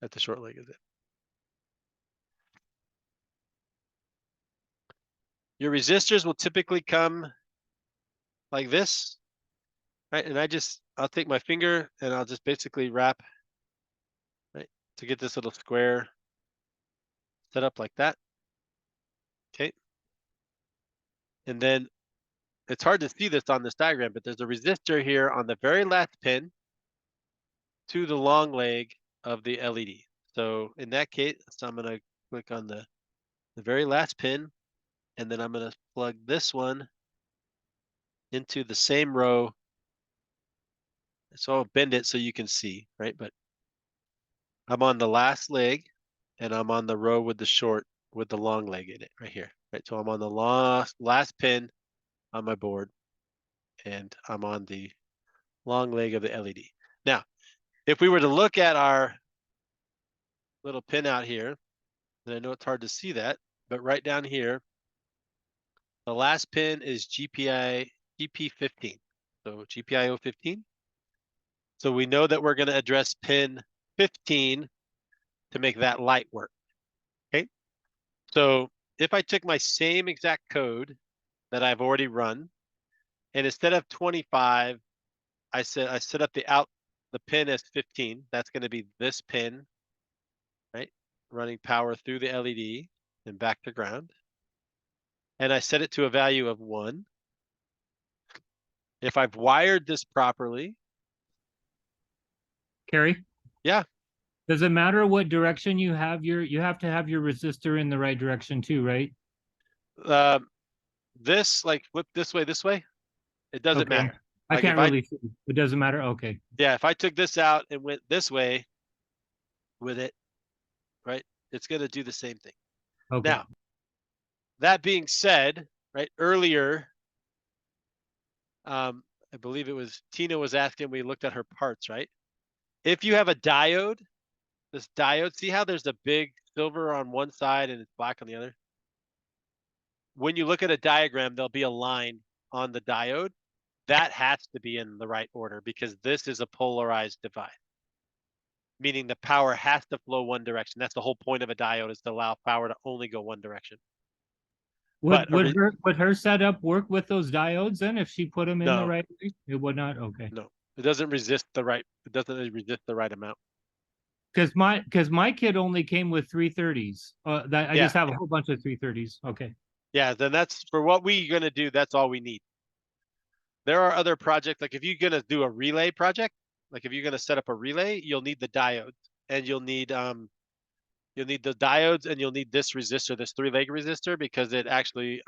that the short leg is in. Your resistors will typically come like this, right? And I'll take my finger and I'll just basically wrap, right, to get this little square set up like that. Okay. And then it's hard to see this on this diagram, but there's a resistor here on the very last pin to the long leg of the LED. So in that case, I'm going to click on the very last pin, and then I'm going to plug this one into the same row. So I'll bend it so you can see, right? But I'm on the last leg, and I'm on the row with the long leg in it right here, right? So I'm on the last pin on my board, and I'm on the long leg of the LED. Now, if we were to look at our little pin out here, and I know it's hard to see that, but right down here, the last pin is GP15. So GPIO 15. So we know that we're going to address pin 15 to make that light work. Okay. So if I took my same exact code that I've already run, and instead of 25, I set up the pin as 15. That's going to be this pin, right? Running power through the LED and back to ground. And I set it to a value of 1. If I've wired this properly. Carrie? Yeah. Does it matter what direction you have you have to have your resistor in the right direction too, right? This, like, flip this way, it doesn't Okay. matter. I Like, can't if really see. It doesn't matter. Okay. Yeah, if I took this out and went this way with it, right, it's going to do the same thing. Okay. Now, that being said, right, earlier, I believe it was Tina was asking, we looked at her parts, right? If you have a diode, this diode, see how there's a big silver on one side and it's black on the other? When you look at a diagram, there'll be a line on the diode. That has to be in the right order because this is a polarized device, meaning the power has to flow one direction. That's the whole point of a diode, is to allow power to only go one direction. Would her setup work with those diodes then if she put them in the No. right way? It would not. Okay. No, it doesn't resist the right. It doesn't resist the right amount. Because my kid only came with 330s. I just have a whole bunch of 330s. Okay. Yeah, then that's for what we're gonna do. That's all we need. There are other projects, like if you're gonna do a relay project, like if you're gonna set up a relay, you'll need the diodes, and you'll need the diodes, and you'll need this resistor, this 3-leg resistor, because it actually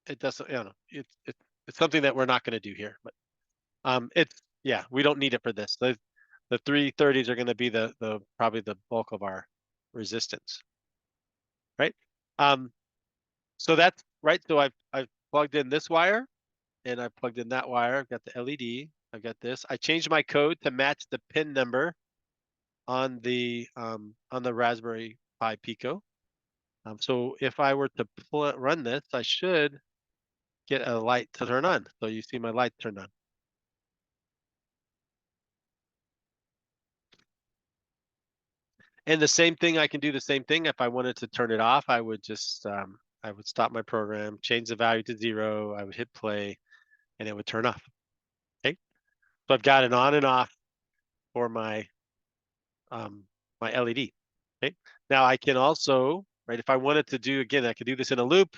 it doesn't, it's something that we're not gonna do here, but it's yeah, we don't need it for this. The 330s are going to be the probably the bulk of our resistance, right? So that's right. So I've plugged in this wire, and I've plugged in that wire. I've got the LED. I've got this. I changed my code to match the pin number on the Raspberry Pi Pico. So if I were to run this, I should get a light to turn on. So you see my light turned on. And the same thing, I can do the same thing. If I wanted to turn it off, I would just, I would stop my program, change the value to 0. I would hit play and it would turn off. Okay. So I've got an on and off for my, my LED. Okay. Now I can also, right, if I wanted to do, again, I could do this in a loop,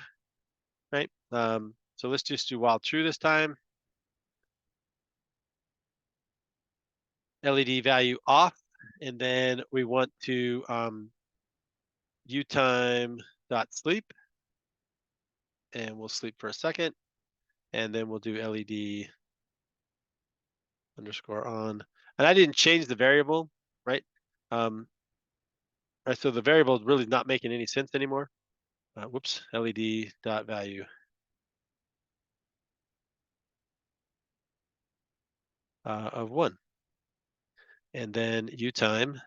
right? So let's just do while true this time. LED value off, and then we want to utime dot sleep, and we'll sleep for a second, and then we'll do LED underscore on. And I didn't change the variable, right? Right, so the variable is really not making any sense anymore. Whoops, LED dot value. Of 1. And then utime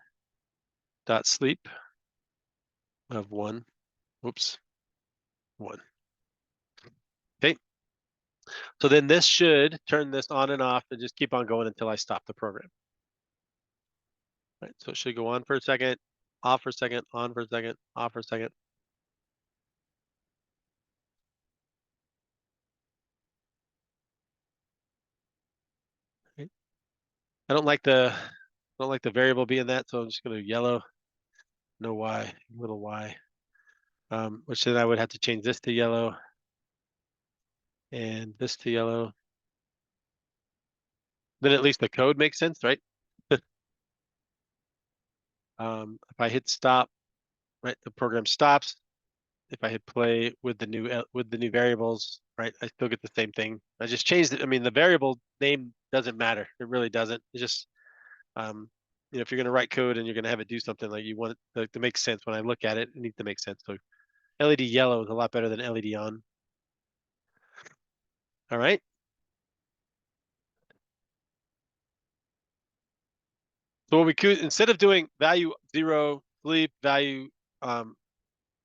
dot sleep of 1. Whoops, 1. Okay. So then this should turn this on and off and just keep on going until I stop the program. Right, so it should go on for a second, off for a second, on for a second, off for a second. Okay. I don't like the variable being that, so I'm just going to yellow, no Y, little y. Which then I would have to change this to yellow and this to yellow. Then at least the code makes sense, right? If I hit stop, right, the program stops. If I hit play with the new variables, right, I still get the same thing. I just changed it. I mean, the variable name doesn't matter. It really doesn't. It's just, you know, if you're going to write code and you're going to have it do something, like you want it to make sense. When I look at it, it needs to make sense. So LED yellow is a lot better than LED on. All right. So what we could, instead of doing value 0 sleep, value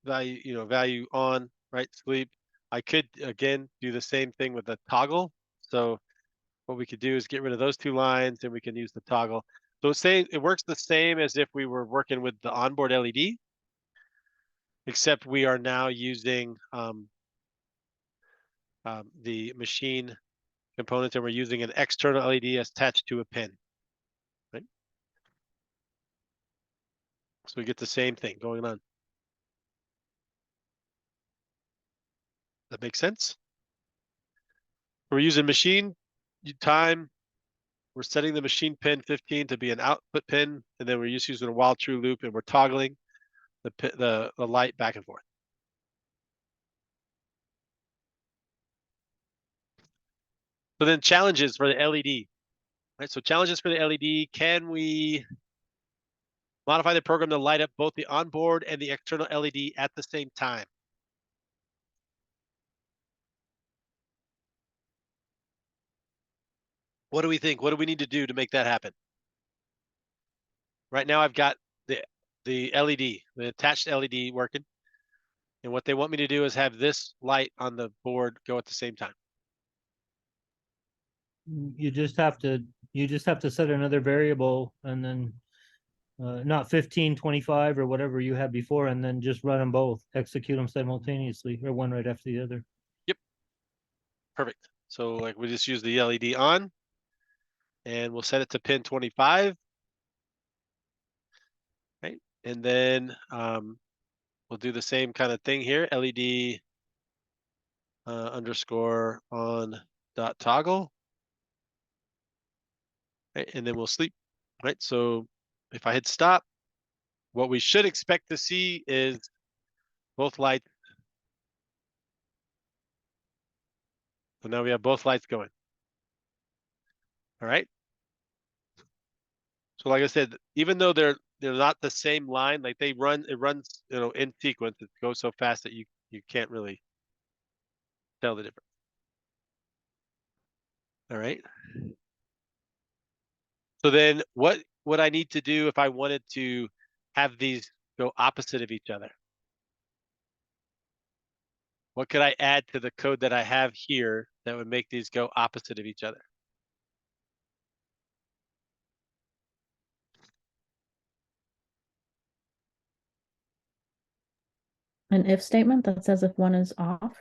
value on, right, sleep, I could again do the same thing with a toggle. So what we could do is get rid of those 2 lines, and we can use the toggle. So it works the same as if we were working with the onboard LED, except we are now using the machine components, and we're using an external LED attached to a pin. Right? So we get the same thing going on. That makes sense? We're using machine time. We're setting the machine pin 15 to be an output pin, and then we're just using a while true loop, and we're toggling the light back and forth. So then challenges for the LED, right? So challenges for the LED: can we modify the program to light up both the onboard and the external LED at the same time? What do we think? What do we need to do to make that happen? Right now I've got the LED, the attached LED working. And what they want me to do is have this light on the board go at the same time. You just have to set another variable, and then not 15, 25 or whatever you had before, and then just run them both, execute them simultaneously, or one right after the other. Yep. Perfect. So like we just use the LED on, and we'll set it to pin 25. Right. And then we'll do the same kind of thing here. LED underscore on dot toggle. Right, and then we'll sleep. Right. So if I hit stop, what we should expect to see is both lights. So now we have both lights going. All right. So like I said, even though they're not the same line, like it runs, in sequence. It goes so fast that you can't really tell the difference. All right. So then what would I need to do if I wanted to have these go opposite of each other? What could I add to the code that I have here that would make these go opposite of each other? An if statement that says if one is off,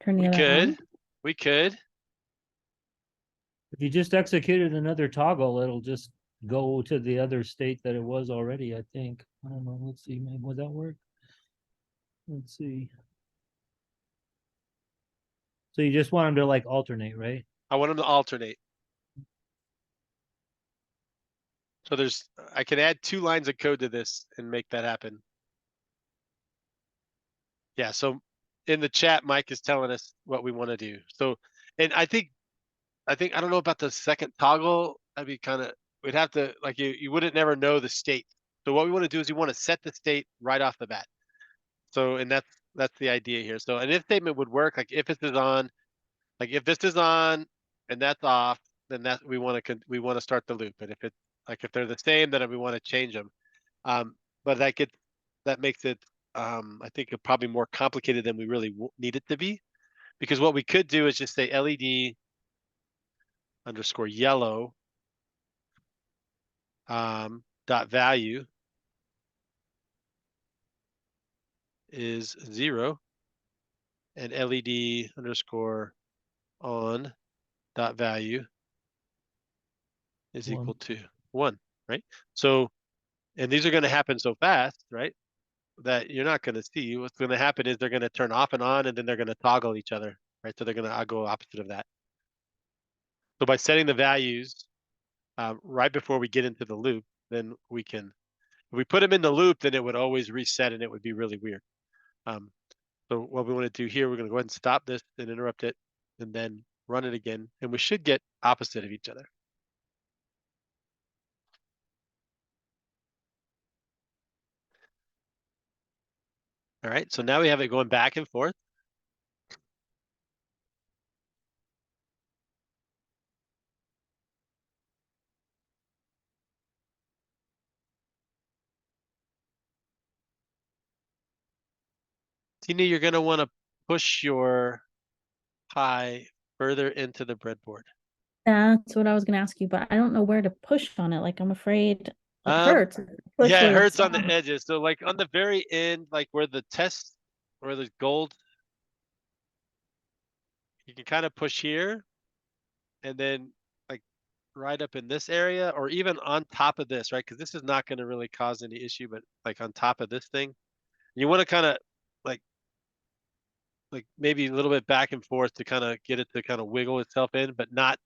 turn the We other on. could. If you just executed another toggle, it'll just go to the other state that it was already, I think. I don't know, let's see, maybe would that work? Let's see. So you just want them to like alternate, right? I want them to alternate. So I can add 2 lines of code to this and make that happen. Yeah, so in the chat, Mike is telling us what we want to do. So, and I don't know about the second toggle. I'd be we'd have to, like, you wouldn't never know the state. So what we want to do is we want to set the state right off the bat. So, and that's the idea here. So an if statement would work, like if this is on, and that's off, then we want to start the loop. And if they're the same, then we want to change them. But that makes it, I think, probably more complicated than we really need it to be, because what we could do is just say LED underscore yellow dot value is 0, and LED underscore on dot value is 1. equal to 1, right? So, and these are going to happen so fast, right, that you're not going to see. What's going to happen is they're going to turn off and on, and then they're going to toggle each other, right? So they're going to go opposite of that. So by setting the values right before we get into the loop, then we can, if we put them in the loop, then it would always reset and it would be really weird. So what we want to do here, we're going to go ahead and stop this and interrupt it and then run it again. And we should get opposite of each other. All right, so now we have it going back and forth. Tina, you're going to want to push your Pi further into the breadboard. That's what I was gonna ask you, but I don't know where to push on it. Like, I'm afraid it hurts. Push Yeah, it where hurts it's on the edges. So like on the very end, like where the gold, you can kind of push here, and then like right up in this area, or even on top of this, right? Because this is not going to really cause any issue, but like on top of this thing, you want to kind of like maybe a little bit back and forth to kind of get it to kind of wiggle itself in, but not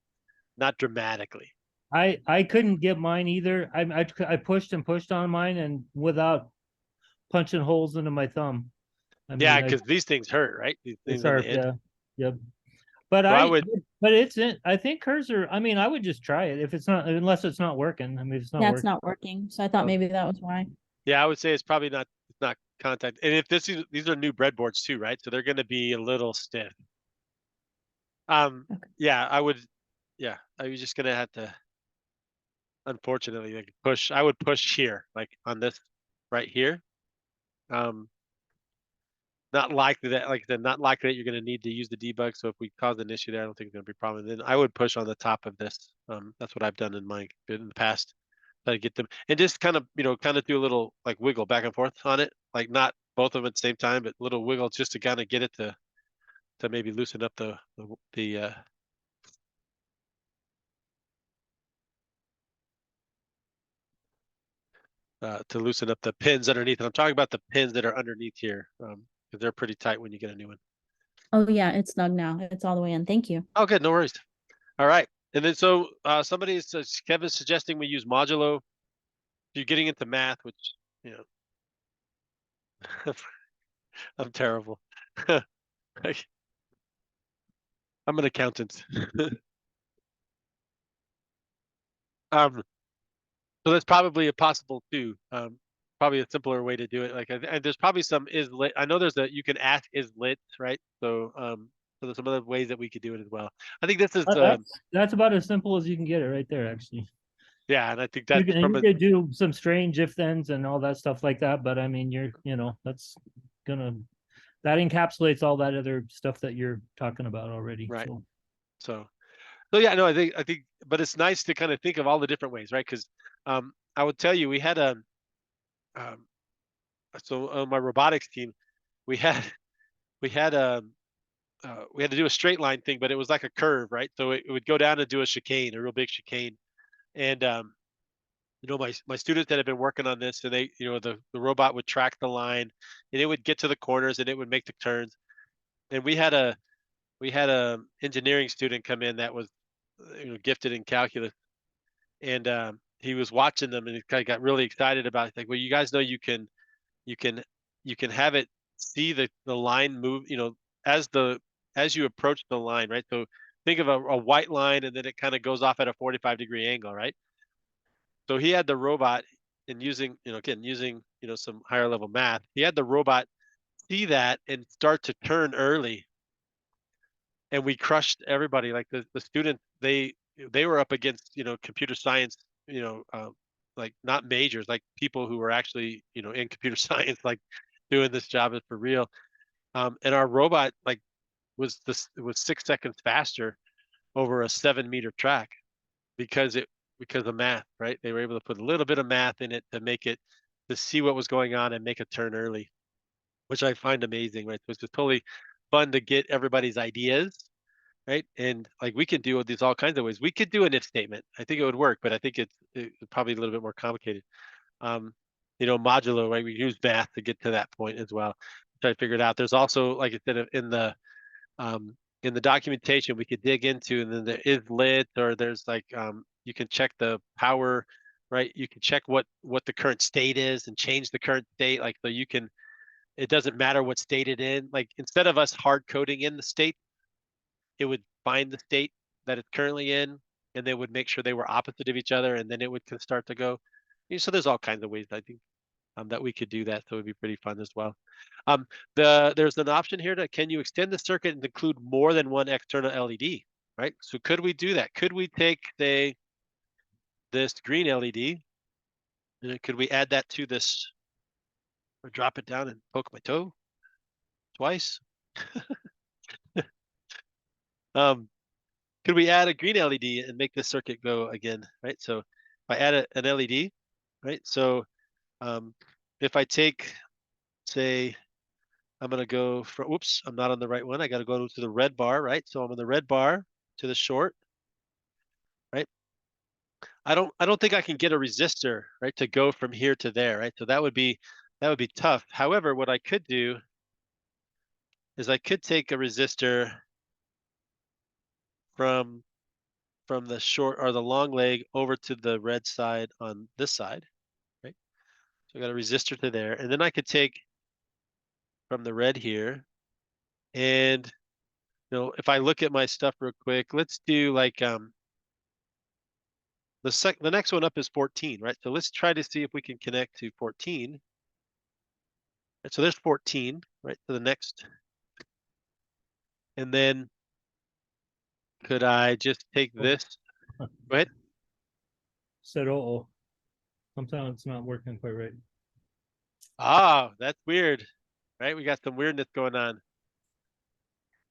dramatically. I couldn't get mine either. I pushed and pushed on mine and without punching holes into my thumb. I Yeah, mean, because these things hurt, right? These it's things on the hard, end. yeah. Yep. But So but it's in, I think hers are, I mean, I would just try it if it's not, unless it's not working. I mean, if it's not Yeah, it's working. not working. So I thought Oh. maybe that was why. Yeah, I would say it's probably not. It's not contact. And if these are new breadboards too, right? So they're going to be a little stiff. Okay. Yeah, I would. Yeah, I was just gonna have to. Unfortunately, like push. I would push here, like on this right here. Not likely that, like I said, not likely that you're going to need to use the debug. So if we cause an issue there, I don't think it's going to be a problem. Then I would push on the top of this. That's what I've done in the past. Try to get them and just kind of, kind of do a little like wiggle back and forth on it, like not both of them at the same time, but little wiggle just to kind of get it to maybe loosen up the to loosen up the pins underneath. And I'm talking about the pins that are underneath here, because they're pretty tight when you get a new one. Oh yeah, it's snug now. It's all the way in. Thank you. Oh, good, no worries. All right, and then so Kevin's suggesting we use modulo. If you're getting into math, which I'm terrible. I'm an accountant. So that's probably a possible too. Probably a simpler way to do it. Like, and there's probably some is lit. I know there's you can ask is lit, right? So, so there's some other ways that we could do it as well. I think this is, That's about as simple as you can get it right there, actually. yeah, and I think You that's can, you could do some strange if thens and all that stuff like that, but I mean, that's gonna, that encapsulates all that other stuff that you're talking about already. Right. So So yeah, no, I think, but it's nice to kind of think of all the different ways, right? Because, I would tell you, we had so on my robotics team, we had, we had, we had to do a straight line thing, but it was like a curve, right? So it would go down and do a chicane, a real big chicane. And, my students that have been working on this, and they, the robot would track the line and it would get to the corners and it would make the turns. And we had a engineering student come in that was, gifted in calculus, and, he was watching them and he kind of got really excited about it. Like, well, you guys know you can have it see the line move, as you approach the line, right? So think of a white line and then it kind of goes off at a 45-degree angle, right? So he had the robot, and using, some higher level math, he had the robot see that and start to turn early. And we crushed everybody. Like the students, they were up against, computer science, like not majors, like people who were actually, in computer science, like doing this job is for real. And our robot like was 6 seconds faster over a 7-meter track because of math, right? They were able to put a little bit of math in it to see what was going on and make a turn early, which I find amazing, right? So it's just totally fun to get everybody's ideas, right? And like we can do these all kinds of ways. We could do an if statement. I think it would work, but I think it's probably a little bit more complicated. Modulo, right? We use math to get to that point as well. Try to figure it out. There's also, like I said, in the documentation we could dig into, and then there is lit, or there's like, you can check the power, right? You can check what the current state is and change the current state. Like, so it doesn't matter what state it in. Like, instead of us hard coding in the state, it would find the state that it's currently in, and they would make sure they were opposite of each other, and then it would start to go. So there's all kinds of ways, I think, that we could do that. So it'd be pretty fun as well. There's an option here can you extend the circuit and include more than one external LED, right? So could we do that? Could we take, say, this green LED, and could we add that to this, or drop it down and poke my toe twice? Could we add a green LED and make this circuit go again, right? So if I add an LED, right? So, if I take, say, I'm going to go for, oops, I'm not on the right one. I got to go to the red bar, right? So I'm on the red bar to the short, right? I don't think I can get a resistor, right, to go from here to there, right? So that would be tough. However, what I could do is I could take a resistor from the short or the long leg over to the red side on this side, right? So I got a resistor to there, and then I could take from the red here, and if I look at my stuff real quick, let's do like, the next one up is 14, right? So let's try to see if we can connect to 14. And so there's 14, right? To the next. And then could I just take this? Go ahead. said, oh, sometimes it's not working quite right. Ah, that's weird, right? We got some weirdness going on.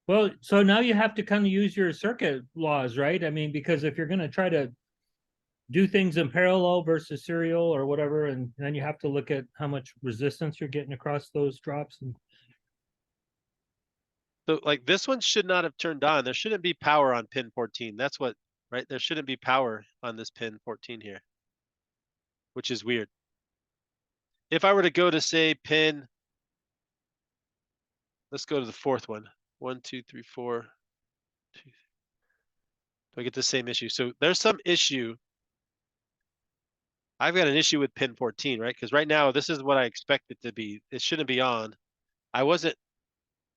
Well, so now you have to kind of use your circuit laws, right? I mean, because if you're going to try to do things in parallel versus serial or whatever, and then you have to look at how much resistance you're getting across those drops. And so like this one should not have turned on. There shouldn't be power on pin 14. That's what, right? There shouldn't be power on this pin 14 here, which is weird. If I were to go to, say, pin, let's go to the fourth one. 1, 2, 3, 4. Do I get the same issue? So there's some issue. I've got an issue with pin 14, right? Because right now, this is what I expect it to be. It shouldn't be on. I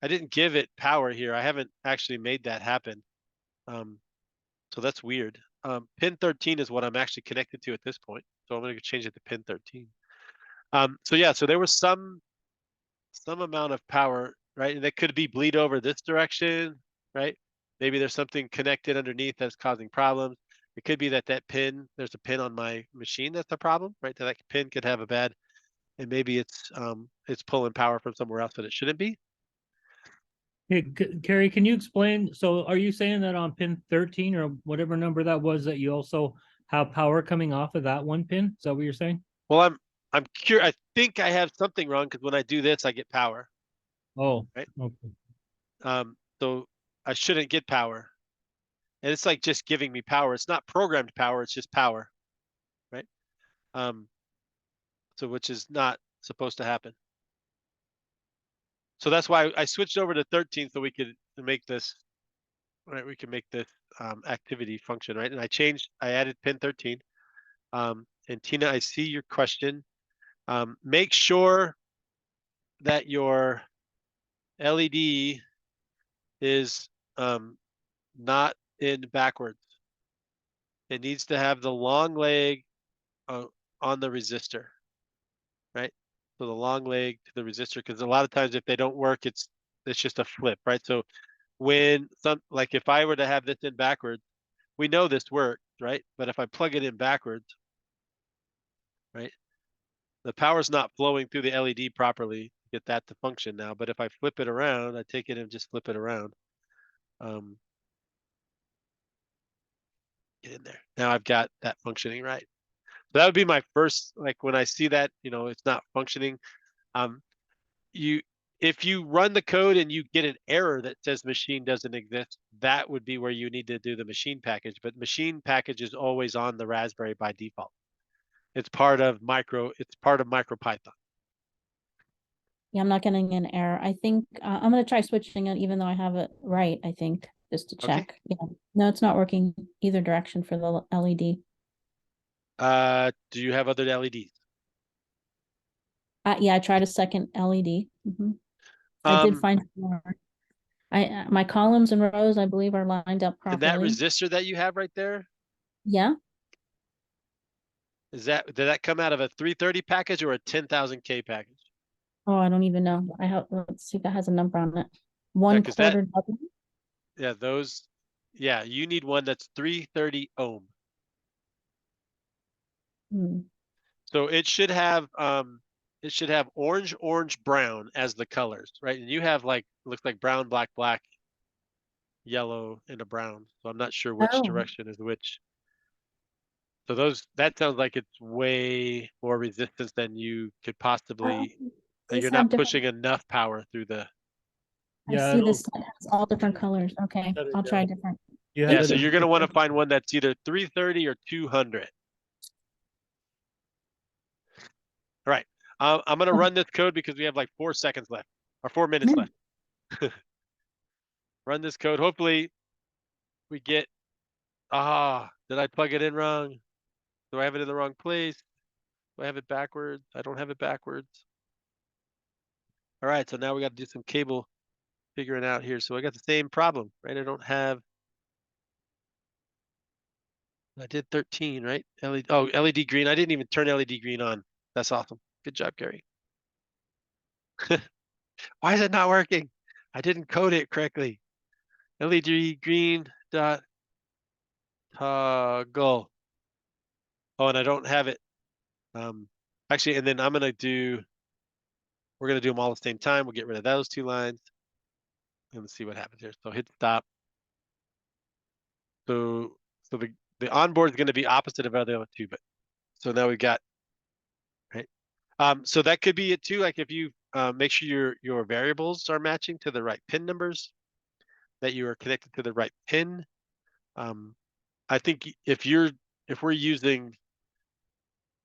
didn't give it power here. I haven't actually made that happen. So that's weird. Pin 13 is what I'm actually connected to at this point. So I'm going to change it to pin 13. So yeah, so there was some amount of power, right? And that could be bleed over this direction, right? Maybe there's something connected underneath that's causing problems. It could be that there's a pin on my machine that's a problem, right? That pin could have a bad, and maybe it's pulling power from somewhere else that it shouldn't be. Hey, Carrie, can you explain? So are you saying that on pin 13 or whatever number that was, that you also have power coming off of that one pin? Is that what you're saying? Well, I'm curious. I think I have something wrong because when I do this, I get power. Oh, right. Okay. So I shouldn't get power. And it's like just giving me power. It's not programmed power, it's just power. Right. So which is not supposed to happen. So that's why I switched over to 13 so we could make this, right? We can make this activity function, right? And I added pin 13. And Tina, I see your question. Make sure that your LED is not in backwards. It needs to have the long leg on the resistor, right? So the long leg to the resistor, because a lot of times if they don't work, it's just a flip, right? So when like if I were to have this in backwards, we know this works, right? But if I plug it in backwards, right, the power's not flowing through the LED properly to get that to function now. But if I flip it around, I take it and just flip it around. Get in there. Now I've got that functioning right. So that would be my first, like when I see that, it's not functioning. If you run the code and you get an error that says machine doesn't exist, that would be where you need to do the machine package. But machine package is always on the Raspberry by default. It's part of MicroPython. Yeah, I'm not getting an error. I think I'm gonna try switching it, even though I have it right, I think, just to Okay. check. Yeah. No, it's not working either direction for the LED. Do you have other LEDs? Yeah, I tried a second LED. I did find more. My columns and rows, I believe, are lined up And that properly. resistor that you have right there, Yeah. did that come out of a 330 package or a 10,000K package? Oh, I don't even know. Let's see if that has a number on it. 1/4 W. Yeah, you need one that's 330 ohm. So it should have orange, brown as the colors, right? And you have looks like brown, black, yellow, and a brown. So I'm not sure which direction is which. So that sounds like it's way more resistance than you could possibly. You're not pushing enough power through the. I see this has all different colors. Okay, I'll try different. Yeah, so you're going to want to find one that's either 330 or 200. All right. I'm going to run this code because we have like 4 seconds left or 4 minutes left. Run this code. Hopefully we get, did I plug it in wrong? Do I have it in the wrong place? Do I have it backwards? I don't have it backwards. All right. So now we got to do some cable figuring out here. So I got the same problem, right? I did 13, right? LED green. I didn't even turn LED green on. That's awesome. Good job, Gary. Why is it not working? I didn't code it correctly. LED green dot toggle. Oh, and I don't have it. Actually, and then we're gonna do them all at the same time. We'll get rid of those 2 lines. And let's see what happens here. So hit stop. So the onboard is going to be opposite of the other 2, but so now we've got, right? So that could be it too. Like if you make sure your variables are matching to the right pin numbers, that you are connected to the right pin. I think if we're using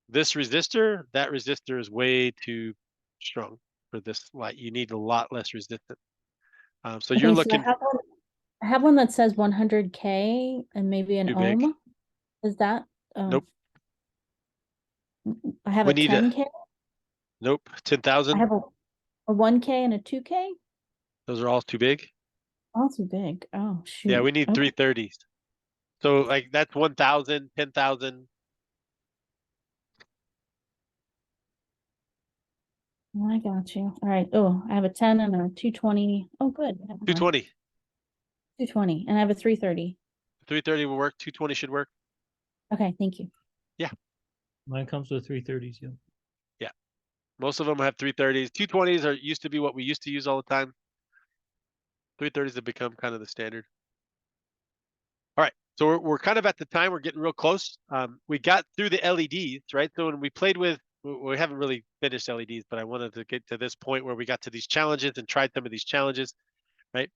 this resistor, that resistor is way too strong for this light. You need a lot less resistance. So you're looking. I have one that says 100K and maybe an ohm. Is that? Nope. I have a 10K. Nope. 10,000. I have a 1K and a 2K. Those are all too big. All too big. Oh shoot. Yeah, we need 330s. So like that's 1,000, 10,000. I got you. All right. Oh, I have a 10 and a 220. Oh, good. 220. 220. And I have a 330. 330 will work. 220 should work. Okay, thank you. Mine comes with 330s. Yeah. Most of them have 330s. 220s are used to be what we used to use all the time. 330s have become kind of the standard. All right, so we're kind of at the time. We're getting real close. We got through the LEDs, right? So when we played with, we haven't really finished LEDs, but I wanted to get to this point where we got to these challenges and tried some of these challenges, right?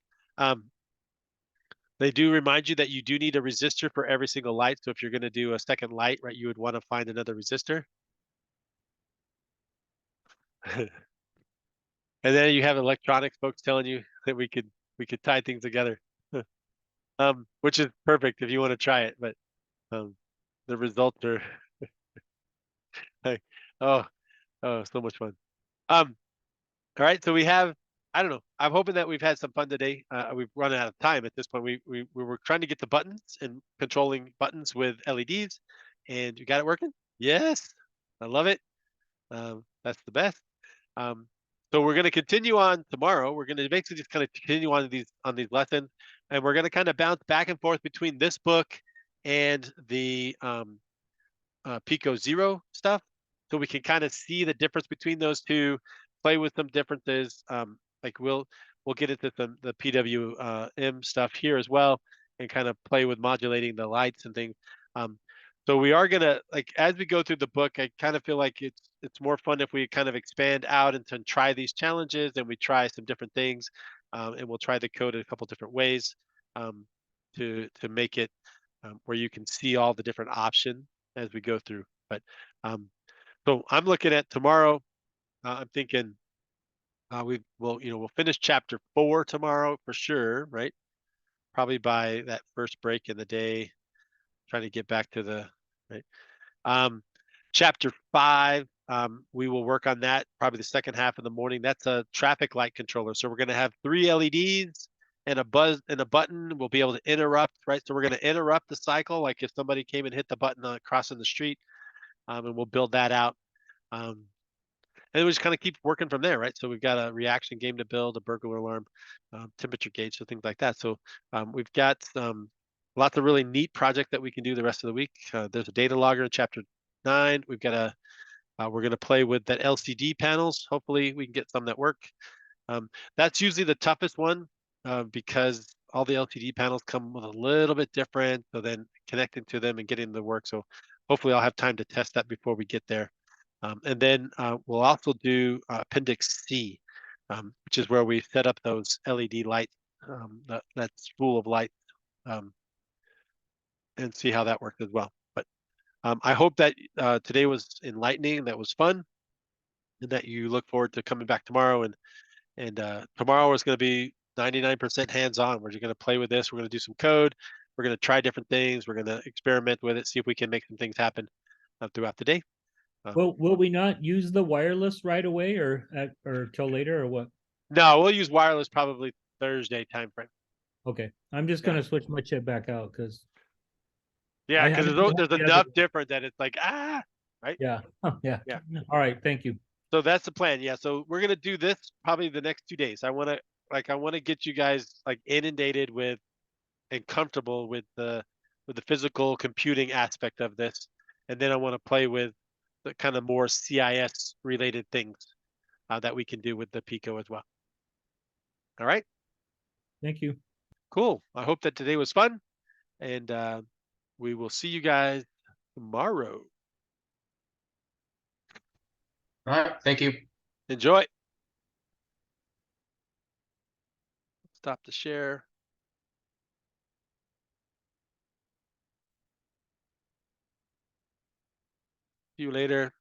They do remind you that you do need a resistor for every single light. So if you're going to do a second light, right, you would want to find another resistor. And then you have electronics folks telling you that we could tie things together, which is perfect if you want to try it. But the results are like, oh, so much fun. All right, so we have, I don't know. I'm hoping that we've had some fun today. We've run out of time at this point. We were trying to get the buttons and controlling buttons with LEDs, and you got it working. Yes, I love it. That's the best. So we're going to continue on tomorrow. We're going to basically just kind of continue on these lessons, and we're going to kind of bounce back and forth between this book and the Pico Zero stuff, so we can kind of see the difference between those two, play with some differences. Like we'll get into the PWM stuff here as well, and kind of play with modulating the lights and things. So we are gonna, like, as we go through the book, I kind of feel like it's more fun if we kind of expand out and try these challenges, and we try some different things, and we'll try the code in a couple different ways, to make it where you can see all the different options as we go through. But so I'm looking at tomorrow. I'm thinking we'll finish chapter 4 tomorrow for sure, right? Probably by that first break in the day, trying to get back to the right. Chapter 5, we will work on that probably the second half of the morning. That's a traffic light controller. So we're going to have 3 LEDs and a buzz and a button. We'll be able to interrupt, right? So we're going to interrupt the cycle, like if somebody came and hit the button on crossing the street, and we'll build that out. And we just kind of keep working from there, right? So we've got a reaction game to build, a burglar alarm, temperature gauge, so things like that. So we've got lots of really neat projects that we can do the rest of the week. There's a data logger in chapter 9. We've got we're going to play with that LCD panels. Hopefully we can get some that work. That's usually the toughest one because all the LCD panels come with a little bit different. So then connecting to them and getting them to work. So hopefully I'll have time to test that before we get there. And then we'll also do Appendix C, which is where we set up those LED lights, that spool of light, and see how that works as well. But I hope that today was enlightening, that was fun, and that you look forward to coming back tomorrow. And tomorrow is going to be 99% hands-on. We're just going to play with this. We're going to do some code. We're going to try different things. We're going to experiment with it, see if we can make some things happen throughout the day. Well, will we not use the wireless right away or till later or what? No, we'll use wireless probably Thursday timeframe. Okay, I'm just gonna switch my chip back out because Yeah, because there's the enough other- different that it's like right. yeah, yeah. Yeah. All right, thank you. So that's the plan. Yeah, so we're gonna do this probably the next 2 days. I want to get you guys like inundated with and comfortable with the physical computing aspect of this, and then I want to play with the kind of more CIS related things that we can do with the Pico as well. All right. Thank you. Cool. I hope that today was fun, and we will see you guys tomorrow. All right. Thank you. Enjoy. Stop the share. See you later.